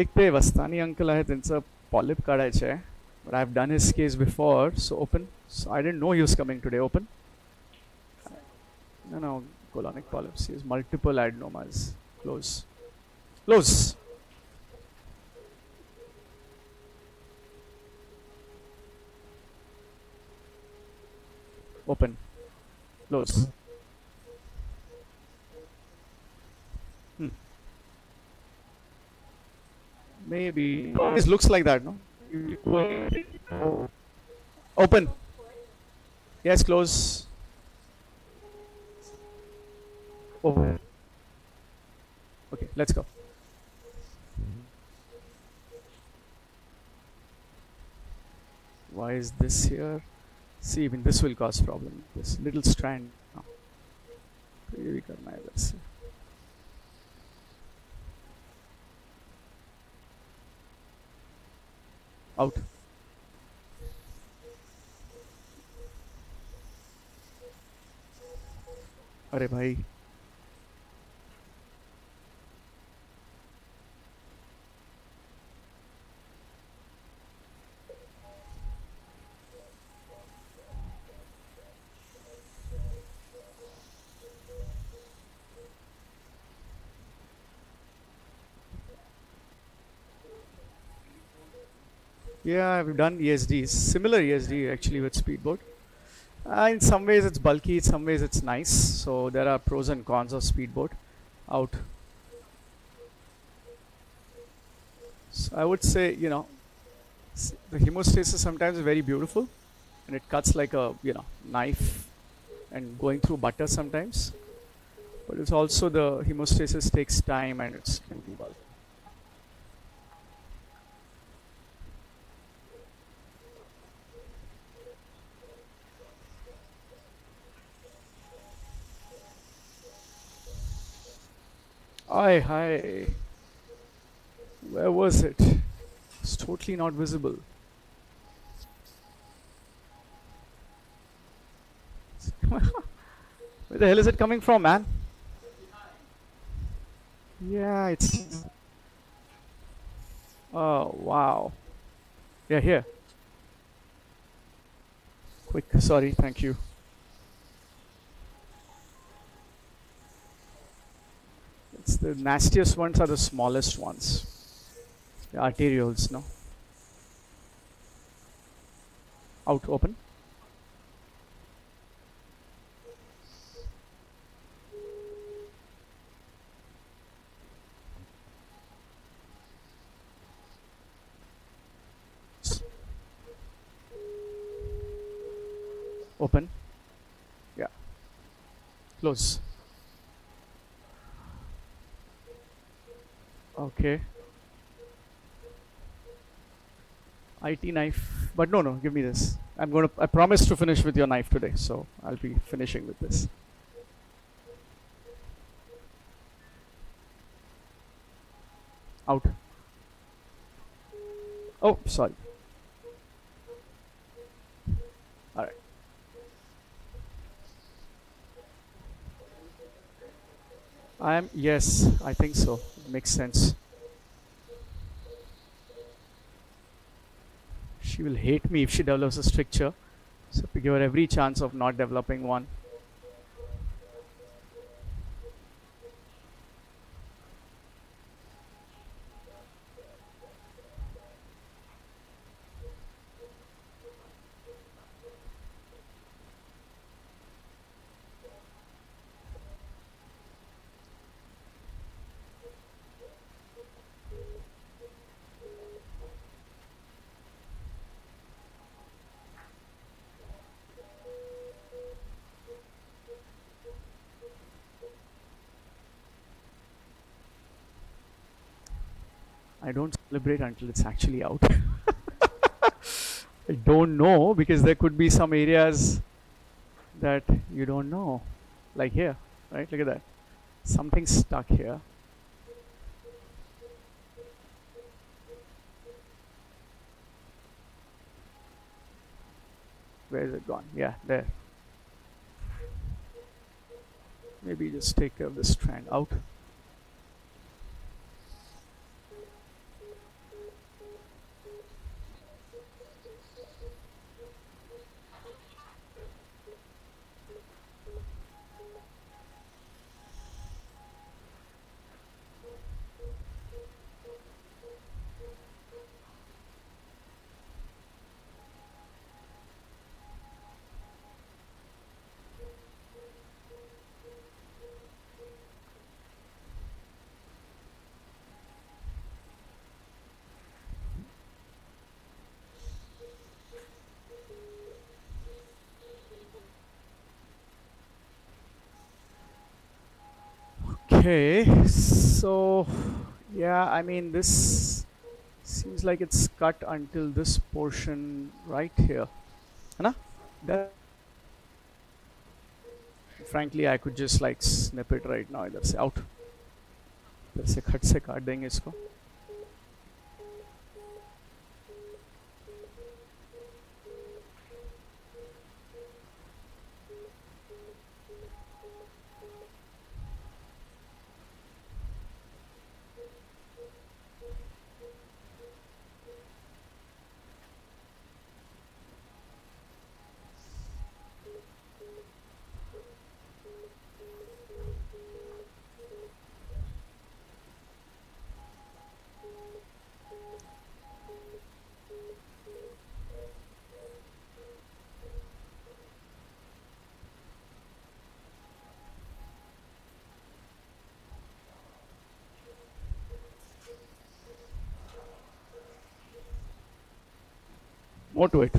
एक ते वस्तानी uncle आहे, त्यांचं polyp काढायचं आहे, but I've done his case before. So open. So I didn't know he was coming today. Open. No, colonic polyps. He has multiple adenomas. Close. Open. Close. Maybe this looks like that, no? Open. Yes, close. Open. Okay, let's go. Why is this here? See, even this will cause problem. This little strand. No. Out. अरे भाई, yeah, we've done ESDs, similar ESD actually with speedboat. In some ways it's bulky, in some ways it's nice. So there are pros and cons of speedboat. Out. So I would say, the hemostasis sometimes is very beautiful, and it cuts like a, knife and going through butter sometimes. but it's also the hemostasis takes time and it's clinically bulk. Hi. Where was it? It's totally not visible. Where the hell is it coming from, man? Yeah, it's. Oh, wow. Yeah, here. Quick, sorry, thank you. It's the nastiest ones are the smallest ones. The arterioles, no? Out, open. Open. Yeah. Close. Okay. IT knife. But no, give me this. I promise to finish with your knife today, so I'll be finishing with this. Out. Oh, sorry. Alright. Yes, I think so. It makes sense. She will hate me if she develops a stricture. So we give her every chance of not developing one. I don't celebrate until it's actually out. I don't know because there could be some areas that you don't know. Like here, right? Look at that. Something's stuck here. Where is it gone? Yeah, there. Maybe just take care of this strand out. Okay, so yeah, I mean this seems like it's cut until this portion right here. Huh? That frankly I could just like snip it right now. इधर से out. इधर से खट से काट देंगे इसको. More to it.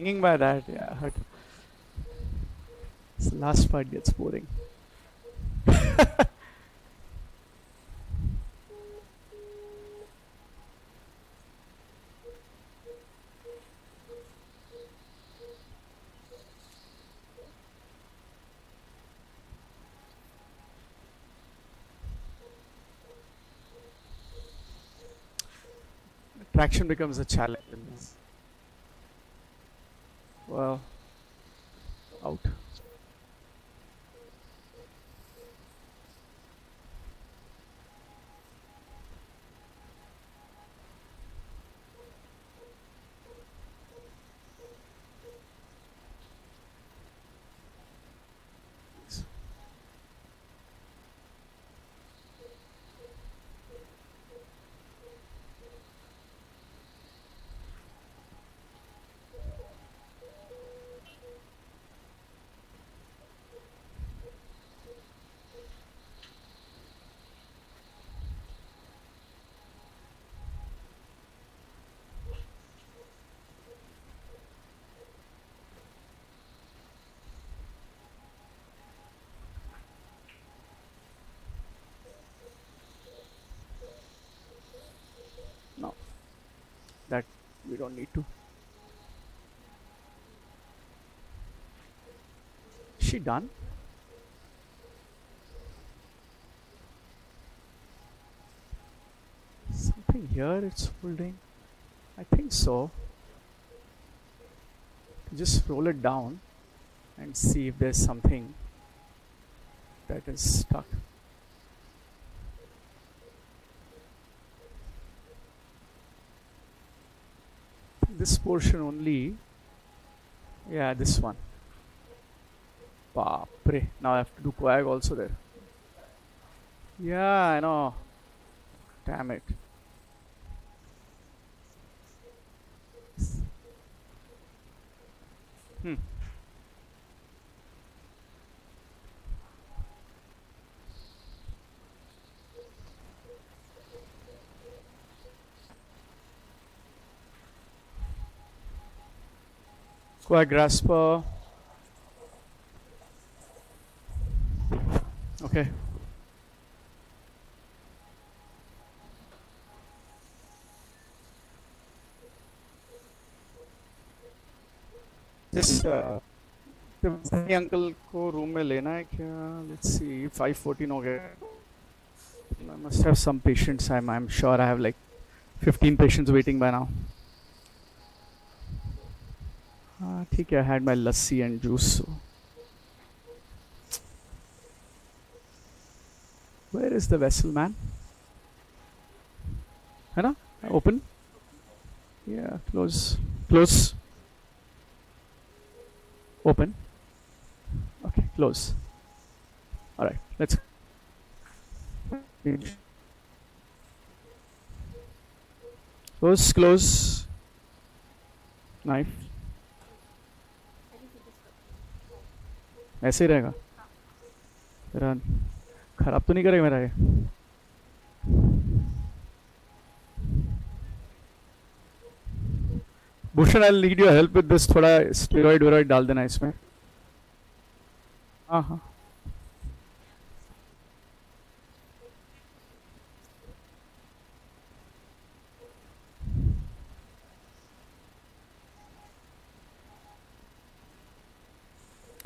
hanging by that. Yeah, hurt. This last part gets boring. Traction becomes a challenge in this. Well, out. No, that we don't need to. Is she done? Something here it's holding. I think so. Just roll it down and see if there's something that is stuck. This portion only. Yeah, this one. Baapre. Now I have to do coag also there. Yeah, I know. Damn it. Hmm. Coag grasper. Okay. This uncle को room में लेना है क्या? Let's see. 5:14 हो गया. I must have some patients. I'm sure I have like 15 patients waiting by now. ठीक है. I had my lassi and juice. So. Where is the vessel, man? है ना? Open. Yeah. Close. Close. Open. Okay. Close. All right. Let's. Close. Close. Knife. ऐसे ही रहेगा. तेरा खराब तो नहीं करेगा मेरा ये. Bhushan, I'll need your help with this. थोड़ा स्टेरॉइड डाल देना इसमें. हाँ हाँ.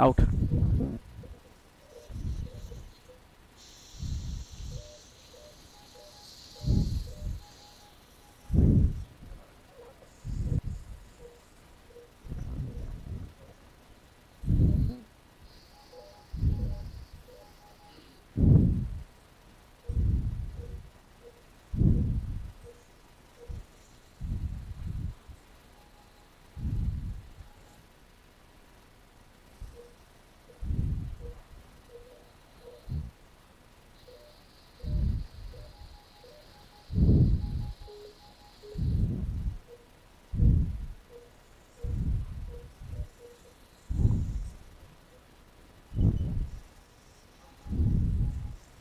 Out.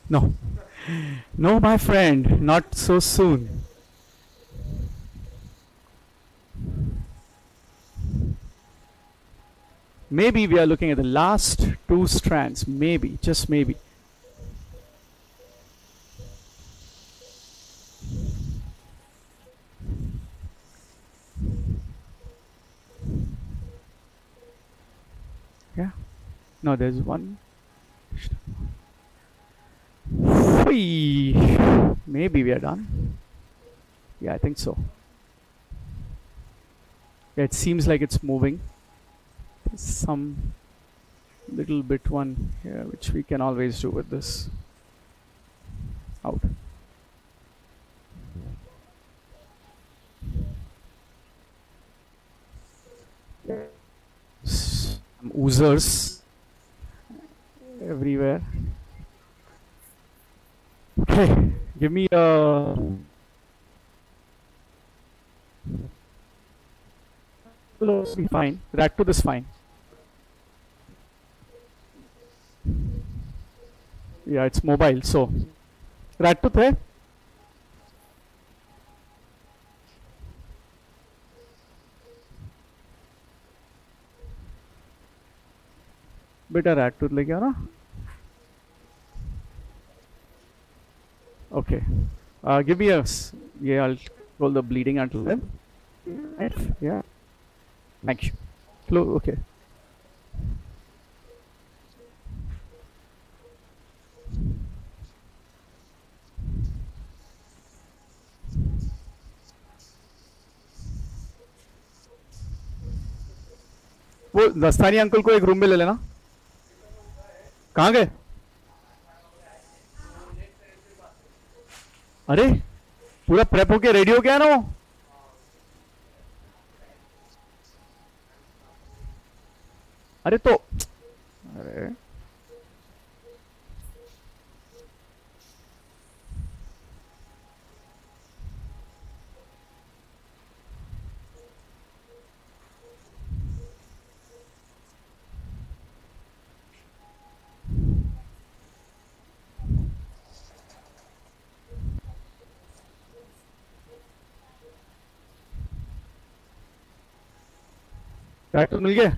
No. No, my friend, not so soon. maybe we are looking at the last two strands, maybe, just maybe. Yeah, no, there's one. Maybe we are done. Yeah, I think so. Yeah, it seems like it's moving. There's some little bit one here which we can always do with this. Out. Some oozers everywhere. Okay, give me a. Will be fine. Rat tooth is fine. Yeah, it's mobile. So, rat tooth है? बेटा rat tooth लेके आओ ना. Okay. Give me a. Yeah, I'll roll the bleeding until then. Yeah. Thank you. Okay. वो Dattani uncle को एक room में ले लेना. कहाँ गए? अरे पूरा प्रेप होके रेडी हो गया ना वो. अरे तो अरे ट्रैक्टर मिल गया.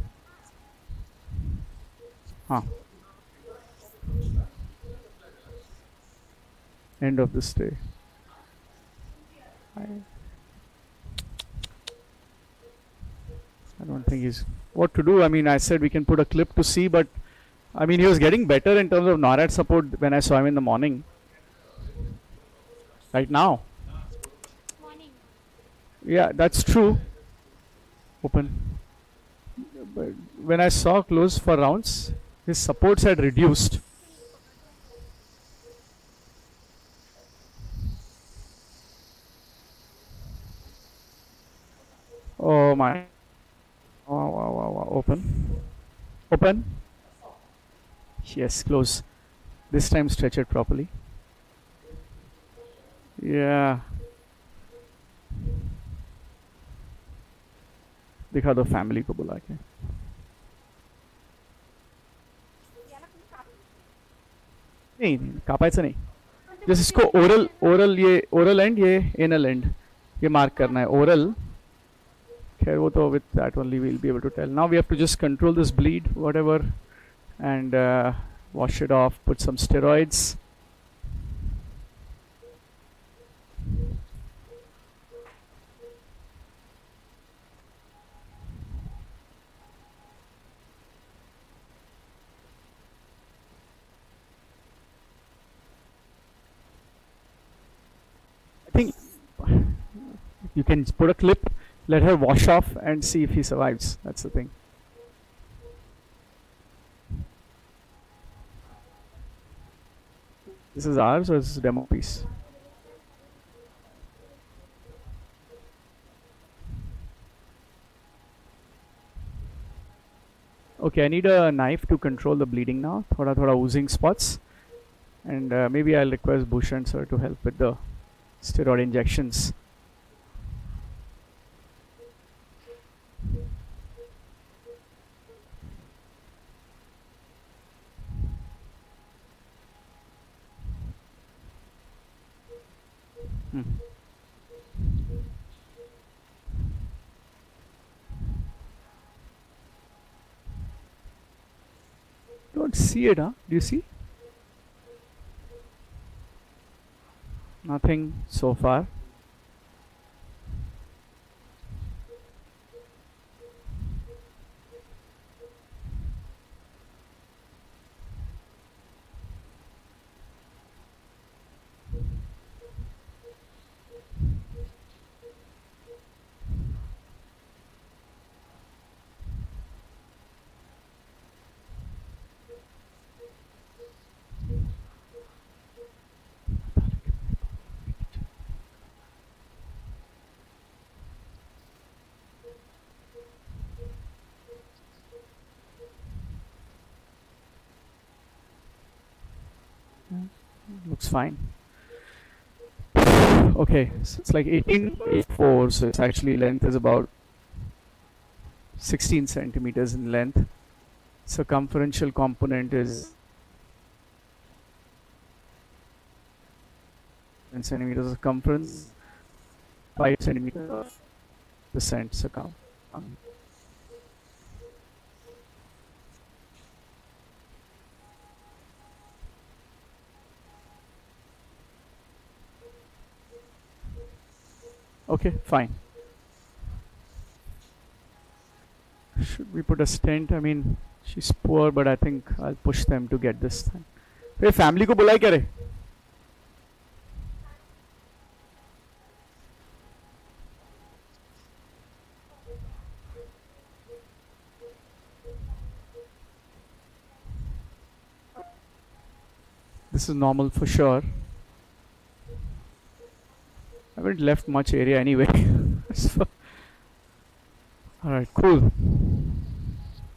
हाँ. End of this day. I don't think he's what to do. I mean, I said we can put a clip to see, but I mean, he was getting better in terms of NORAD support when I saw him in the morning. Right now. Morning. Yeah, that's true. Open. But when I saw close for rounds, his supports had reduced. Oh my. Wow, wow, wow, wow. Open. Open. Yes, close. This time stretch it properly. Yeah. दिखा दो family को बुला के. नहीं नहीं कापायचं नहीं. Just इसको oral ये ओरल एंड ये एनल एंड ये मार्क करना है. ओरल खैर वो तो with that only we'll be able to tell. Now we have to just control this bleed whatever and wash it off, put some steroids. I think you can put a clip, let her wash off and see if he survives. That's the thing. This is ours or this is a demo piece? Okay, I need a knife to control the bleeding now. Thoda oozing spots. And maybe I'll request Bhushan sir to help with the steroid injections. don't see it, huh? Do you see? Nothing so far. Looks fine. Okay, so it's like 18.4, so it's actually length is about 16 centimeters in length. Circumferential component is 10 centimeters of circumference, 5 centimeters of percent circum. Okay, fine. Should we put a stent? I mean, she's poor, but I think I'll push them to get this thing. Hey, family को बुलाए क्या रे? This is normal for sure. I haven't left much area anyway. So, all right, cool.